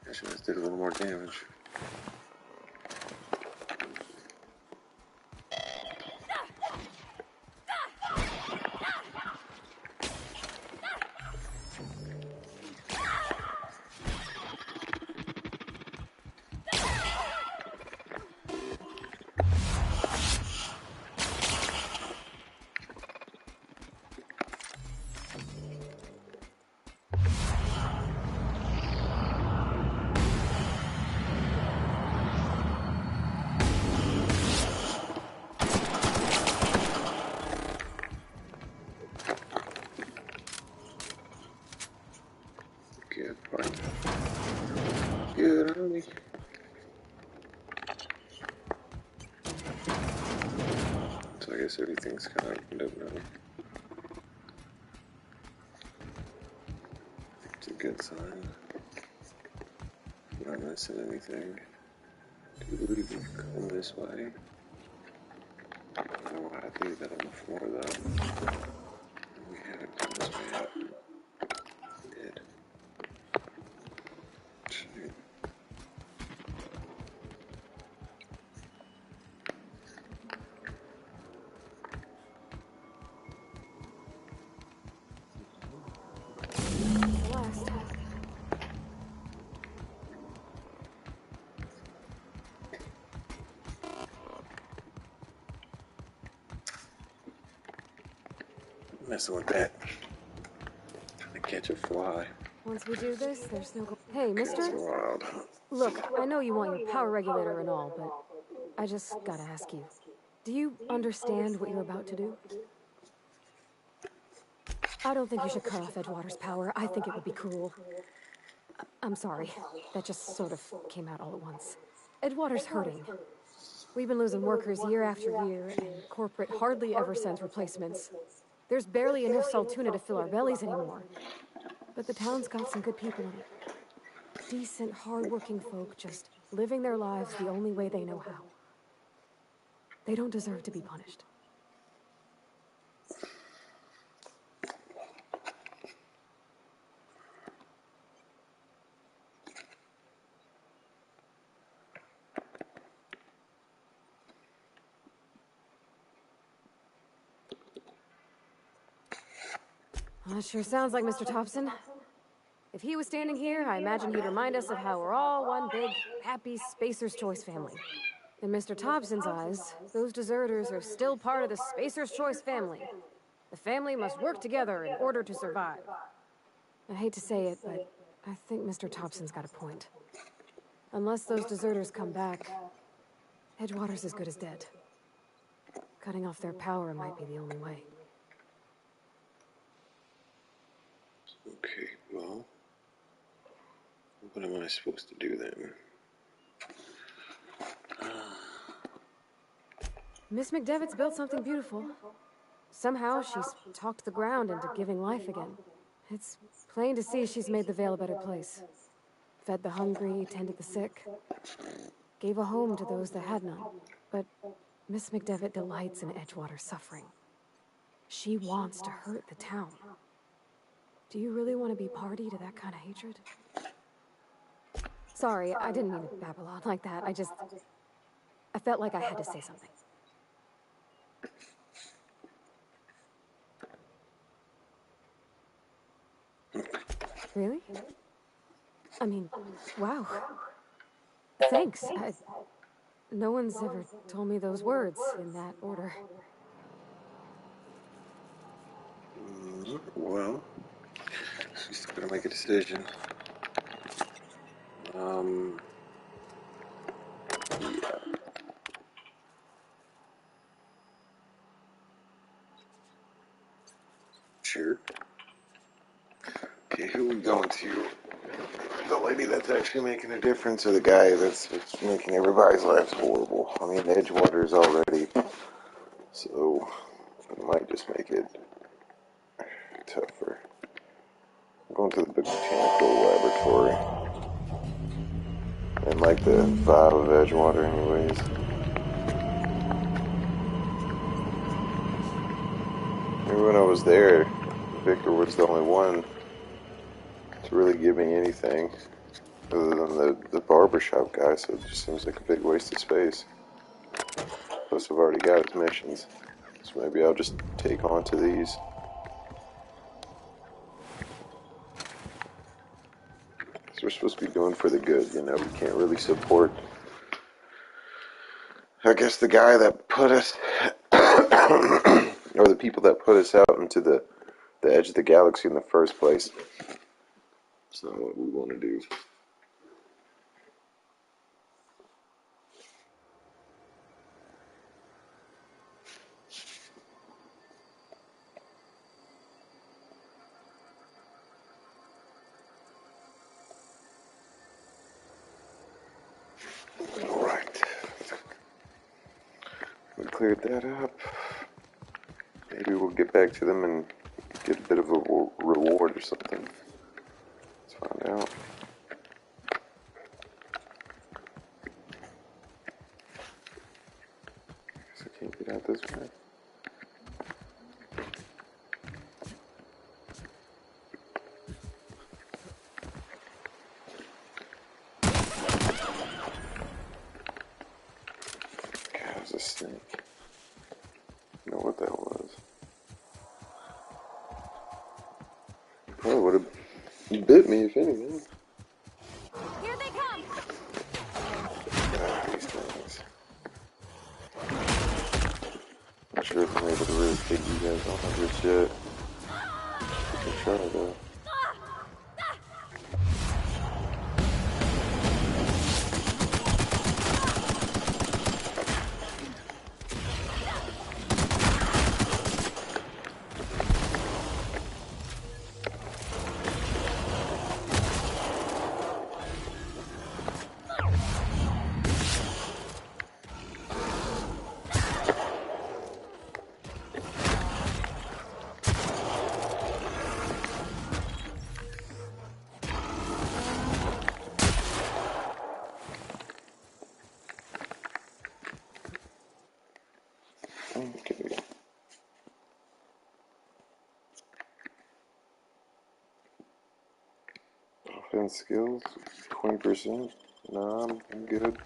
I should have did a little more damage. Good part. Good on me. guess everything's kind of opened up now. It's a good sign. I'm not missing anything. Do you believe we've come this way? No, I think that on the floor though. We haven't come this way up. We did. Shoot. Messing with that. Trying to catch a fly. Once we do this, there's no go. Hey, mister? That's wild. Look, I know you want your power regulator and all, but I just gotta ask you. Do you understand what you're about to do? I don't think you should cut off Edgewater's power. I think it would be cruel. I'm sorry. That just sort of came out all at once. Edgewater's hurting. We've been losing workers year after year, and corporate hardly ever sends replacements. There's barely enough Saltuna to fill our bellies anymore. But the town's got some good people in it. Decent, hard-working folk just living their lives the only way they know how. They don't deserve to be punished. Well, that sure sounds like Mr. Thompson. If he was standing here, I imagine he'd remind us of how we're all one big, happy Spacer's Choice family. In Mr. Thompson's eyes, those deserters are still part of the Spacer's Choice family. The family must work together in order to survive. I hate to say it, but I think Mr. Thompson's got a point. Unless those deserters come back, Edgewater's as good as dead. Cutting off their power might be the only way. Okay, well, what am I supposed to do then? Miss McDevitt's built something beautiful. Somehow she's talked the ground into giving life again. It's plain to see she's made the Vale a better place. Fed the hungry, tended the sick. Gave a home to those that had none. But Miss McDevitt delights in Edgewater's suffering. She wants to hurt the town. Do you really want to be party to that kind of hatred? Sorry, I didn't mean to babble on like that. I felt like I had to say something. Really? I mean, wow. Thanks. No one's ever told me those words in that order. Well, she's still gonna make a decision. Yeah. Sure. Okay, who are we going to? The lady that's actually making a difference, or the guy that's making everybody's lives horrible? I mean, Edgewater's already, so it might just make it tougher. I'm going to the botanical laboratory. And like the vibe of Edgewater anyways. Maybe when I was there, Vicar was the only one to really give me anything other than the barbershop guy, so it just seems like a big waste of space. Plus I've already got his missions, so maybe I'll just take on to these. Because we're supposed to be doing for the good, you know, we can't really support, I guess, the guy that put us, or the people that put us out into the edge of the galaxy in the first place. It's not what we want to do. Alright. We cleared that up. Maybe we'll get back to them and get a bit of a reward or something. Let's find out. Guess I can't get out this way. God, it was a snake. I don't know what that was. Probably would have bit me if anything. Here they come! Ah, these things. Not sure if I'm able to really take you guys on just yet. I can try though. Okay. Offense skills, 20%. Nah, I'm good.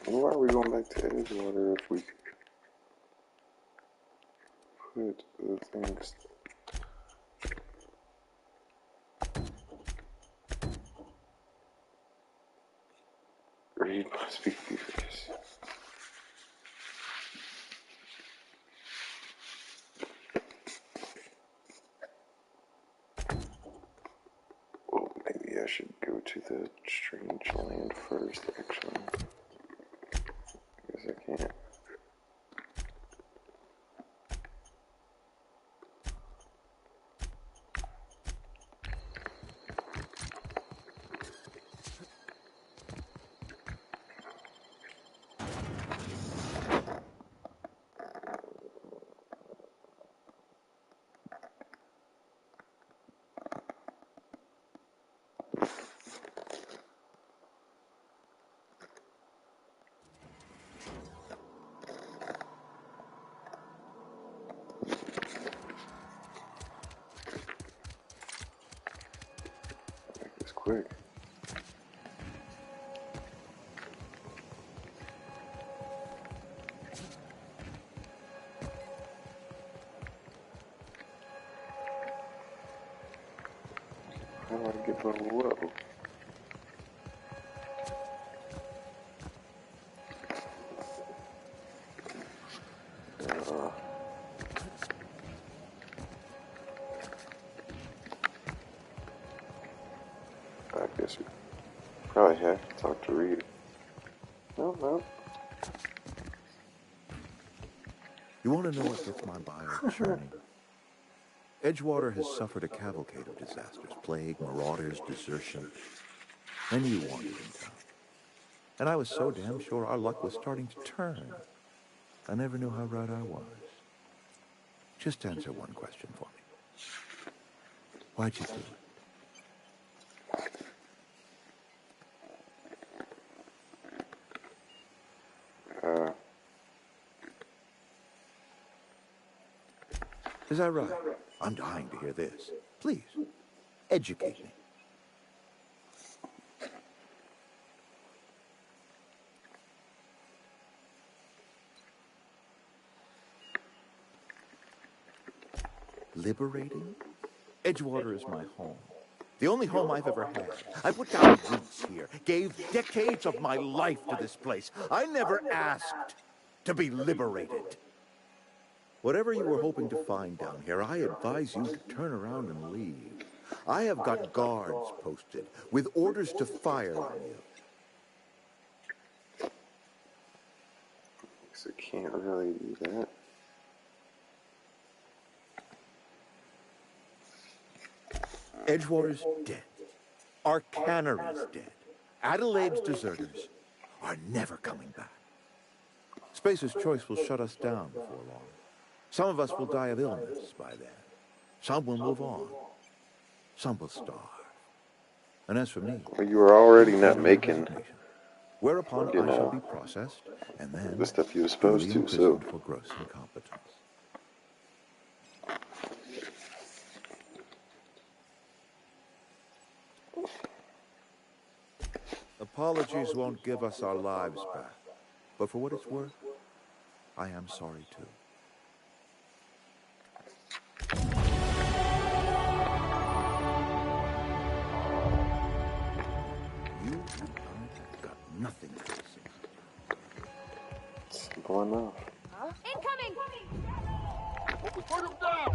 Why are we going back to Edgewater if we put the things... Read must be furious. Well, maybe I should go to the strange land first, actually. I guess I can't. Make this quick. How do I get below? I guess we probably have to talk to Reed. No. You want to know what gets my bile churning? Edgewater has suffered a cavalcade of disasters. Plague, marauders, desertion. Then you wandered in town. And I was so damn sure our luck was starting to turn. I never knew how right I was. Just answer one question for me. Why'd you do it? Is that right? I'm dying to hear this. Please, educate me. Liberating? Edgewater is my home. The only home I've ever had. I put down roots here, gave decades of my life to this place. I never asked to be liberated. Whatever you were hoping to find down here, I advise you to turn around and leave. I have got guards posted with orders to fire on you. Guess I can't really do that. Edgewater's dead. Our cannery's dead. Adelaide's deserters are never coming back. Spacer's Choice will shut us down before long. Some of us will die of illness by then. Some will move on. Some will starve. And as for me, Well, you were already not making, whereupon you I shall know, be processed and then the stuff you were supposed duly to, so. imprisoned for gross incompetence. Apologies won't give us our lives back, but for what it's worth, I am sorry too. You and I have got nothing to say. Simple enough. Incoming! Put him down!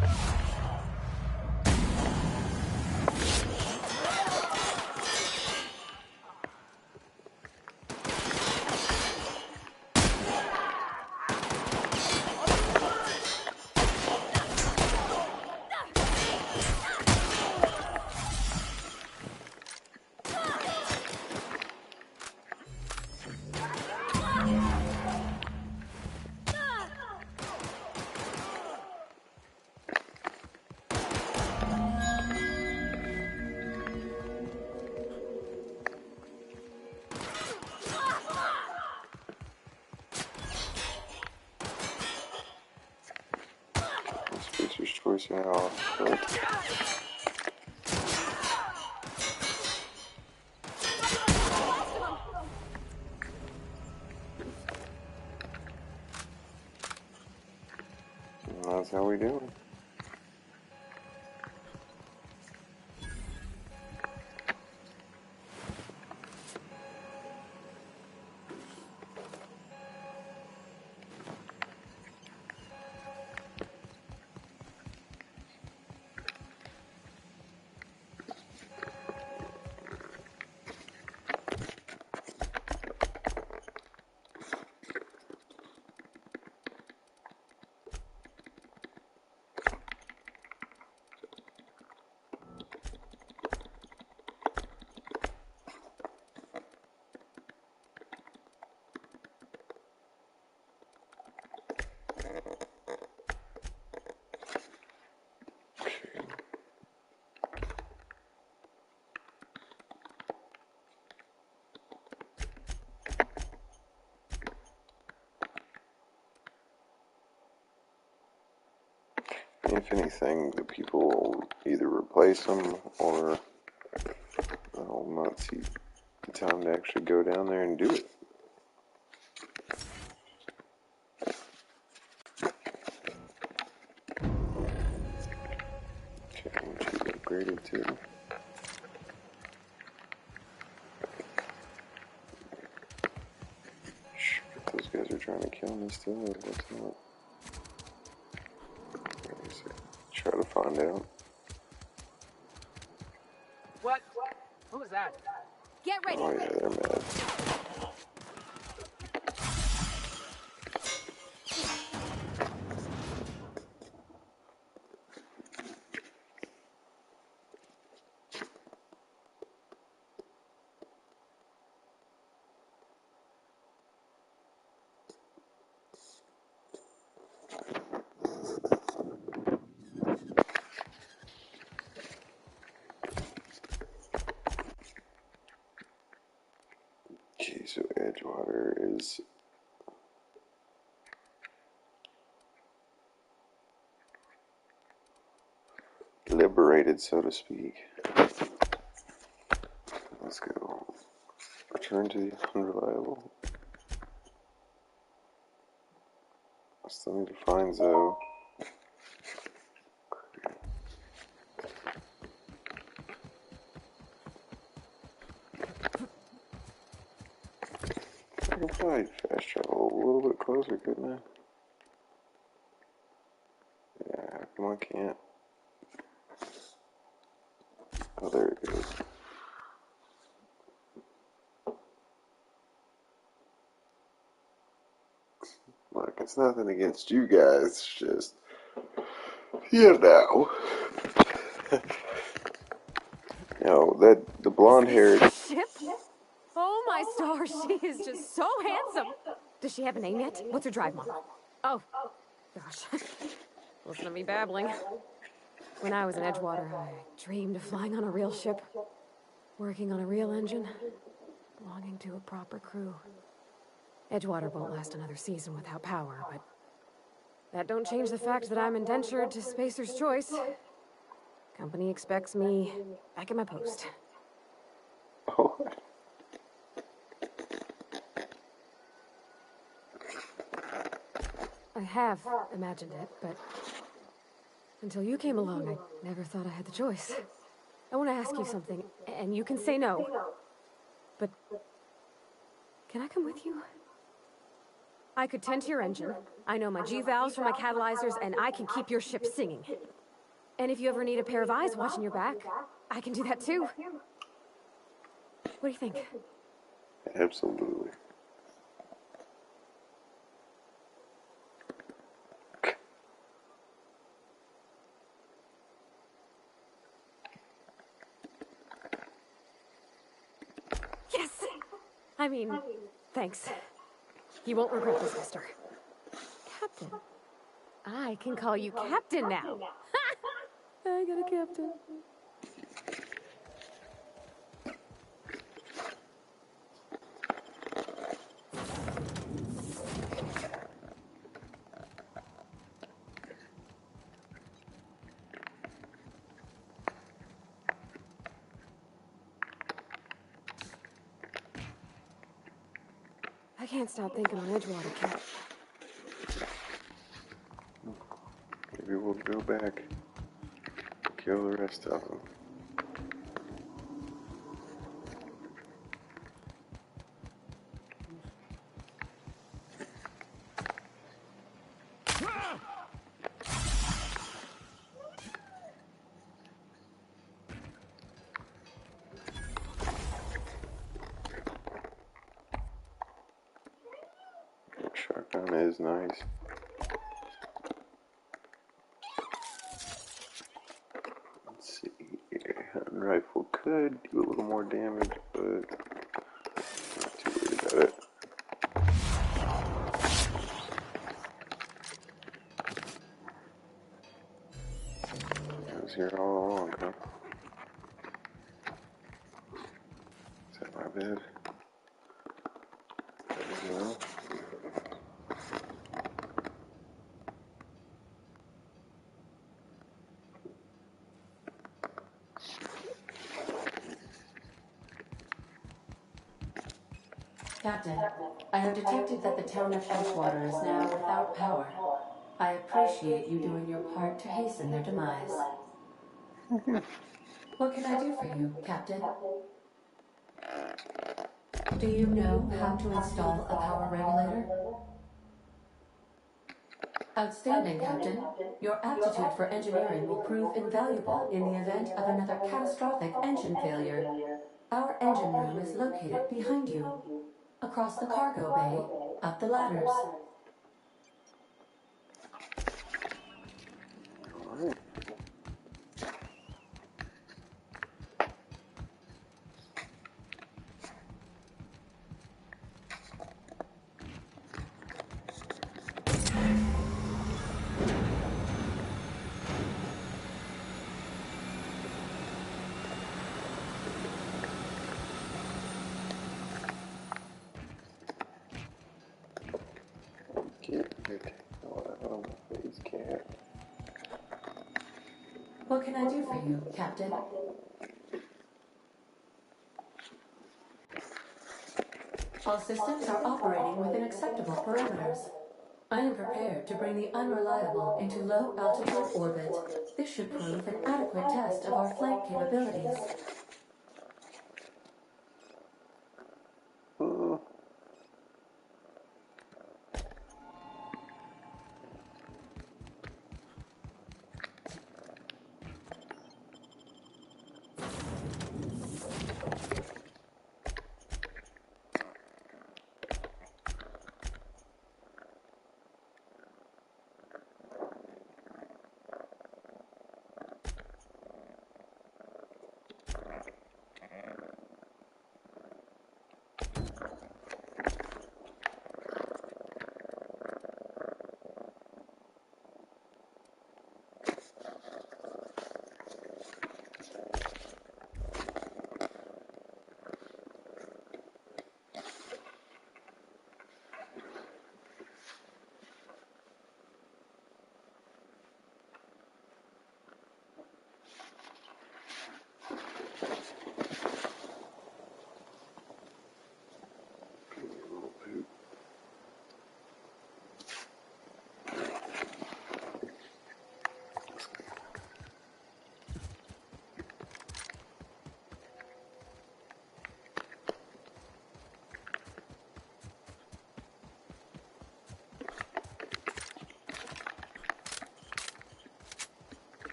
Spacer's Choice now. Right. That's how we do it. If anything, the people will either replace them or they'll not see the time to actually go down there and do it. Okay, which is upgraded to. Shit, those guys are trying to kill me still, or what's not? Try to find out. What? Who was that? Get ready! Oh yeah, they're mad. Okay, so Edgewater is liberated, so to speak. Let's go. Return to the unreliable. I still need to find Zoe. I could probably fast travel a little bit closer, couldn't I? Come on, can't. Oh, there it goes. Look, it's nothing against you guys. It's just, you know. That the blonde-haired. Ship? Oh my stars, she is just so handsome. Does she have a name yet? What's her drive, Mama? Oh, gosh. Listen to me babbling. When I was in Edgewater, I dreamed of flying on a real ship, working on a real engine, belonging to a proper crew. Edgewater won't last another season without power, but that don't change the fact that I'm indentured to Spacer's Choice. Company expects me back at my post. Oh. I have imagined it, but until you came along, I never thought I had the choice. I want to ask you something, and you can say no. But can I come with you? I could tend to your engine. I know my G-valves for my catalyzers, and I can keep your ship singing. And if you ever need a pair of eyes watching your back, I can do that too. What do you think? Absolutely. Yes! I mean, thanks. You won't regret this, mister. Captain. I can call you Captain now. I got a captain. I can't stop thinking on Edgewater, Cap. Maybe we'll go back, kill the rest of them. Shotgun is nice. Let's see here. Hunting rifle could do a little more damage, but not too worried about it. I was here all along, huh? Is that my bed? No. Captain, I have detected that the town of Edgewater is now without power. I appreciate you doing your part to hasten their demise. What can I do for you, Captain? Do you know how to install a power regulator? Outstanding, Captain. Your aptitude for engineering will prove invaluable in the event of another catastrophic engine failure. Our engine room is located behind you, across the cargo bay, up the ladders. All right. What can I do for you, Captain? All systems are operating within acceptable parameters. I am prepared to bring the unreliable into low-altitude orbit. This should prove an adequate test of our flight capabilities.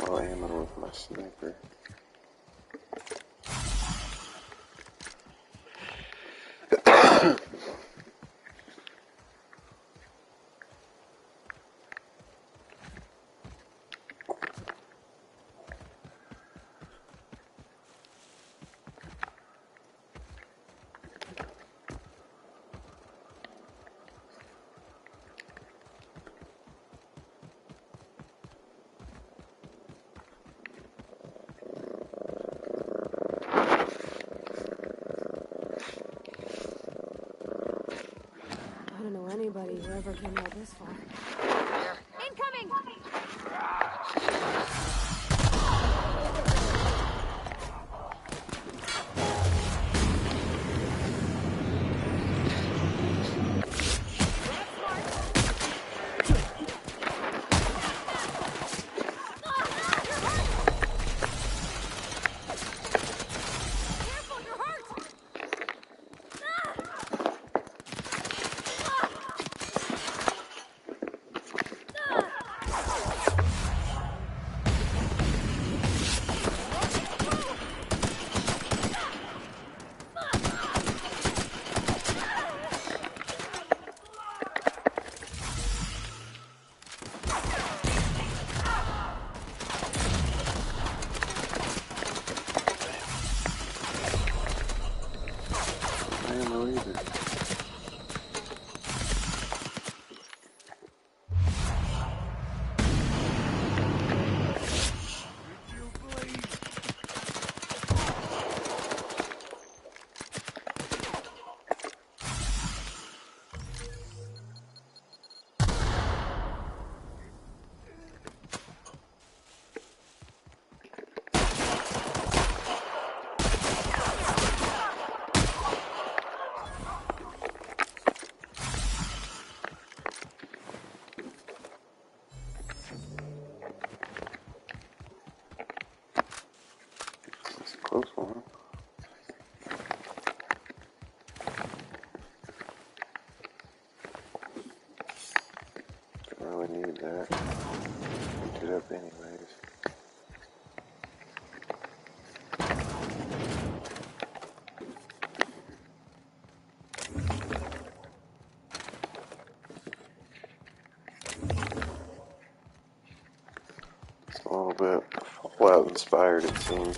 Well, aiming with my sniper. I don't know anybody who ever came out this far. Incoming! That's a close one. Don't really need that. Pick it up anyways. It's a little bit Fallout inspired, it seems.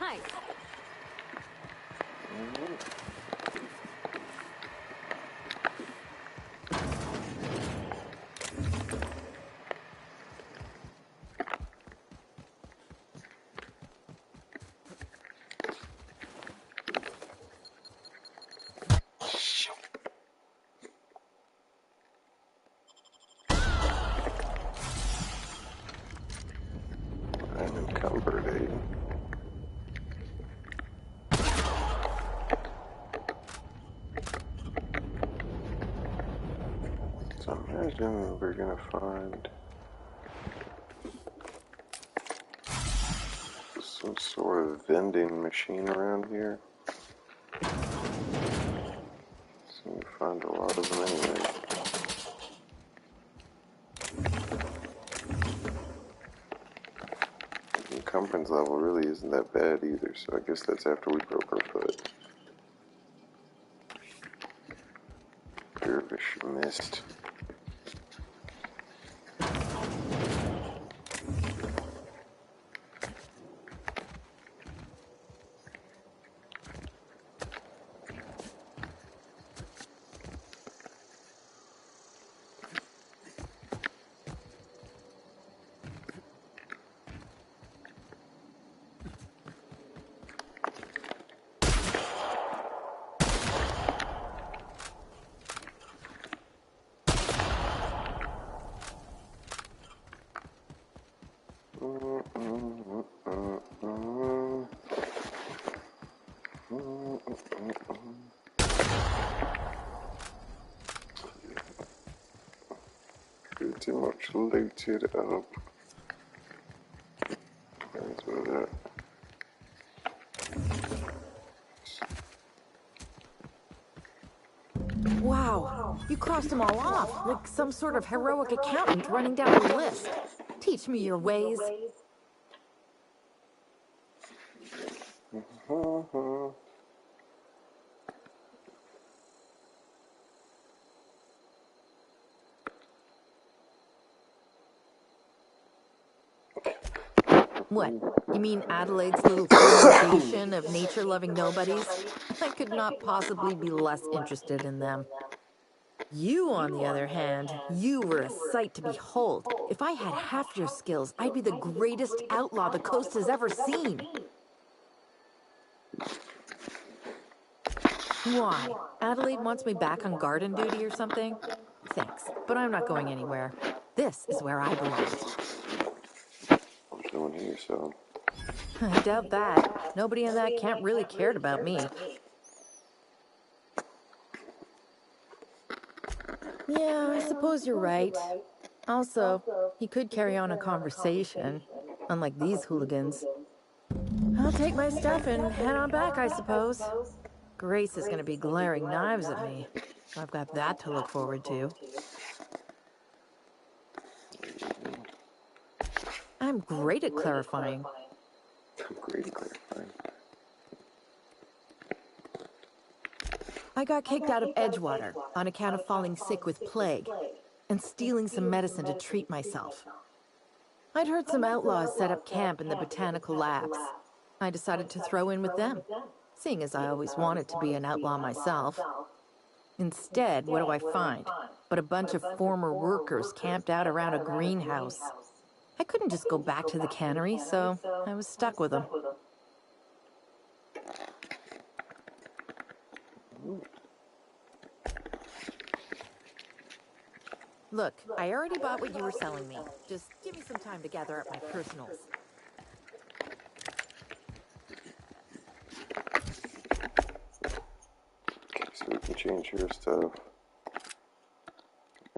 Nice. imagine we're gonna find some sort of vending machine around here. So we find a lot of them anyway. The encumbrance level really isn't that bad either, so I guess that's after we broke our foot. Dervish mist. Pretty much looted up. That's what that. Wow, you crossed them all off, like some sort of heroic accountant running down a list. Teach me your ways. What? You mean Adelaide's little congregation of nature-loving nobodies? I could not possibly be less interested in them. You, on the other hand, you were a sight to behold. If I had half your skills, I'd be the greatest outlaw the coast has ever seen. Why? Adelaide wants me back on garden duty or something? Thanks, but I'm not going anywhere. This is where I belong. There's no one here, so. I doubt that. Nobody in that camp really cared about me. Yeah, I suppose you're right. Also, he could carry on a conversation, unlike these hooligans. I'll take my stuff and head on back, I suppose. Grace is going to be glaring knives at me, so I've got that to look forward to. I'm great at clarifying. I got kicked out of Edgewater on account of falling sick with plague and stealing some medicine to treat myself. I'd heard some outlaws set up camp in the botanical labs. I decided to throw in with them, seeing as I always wanted to be an outlaw myself. Instead, what do I find? But a bunch of former workers camped out around a greenhouse. I couldn't just go back to the cannery, so I was stuck with them. Look, I already bought what you were selling me. Just give me some time to gather up my personals. Okay, so we can change your stuff.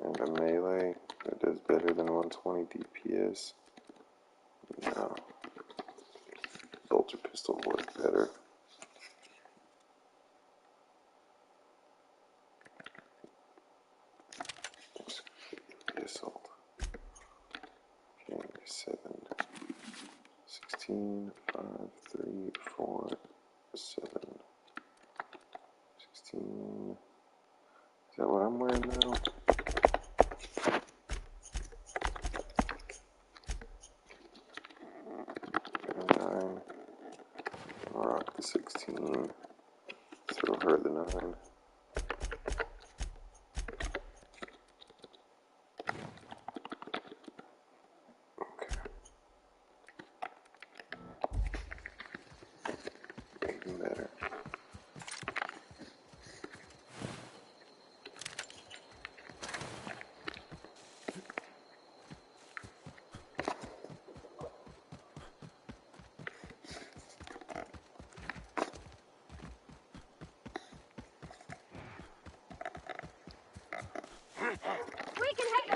And a melee that does better than 120 DPS. No. Bolter pistol works better. Assault. Okay, 7, 16, 5, 3, 4, 7, 16. Is that what I'm wearing now? And 9. I'll rock the 16. Throw her the 9. Even better. We can head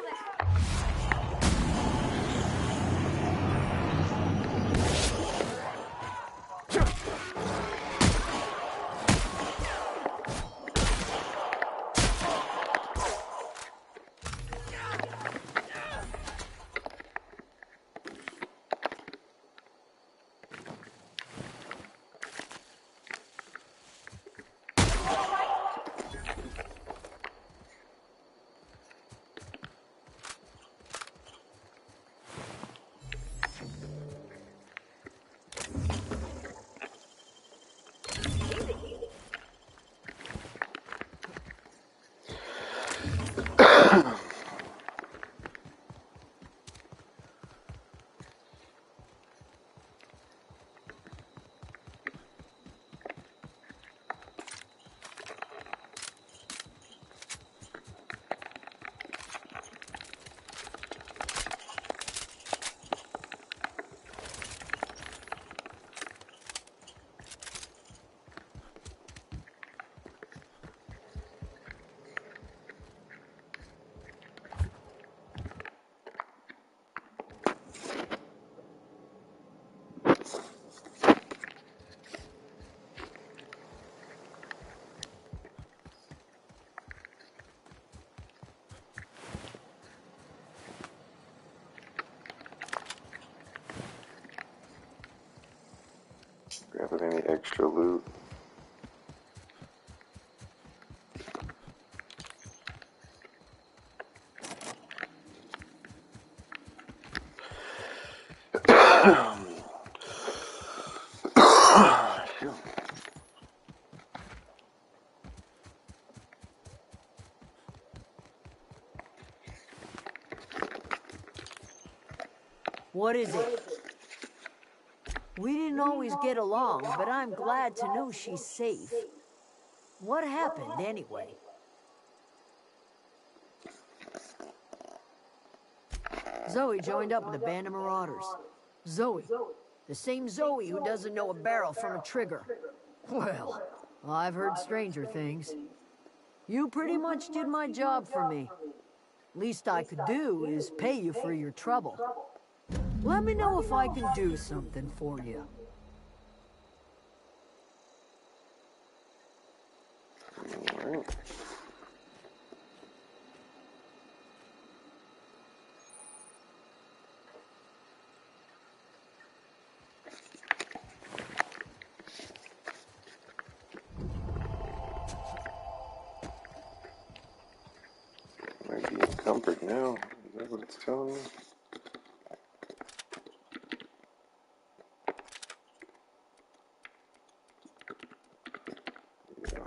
Gathered any extra loot? What is it? We didn't always get along, but I'm glad to know she's safe. What happened, anyway? Zoe joined up with a band of marauders. Zoe. The same Zoe who doesn't know a barrel from a trigger. Well, I've heard stranger things. You pretty much did my job for me. Least I could do is pay you for your trouble. Let me know if I can do something for you. Alright. Might be in comfort now. Is that what it's telling me? Yeah.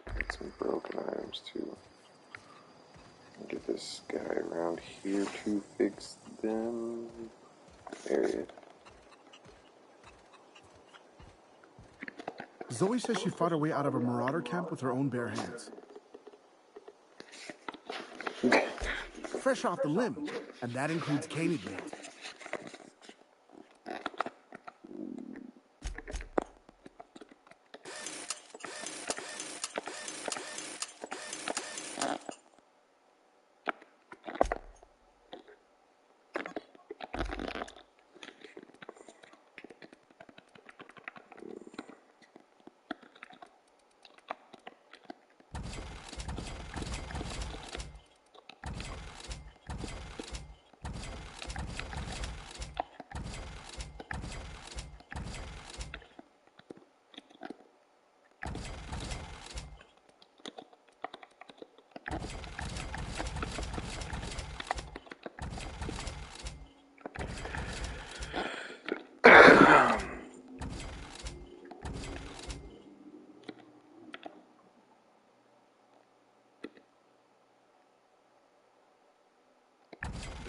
Got some broken items too. Get this guy around here to fix them. There he is. Zoe says she fought her way out of a marauder camp with her own bare hands. Fresh off the limb, and that includes canid meat.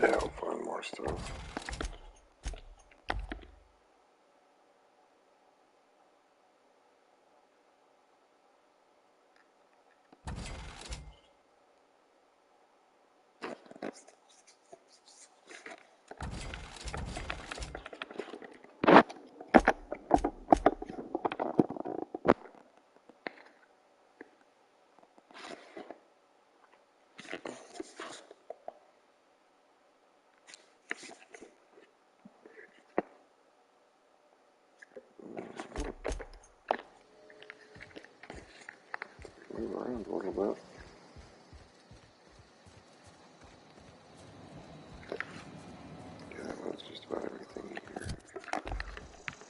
Yeah, I'll find more stuff. Move around a little bit. Yeah, that was just about everything here.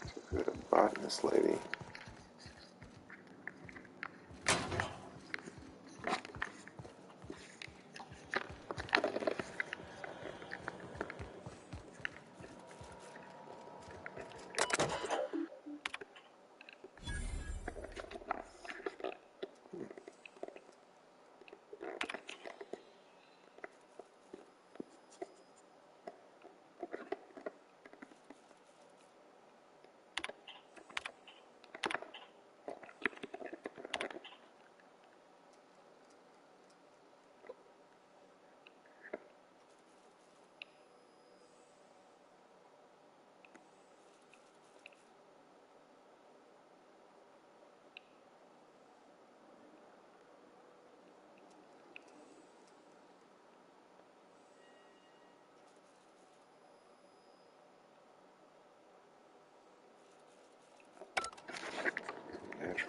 So good, a botanist lady.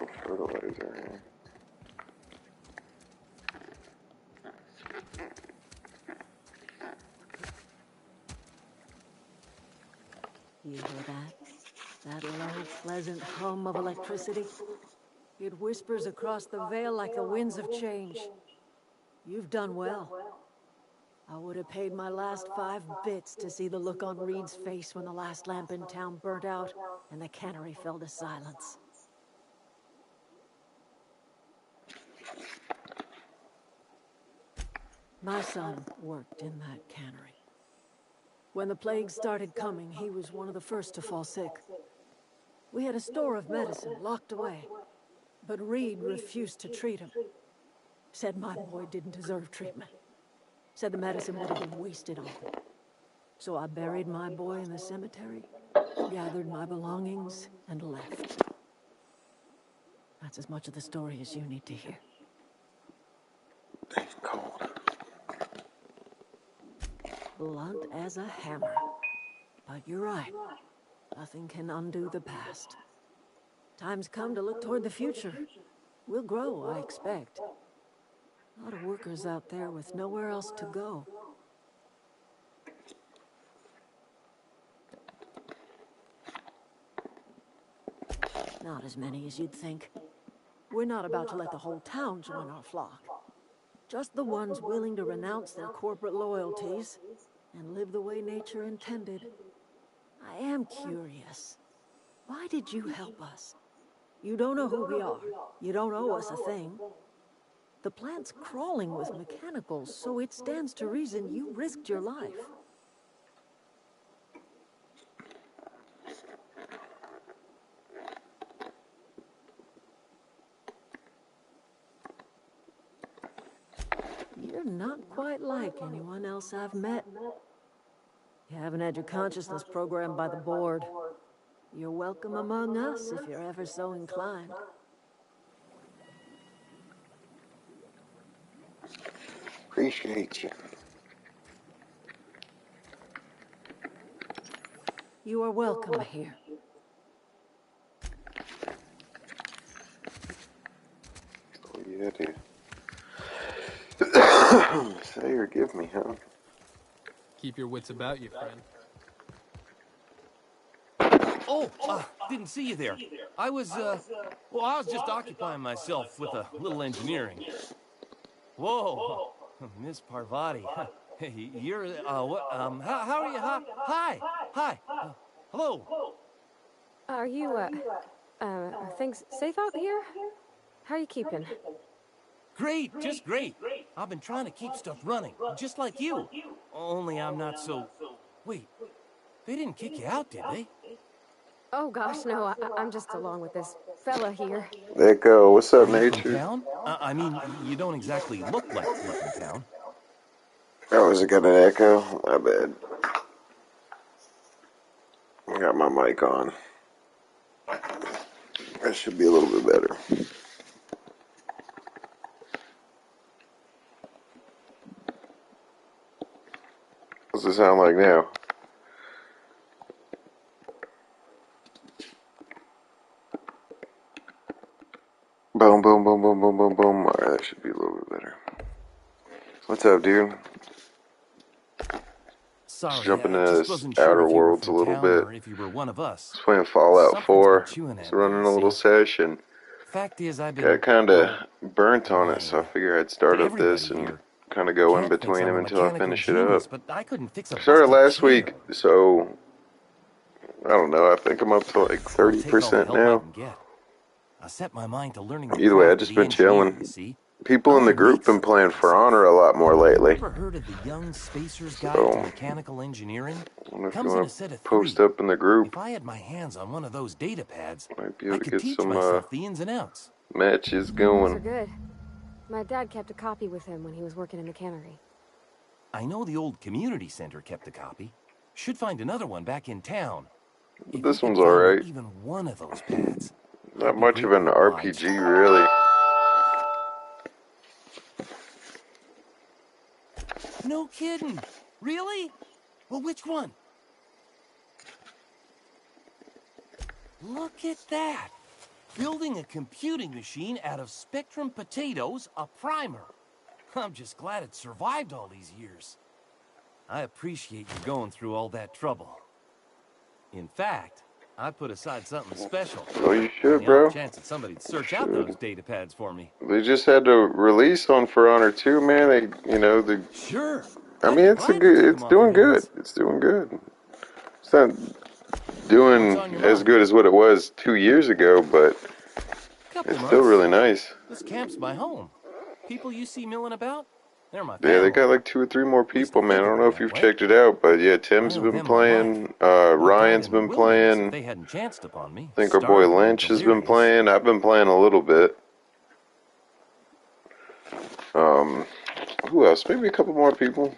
natural fertilizer here. You hear that? That low, pleasant hum of electricity? It whispers across the Vale like the winds of change. You've done well. I would have paid my last 5 bits to see the look on Reed's face when the last lamp in town burnt out and the cannery fell to silence. My son worked in that cannery. When the plague started coming, he was one of the first to fall sick. We had a store of medicine locked away, but Reed refused to treat him. Said my boy didn't deserve treatment. Said the medicine would have been wasted on him. So I buried my boy in the cemetery, gathered my belongings, and left. That's as much of the story as you need to hear. It's cold. Blunt as a hammer. But you're right. Nothing can undo the past. Time's come to look toward the future. We'll grow, I expect. A lot of workers out there with nowhere else to go. Not as many as you'd think. We're not about to let the whole town join our flock. Just the ones willing to renounce their corporate loyalties and live the way nature intended. I am curious. Why did you help us? You don't know who we are. You don't owe us a thing. The plant's crawling with mechanicals, so it stands to reason you risked your life. You're not quite like anyone else I've met. You haven't had your consciousness programmed by the board. You're welcome among us if you're ever so inclined. Appreciate you. You are welcome here. Oh, yeah, dude. Say or give me, huh? Keep your wits about you, friend. Oh, didn't see you there. I was just occupying myself with a little engineering. Whoa, Miss Parvati. Hey, you're, what, how are you? Hi. Hello. Are you, are things safe out here? How are you keeping? Great, just great. I've been trying to keep stuff running, just like you. Only I'm not so... Wait, they didn't kick you out, did they? Oh gosh, no, I'm just along with this fella here. Echo, what's up, Are you from nature? town? I mean, you don't exactly look like you're from town. I wasn't got an echo. My bad. I got my mic on. That should be a little bit better. What's it sound like now? Boom, boom, boom, boom, boom, boom, boom. Alright, that should be a little bit better. What's up, dude? Sorry, Just jumping I into just this wasn't sure Outer if you were Worlds a from little town bit. or if you were one of us. I was playing Fallout Something's 4. been chewing Just at me, running you a little see. session. Fact is, I've Got been, kind well, of burnt on it, so I lying figured I'd to start up everybody this and here. kind of go in Kent thinks between I'm them a until I mechanical finish it up. genius, but I couldn't fix a I started busted last chair. week, so I don't know. I think I'm up to like I'll take all the 30% help I now. can get. I set my mind to learning the Either way, I craft of just the been engineer, you chilling. see. People I in the want to group make been something playing for For myself. Honor a lot more You lately. ever heard of the Young Spacer's Guide to So, Mechanical Engineering? I don't know if you Comes in a want set to of 3. post up in the group. If I had my hands on one of those data pads, Might be I able to could get teach some myself the ins and outs. matches Those are going. good. My dad kept a copy with him when he was working in the cannery. I know the old community center kept a copy. Should find another one back in town. But If you this could one's find me alright. even one of those pads, Not I'd be much of an greatly obliged. RPG, really. No kidding. Really? Well, which one? Look at that. Building a computing machine out of Spectrum potatoes, a primer. I'm just glad it survived all these years. I appreciate you going through all that trouble. In fact, I put aside something special. Oh, you On should, the bro. off chance that somebody'd search out those data pads for me. They just had to release on For Honor 2, man. They, you know, the. Sure. I mean, it's doing good. It's doing good. It's not doing as good as what it was 2 years ago, but it's still really nice. This camp's my home. People you see milling about, they're my Yeah, they family. got like 2 or 3 more people, man. I don't know if you've checked it out, but yeah, Tim's been playing. Ryan's been playing. They hadn't chanced upon me. I think our boy Lynch has been playing. I've been playing a little bit. Who else? Maybe a couple more people.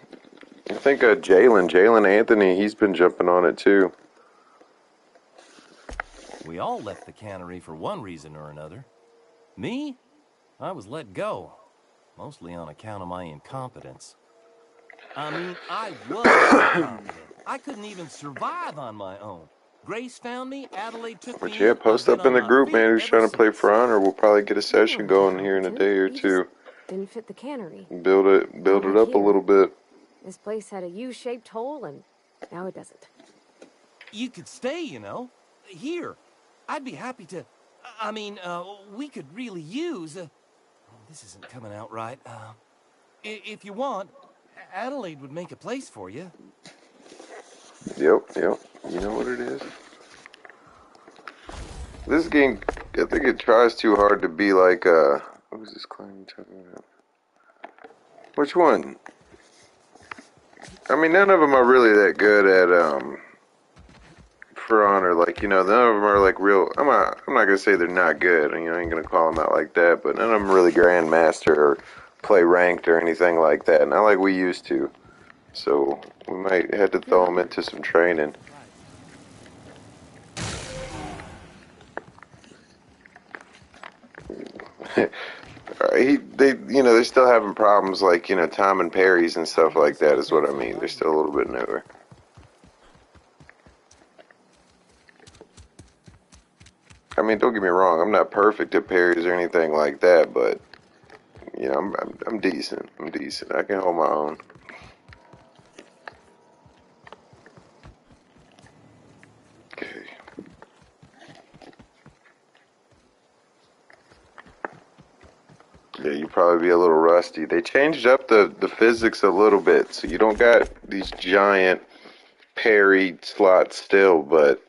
I think Jalen Anthony, he's been jumping on it too. We all left the cannery for one reason or another. Me? I was let go. Mostly on account of my incompetence. I mean, I was incompetent. I couldn't even survive on my own. Grace found me, Adelaide took me. But yeah, post up in the group, man, who's trying to play For Honor. We'll probably get a session going here in a day or two. Didn't fit the cannery. Build it up a little bit. This place had a U-shaped hole, and now it doesn't. You could stay, you know. Here. I'd be happy to... I mean, we could really use... this isn't coming out right. If you want, Adelaide would make a place for you. Yep. You know what it is? This game, I think it tries too hard to be like, what was this climbing talking about? Which one? I mean, none of them are really that good at, For Honor. Like, you know, none of them are like real, I'm not gonna say they're not good. You know, I ain't gonna call them out like that, but none of them really Grandmaster or play ranked or anything like that. Not like we used to. So, we might have to throw them into some training. They're still having problems like, you know, Tom and Perry's and stuff like that is what I mean. They're still a little bit newer. I mean, don't get me wrong, I'm not perfect at Perry's or anything like that, but, you know, I'm decent. I'm decent. I can hold my own. Okay. Yeah, you'd probably be a little rusty. They changed up the physics a little bit, so you don't got these giant parry slots still, but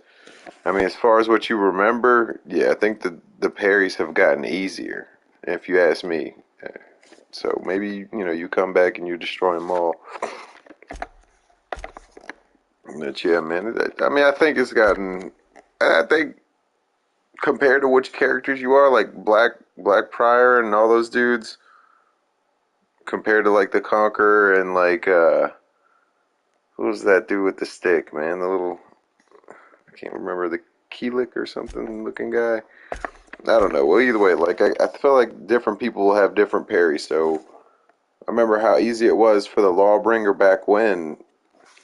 I mean, as far as what you remember, yeah, I think the parries have gotten easier, if you ask me. So maybe, you know, you come back and you destroy them all. But yeah, man, I mean, I think it's gotten, I think compared to which characters you are, like Black Prior and all those dudes, compared to like the Conqueror and like, who was that dude with the stick, man? The little, I can't remember, the Keelik or something looking guy. I don't know. Well, either way, like I feel like different people will have different parries. So I remember how easy it was for the Lawbringer back when.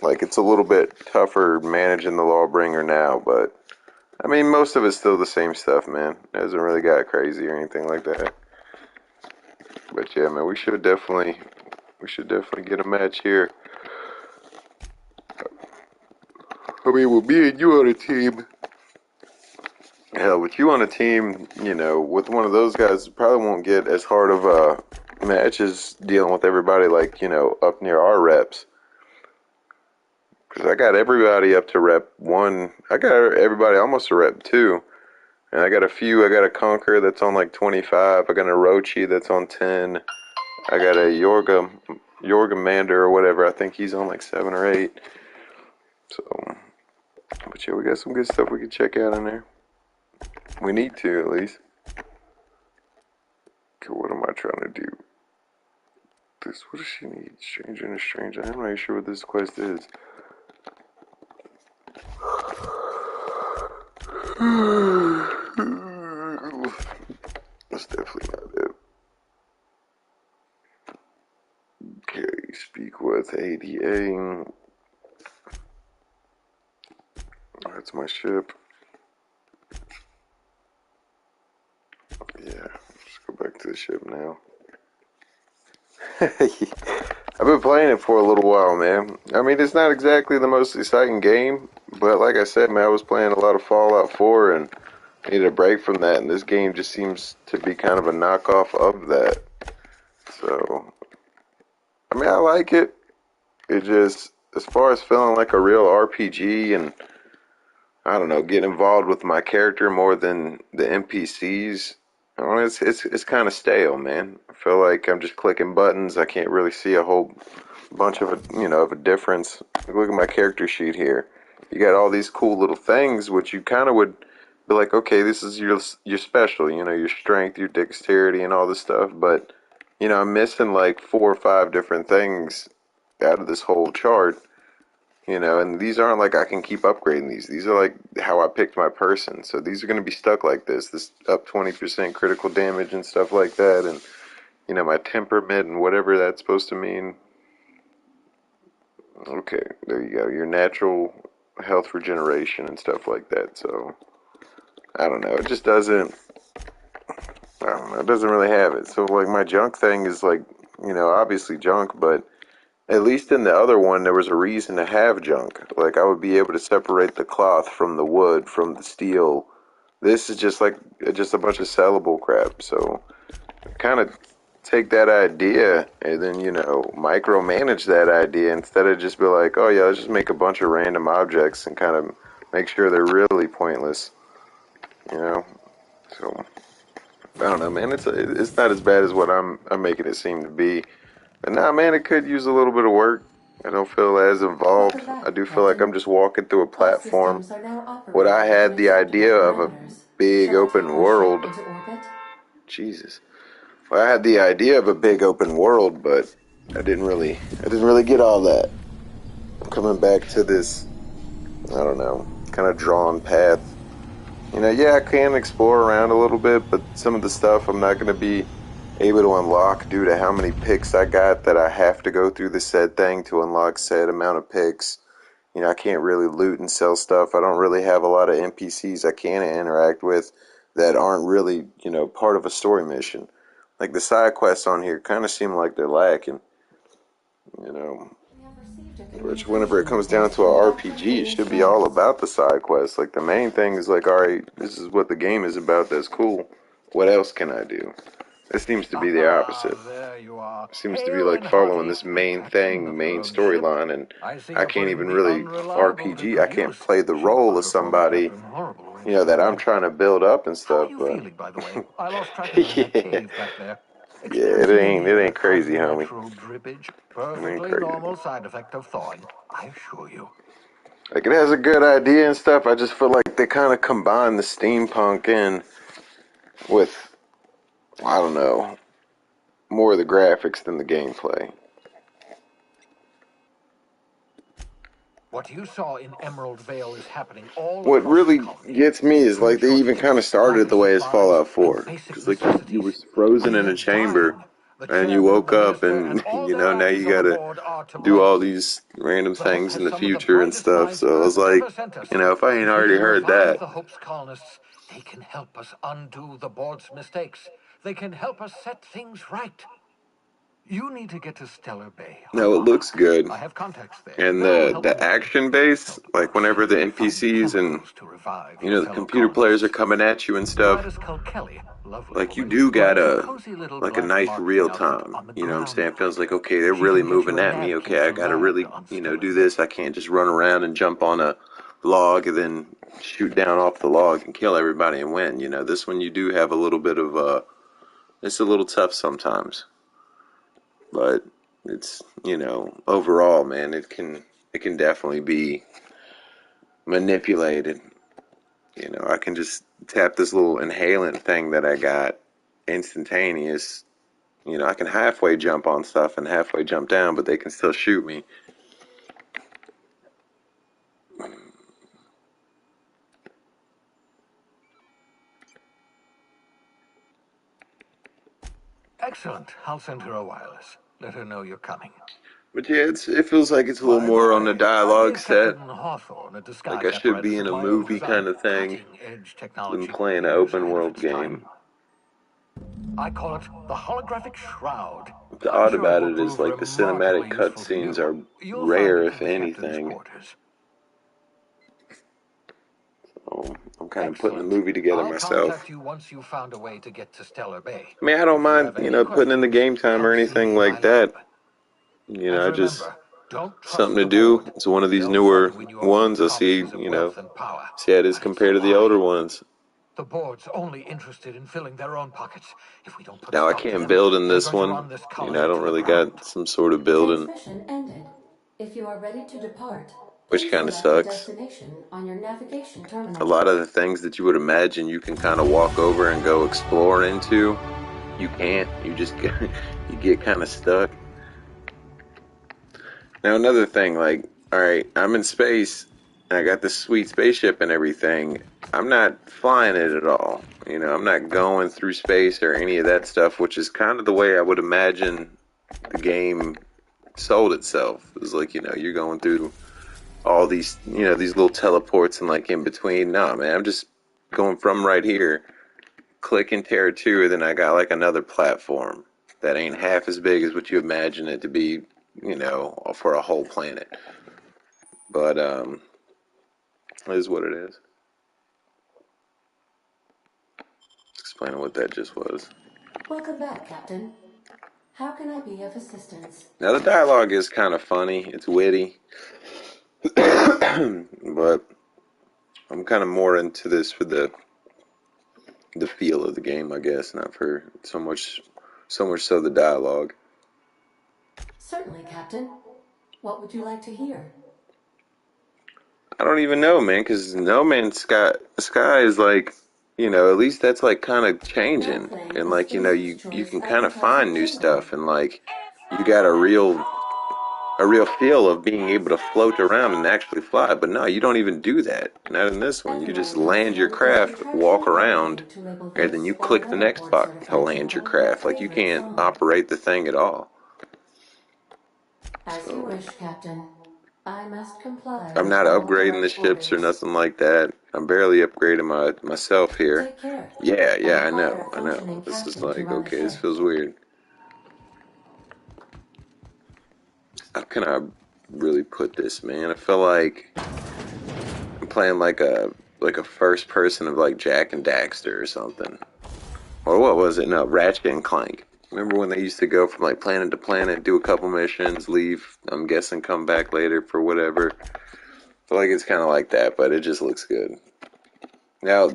Like it's a little bit tougher managing the Lawbringer now, but I mean most of it's still the same stuff, man. It hasn't really got crazy or anything like that. But yeah, man, we should definitely get a match here. I mean, with me and you on a team. Hell, with you on a team, you know, with one of those guys, probably won't get as hard of a match as dealing with everybody like, you know, up near our reps. Because I got everybody up to rep 1. I got everybody almost to rep 2. And I got a Conqueror that's on like 25. I got a Orochi that's on 10. I got a Yorgamander or whatever. I think he's on like 7 or 8. So, but yeah, we got some good stuff we can check out in there. We need to, at least. Okay, what am I trying to do? What does she need? Stranger and a stranger. I'm not even sure what this quest is. That's definitely not it. Okay, speak with ADA. That's my ship. this ship now. I've been playing it for a little while, man. I mean, it's not exactly the most exciting game, but like I said, man, I was playing a lot of Fallout 4 and needed a break from that, and this game just seems to be kind of a knockoff of that. So, I mean, I like it. It just, as far as feeling like a real RPG and, I don't know, get involved with my character more than the NPCs, I mean, it's kind of stale, man. I feel like I'm just clicking buttons. I can't really see a whole bunch of of a difference. Look at my character sheet here. You got all these cool little things, which you kind of would be like, okay, this is your special, your strength, your dexterity, and all this stuff. But I'm missing like 4 or 5 different things out of this whole chart. And these aren't like I can keep upgrading these. These are like how I picked my person. So these are going to be stuck like this. This up 20% critical damage and stuff like that. And, my temperament and whatever that's supposed to mean. Okay, there you go. Your natural health regeneration and stuff like that. So, I don't know. It just doesn't, I don't know. It doesn't really have it. So, like, my junk thing is like, obviously junk, but at least in the other one, there was a reason to have junk. Like, I would be able to separate the cloth from the wood, from the steel. This is just like, just a bunch of sellable crap. So, kind of take that idea and then, micromanage that idea instead of just be like, oh yeah, let's just make a bunch of random objects and kind of make sure they're really pointless. So, I don't know, man. It's not as bad as what I'm making it seem to be. But nah, man, it could use a little bit of work. I don't feel as involved. I do feel like I'm just walking through a platform. What I had the idea of a big open world. Jesus. Well, I had the idea of a big open world, but I didn't really get all that. I'm coming back to this, I don't know, kind of drawn path. Yeah, I can explore around a little bit, but some of the stuff I'm not going to be able to unlock due to how many picks I got that I have to go through the said thing to unlock said amount of picks. I can't really loot and sell stuff. I don't really have a lot of NPCs I can interact with that aren't really, part of a story mission. Like the side quests on here kind of seem like they're lacking, which whenever it comes down to a RPG, it should be all about the side quests. Like the main thing is like, all right, this is what the game is about. That's cool. What else can I do? It seems to be the opposite. It seems to be like following this main thing, main storyline, and I can't even really RPG. I can't play the role of somebody, that I'm trying to build up and stuff. But yeah, it ain't crazy, homie. It ain't crazy. Normal side effect of thawing, I assure you. Like it has a good idea and stuff. I just feel like they kind of combine the steampunk in with, I don't know, more of the graphics than the gameplay. What you saw in Emerald Vale is happening all What across really the colony. gets me is like they even kind of started the way as Fallout 4. Because like you were frozen in a chamber and you woke up and now you gotta do all these random things in the future and stuff. So I was like, if I ain't already heard that. The Hope's colonists, they can help us undo the board's mistakes. They can help us set things right. You need to get to Stellar Bay. No, it looks good. I have contacts there. And the action base, like whenever the NPCs and the computer players are coming at you and stuff, like you do got a nice real time. You know what I'm saying? It feels like, okay, they're really moving at me. Okay, I gotta really do this. I can't just run around and jump on a log and then shoot down off the log and kill everybody and win. This one you do have a little bit of it's a little tough sometimes. But it's, overall, man, it can definitely be manipulated. I can just tap this little inhalant thing that I got instantaneous. I can halfway jump on stuff and halfway jump down, but they can still shoot me. Excellent. I'll send her a wireless. Let her know you're coming. But yeah, it feels like it's a little more on the dialogue set. Like I should be in a movie kind of thing than playing an open world game. I call it the holographic shroud. The I'm odd sure about will it is prove like the cinematic remarkably useful to cutscenes you. are You'll rare, find it if in the captain's anything. quarters. So I'm kind of putting the Excellent. movie together I'll myself. contact you once you've found a way to get to Stellar Bay. I mean, I don't If you mind, have any putting in the game time or come see anything me in like my lab. that. And I just remember, don't trust something to the do. board. It's one of these They'll newer try to win you over ones. with I see, promises of wealth and power. see how it is compared to the older ones. The board's only interested in filling their own pockets. If we don't put a Now I stop to can't them, build in they're this going to one. run this I colony don't to the really ground. got some sort of building, Transmission ended. If you are ready to depart, which please kind of select a sucks. destination on your navigation terminal. A lot of the things that you would imagine you can kind of walk over and go explore into, you can't. You just get, you get kind of stuck. Now another thing, alright, I'm in space, and I got this sweet spaceship and everything. I'm not flying it at all. I'm not going through space or any of that stuff, which is kind of the way I would imagine the game sold itself. It was like, you're going through all these, these little teleports and in between. Nah, man, I'm just going from right here, clicking Terra 2, and then I got another platform that ain't half as big as what you imagine it to be, for a whole planet. But, it is what it is. Explaining what that just was. Welcome back, Captain. How can I be of assistance? Now, the dialogue is kind of funny. It's witty. But I'm kind of more into this for the feel of the game, I guess, not for so much so the dialogue. Certainly, Captain. What would you like to hear? I don't even know, man, because No Man's Sky is at least that's kind of changing, and you can kind of find new stuff, and you got a real feel of being able to float around and actually fly. But no, you don't even do that. Not in this one. You just land your craft, walk around, and then you click the next button to land your craft. You can't operate the thing at all. As you wish, Captain. I must comply. I'm not upgrading the ships or nothing like that. I'm barely upgrading myself here. Take care. Yeah, I know. This is okay, this feels weird. How can I really put this, man? I feel like I'm playing like a first person of Jack and Daxter or something. Or what was it? No, Ratchet and Clank. Remember when they used to go from planet to planet, do a couple missions, leave, I'm guessing come back later for whatever. I feel like it's kind of like that, but it just looks good. Now,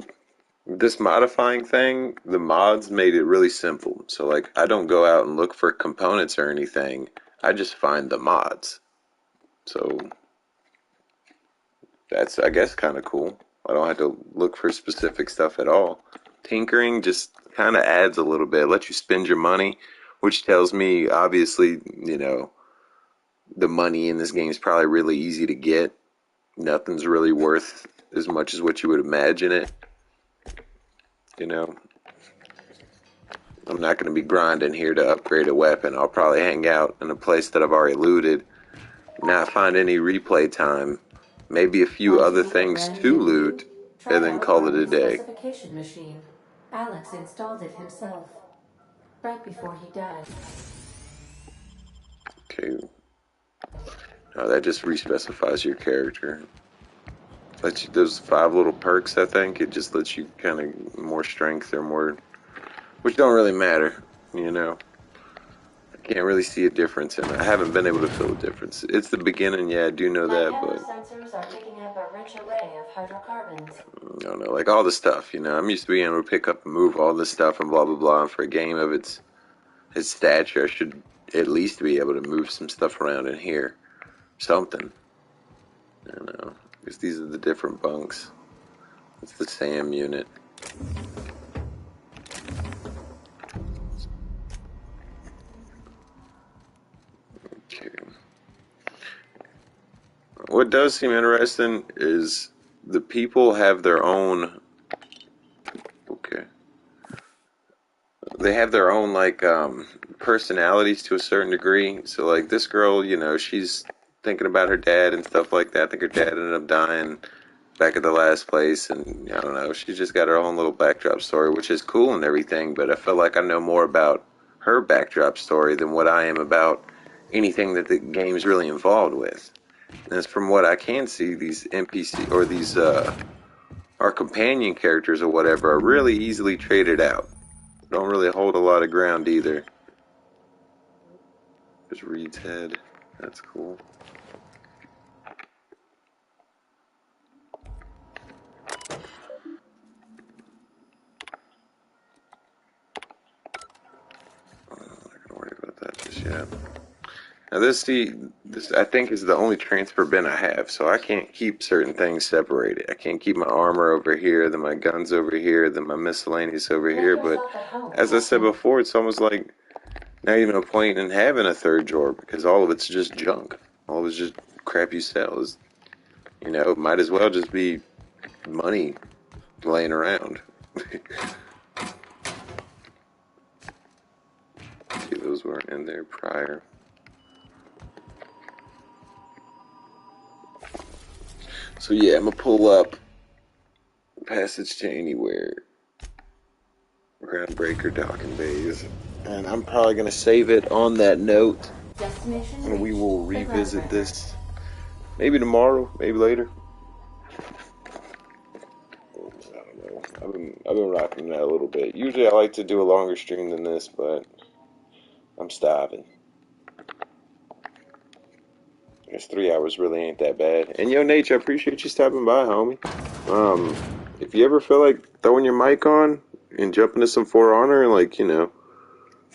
this modifying thing, the mods made it really simple. So I don't go out and look for components or anything. I just find the mods. So that's, I guess, kind of cool. I don't have to look for specific stuff at all. Tinkering just kind of adds a little bit. Lets you spend your money, which tells me, obviously, the money in this game is probably really easy to get. Nothing's really worth as much as what you would imagine it. I'm not going to be grinding here to upgrade a weapon. I'll probably hang out in a place that I've already looted, not find any replay time, maybe a few other things to loot, and then call it a day. Specification machine. Alex installed it himself. Right before he died. Okay. Now that just respecifies your character. Lets you, those 5 little perks, I think, it just lets you kind of more strength or more, which don't really matter, I can't really see a difference in it. I haven't been able to feel a difference. It's the beginning, yeah, I do know that, but Sensors are picking up a rich array of hydrocarbons. I don't know, all the stuff, I'm used to being able to pick up and move all this stuff and blah blah blah, and for a game of its stature, I should at least be able to move some stuff around in here. Something. I don't know. Because these are the different bunks. It's the SAM unit. Okay. What does seem interesting is the people have their own. Okay. They have their own personalities to a certain degree. So this girl, she's thinking about her dad and stuff like that. I think her dad ended up dying. back at the last place, and I don't know, she just got her own little backdrop story, which is cool and everything, but I feel like I know more about her backdrop story than what I am about anything that the game's really involved with. And as from what I can see, these NPC, or these, our companion characters or whatever, are really easily traded out. Don't really hold a lot of ground either. There's Reed's head. That's cool. I'm not gonna worry about that just yet. Now this I think is the only transfer bin I have, so I can't keep certain things separated. I can't keep my armor over here, then my guns over here, then my miscellaneous over here, but as I said before, it's almost like not even a point in having a third drawer because all of it's just junk. All of it's just crap you sell. You know, might as well just be money laying around. See, those weren't in there prior. So yeah, I'm gonna pull up Passage to Anywhere, Groundbreaker Docking Bays, and I'm probably gonna save it on that note, and we will revisit this maybe tomorrow, maybe later. I don't know. I've been rocking that a little bit. Usually I like to do a longer stream than this, but I'm starving. I guess 3 hours really ain't that bad. And yo, Nate, I appreciate you stopping by, homie. If you ever feel like throwing your mic on and jumping to some For Honor and, like, you know,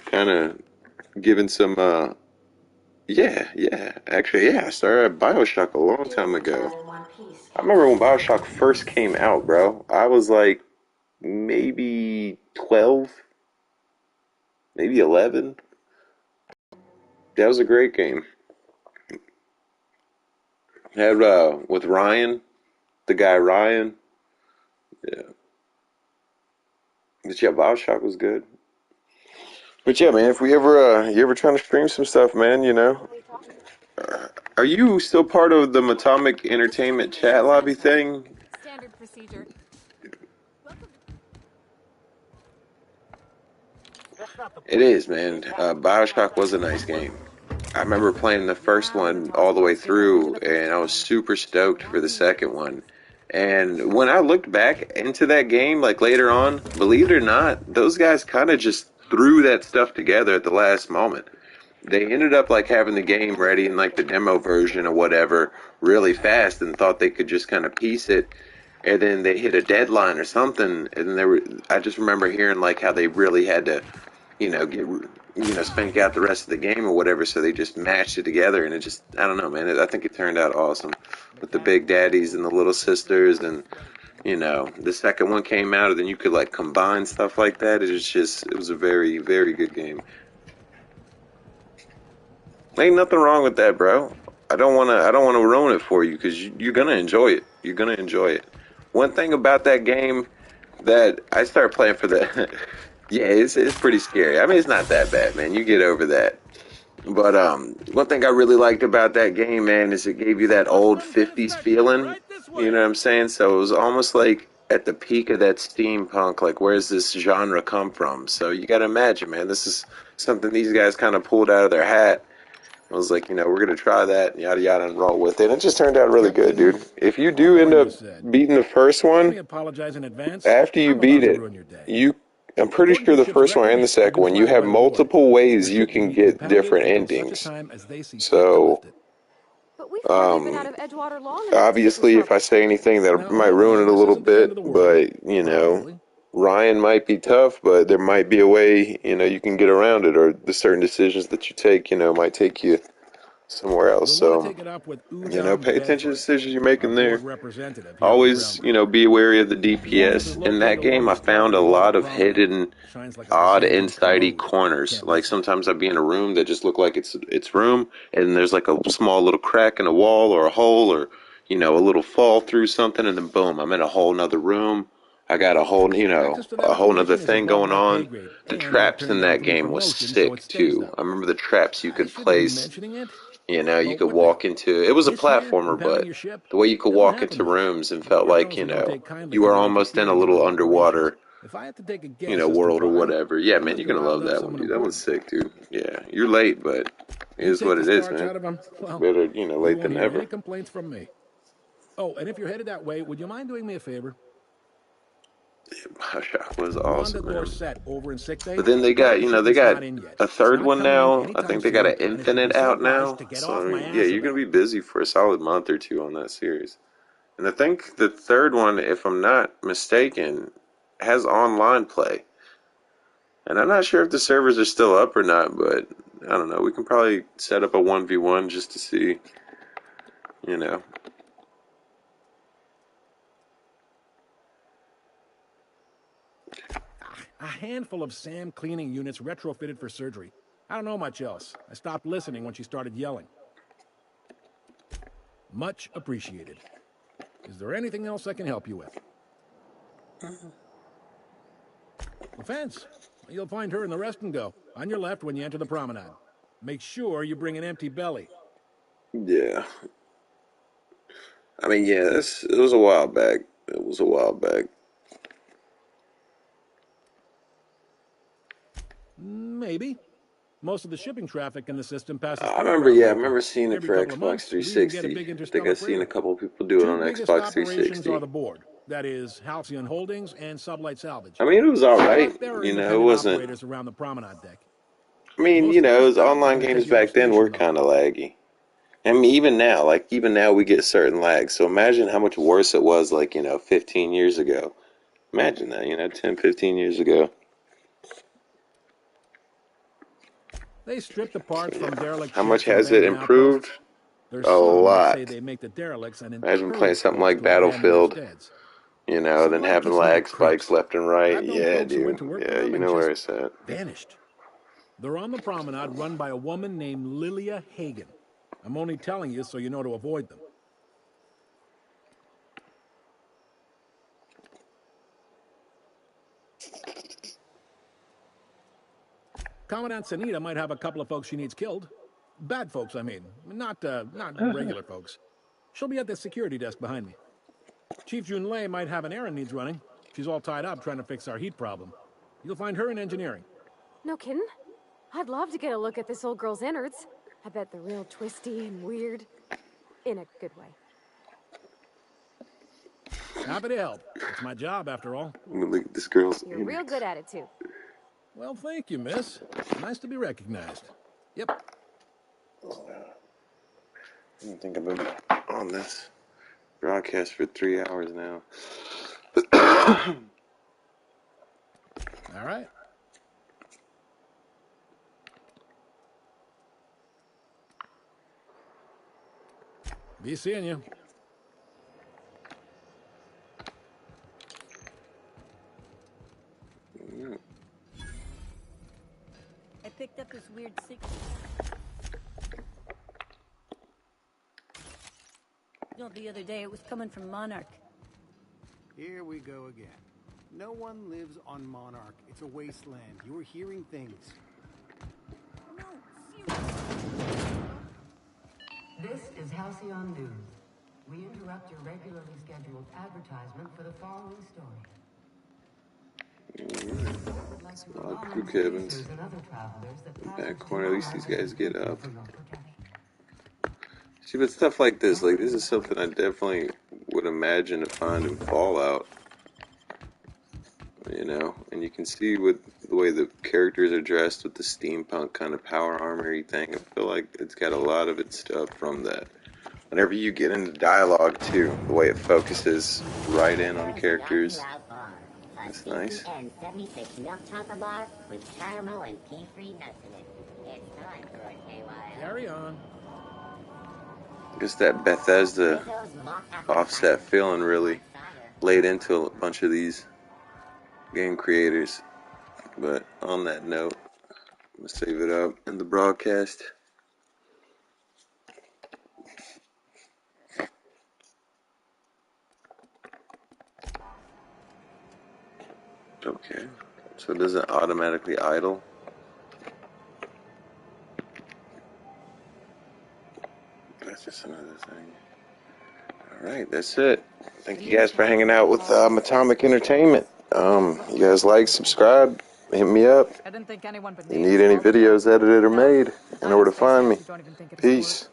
kind of giving some, actually, I started at Bioshock a long time ago. I remember when Bioshock first came out, bro. I was like maybe 12, maybe 11. That was a great game. Had with Ryan, the guy Ryan. Yeah. But yeah, Bioshock was good. But yeah, man, if we ever you ever trying to stream some stuff, man, you know. Are you still part of the Atomic Entertainment chat lobby thing? Standard procedure. It is, man. Bioshock was a nice game. I remember playing the first one all the way through, and I was super stoked for the second one. And when I looked back into that game, like later on, believe it or not, those guys kind of just threw that stuff together at the last moment. They ended up like having the game ready in like the demo version or whatever really fast and thought they could just kind of piece it, and then they hit a deadline or something, and then I just remember hearing like how they really had to, you know, spank out the rest of the game or whatever, so they just mashed it together, and it just, I don't know, man, I think it turned out awesome with the big daddies and the little sisters, and you know, the second one came out and then you could like combine stuff like that. It was a very, very good game. Ain't nothing wrong with that, bro. I don't wanna ruin it for you because you're gonna enjoy it. You're gonna enjoy it. One thing about that game that I started playing for the, yeah, it's pretty scary. I mean, it's not that bad, man. You get over that. But one thing I really liked about that game, man, is it gave you that old 50s feeling. You know what I'm saying? So it was almost like at the peak of that steampunk, like where's this genre come from? So you gotta imagine, man, this is something these guys kind of pulled out of their hat. I was like, you know, we're going to try that, yada, yada, and roll with it. It just turned out really good, dude. If you do end up beating the first one, after you beat it, I'm pretty sure the first one and the second one, you have multiple ways you can get different endings. So, obviously, if I say anything, that might ruin it a little bit, but, you know, Ryan might be tough, but there might be a way, you know, you can get around it, or the certain decisions that you take, you know, might take you somewhere else. So, you know, pay attention to the decisions you're making there. Always, you know, be wary of the DPS. In that game, I found a lot of hidden, odd, insidey corners. Like sometimes I'd be in a room that just looked like it's room, and there's like a small little crack in a wall or a hole, or, you know, a little fall through something, and then boom, I'm in a whole nother room. I got a whole, you know, a whole nother thing going on. The traps in that game was sick too. I remember the traps you could place You know, you Well, could what the walk into it was a This here, platformer, impounding but your ship, the way you could doesn't walk happen into much. rooms and felt like, Cardinals you who don't know, take kindly you to were your almost in a interfering in little their operations. underwater, If I had to take a you guess know, as to world or why, whatever. Yeah, you man, must you're have gonna riled love up that one, someone dude. That one's important. sick, dude. Yeah, you're late, but it You is take what the it is, starch man. out of them, well, Better, you know, you late won't than hear any never. complaints from me. Oh, and if you're headed that way, would you mind doing me a favor? My shot was Wanda awesome, man. Dorset over in sick bay. But then they Tell got, her the you know, they shipment's got not in yet. a It's third not one coming in now. I anytime think they got soon, an and it should be Infinite out sunrise now. to get So, off I my mean, yeah, ass you're gonna about. be busy for a solid month or two on that series. And I think the third one, if I'm not mistaken, has online play. And I'm not sure if the servers are still up or not, but I don't know. We can probably set up a 1v1 just to see, you know. A handful of SAM cleaning units retrofitted for surgery. I don't know much else. I stopped listening when she started yelling. Much appreciated. Is there anything else I can help you with? The fence. You'll find her in the rest and go. On your left when you enter the promenade. Make sure you bring an empty belly. Yeah. I mean, yeah, it was a while back. It was a while back. Maybe. Most of the shipping traffic in the system passes I through remember, Route yeah, I 18. remember seeing it Every for couple of Xbox months, we even get a 360. big I think I've interstellar seen a freighter. couple of people do it Two on biggest Xbox operations 360. are the board. That is, Halcyon Holdings and Sublight Salvage. I mean, it was alright. But there are You know, it independent wasn't. operators around the promenade deck. I mean, Most you of know, those those jobs are online going to take games you over back then were station, though. kind of laggy. I mean, even now we get certain lags. So imagine how much worse it was, like, you know, 15 years ago. Imagine that, you know, 10, 15 years ago. They strip the parts So, from yeah. derelict How much ships and has it abandoned improved? outposts. There's A some that say lot. they make the derelicts and Imagine playing encourage something folks like to abandon their Battlefield, steads. you know, then Sublight having gets me the lag spikes creeps. left and right. I've known Yeah, folks who went dude. to work for Yeah, them you and know where just it's at. vanished. They're on the promenade run by a woman named Lilia Hagen. I'm only telling you so you know to avoid them. Commandant Sanita might have a couple of folks she needs killed. Bad folks, I mean. Not regular folks. She'll be at the security desk behind me. Chief Jun Lei might have an errand needs running. She's all tied up trying to fix our heat problem. You'll find her in engineering. No kidding? I'd love to get a look at this old girl's innards. I bet they're real twisty and weird. In a good way. Happy to help. It's my job, after all. Look at this girl's. You're real good at it, too. Well, thank you, miss. Nice to be recognized. Yep. I don't think I've been on this broadcast for 3 hours now. All right. Be seeing you. I picked up this weird signal. No, the other day it was coming from Monarch. Here we go again. No one lives on Monarch. It's a wasteland. You're hearing things. No, seriously. This is Halcyon News. We interrupt your regularly scheduled advertisement for the following story. Crew cabins. Back corner, at least these guys get up. See, but stuff like this is something I definitely would imagine to find in Fallout. You know, and you can see with the way the characters are dressed with the steampunk kind of power armory thing. I feel like it's got a lot of its stuff from that. Whenever you get into dialogue too, the way it focuses right in on characters. That's nice. And 76 milk chocolate bar with caramel and pea-free nuts in it. It's time for a KY. Carry on. Just that Bethesda offset feeling really laid into a bunch of these game creators. But on that note, I'm going to save it up in the broadcast. Okay, so it doesn't automatically idle. Alright, that's it. Thank you guys for hanging out with Atomic Entertainment. You guys like, subscribe, hit me up. I didn't think anyone but You need any videos edited or made in order to find me. Peace.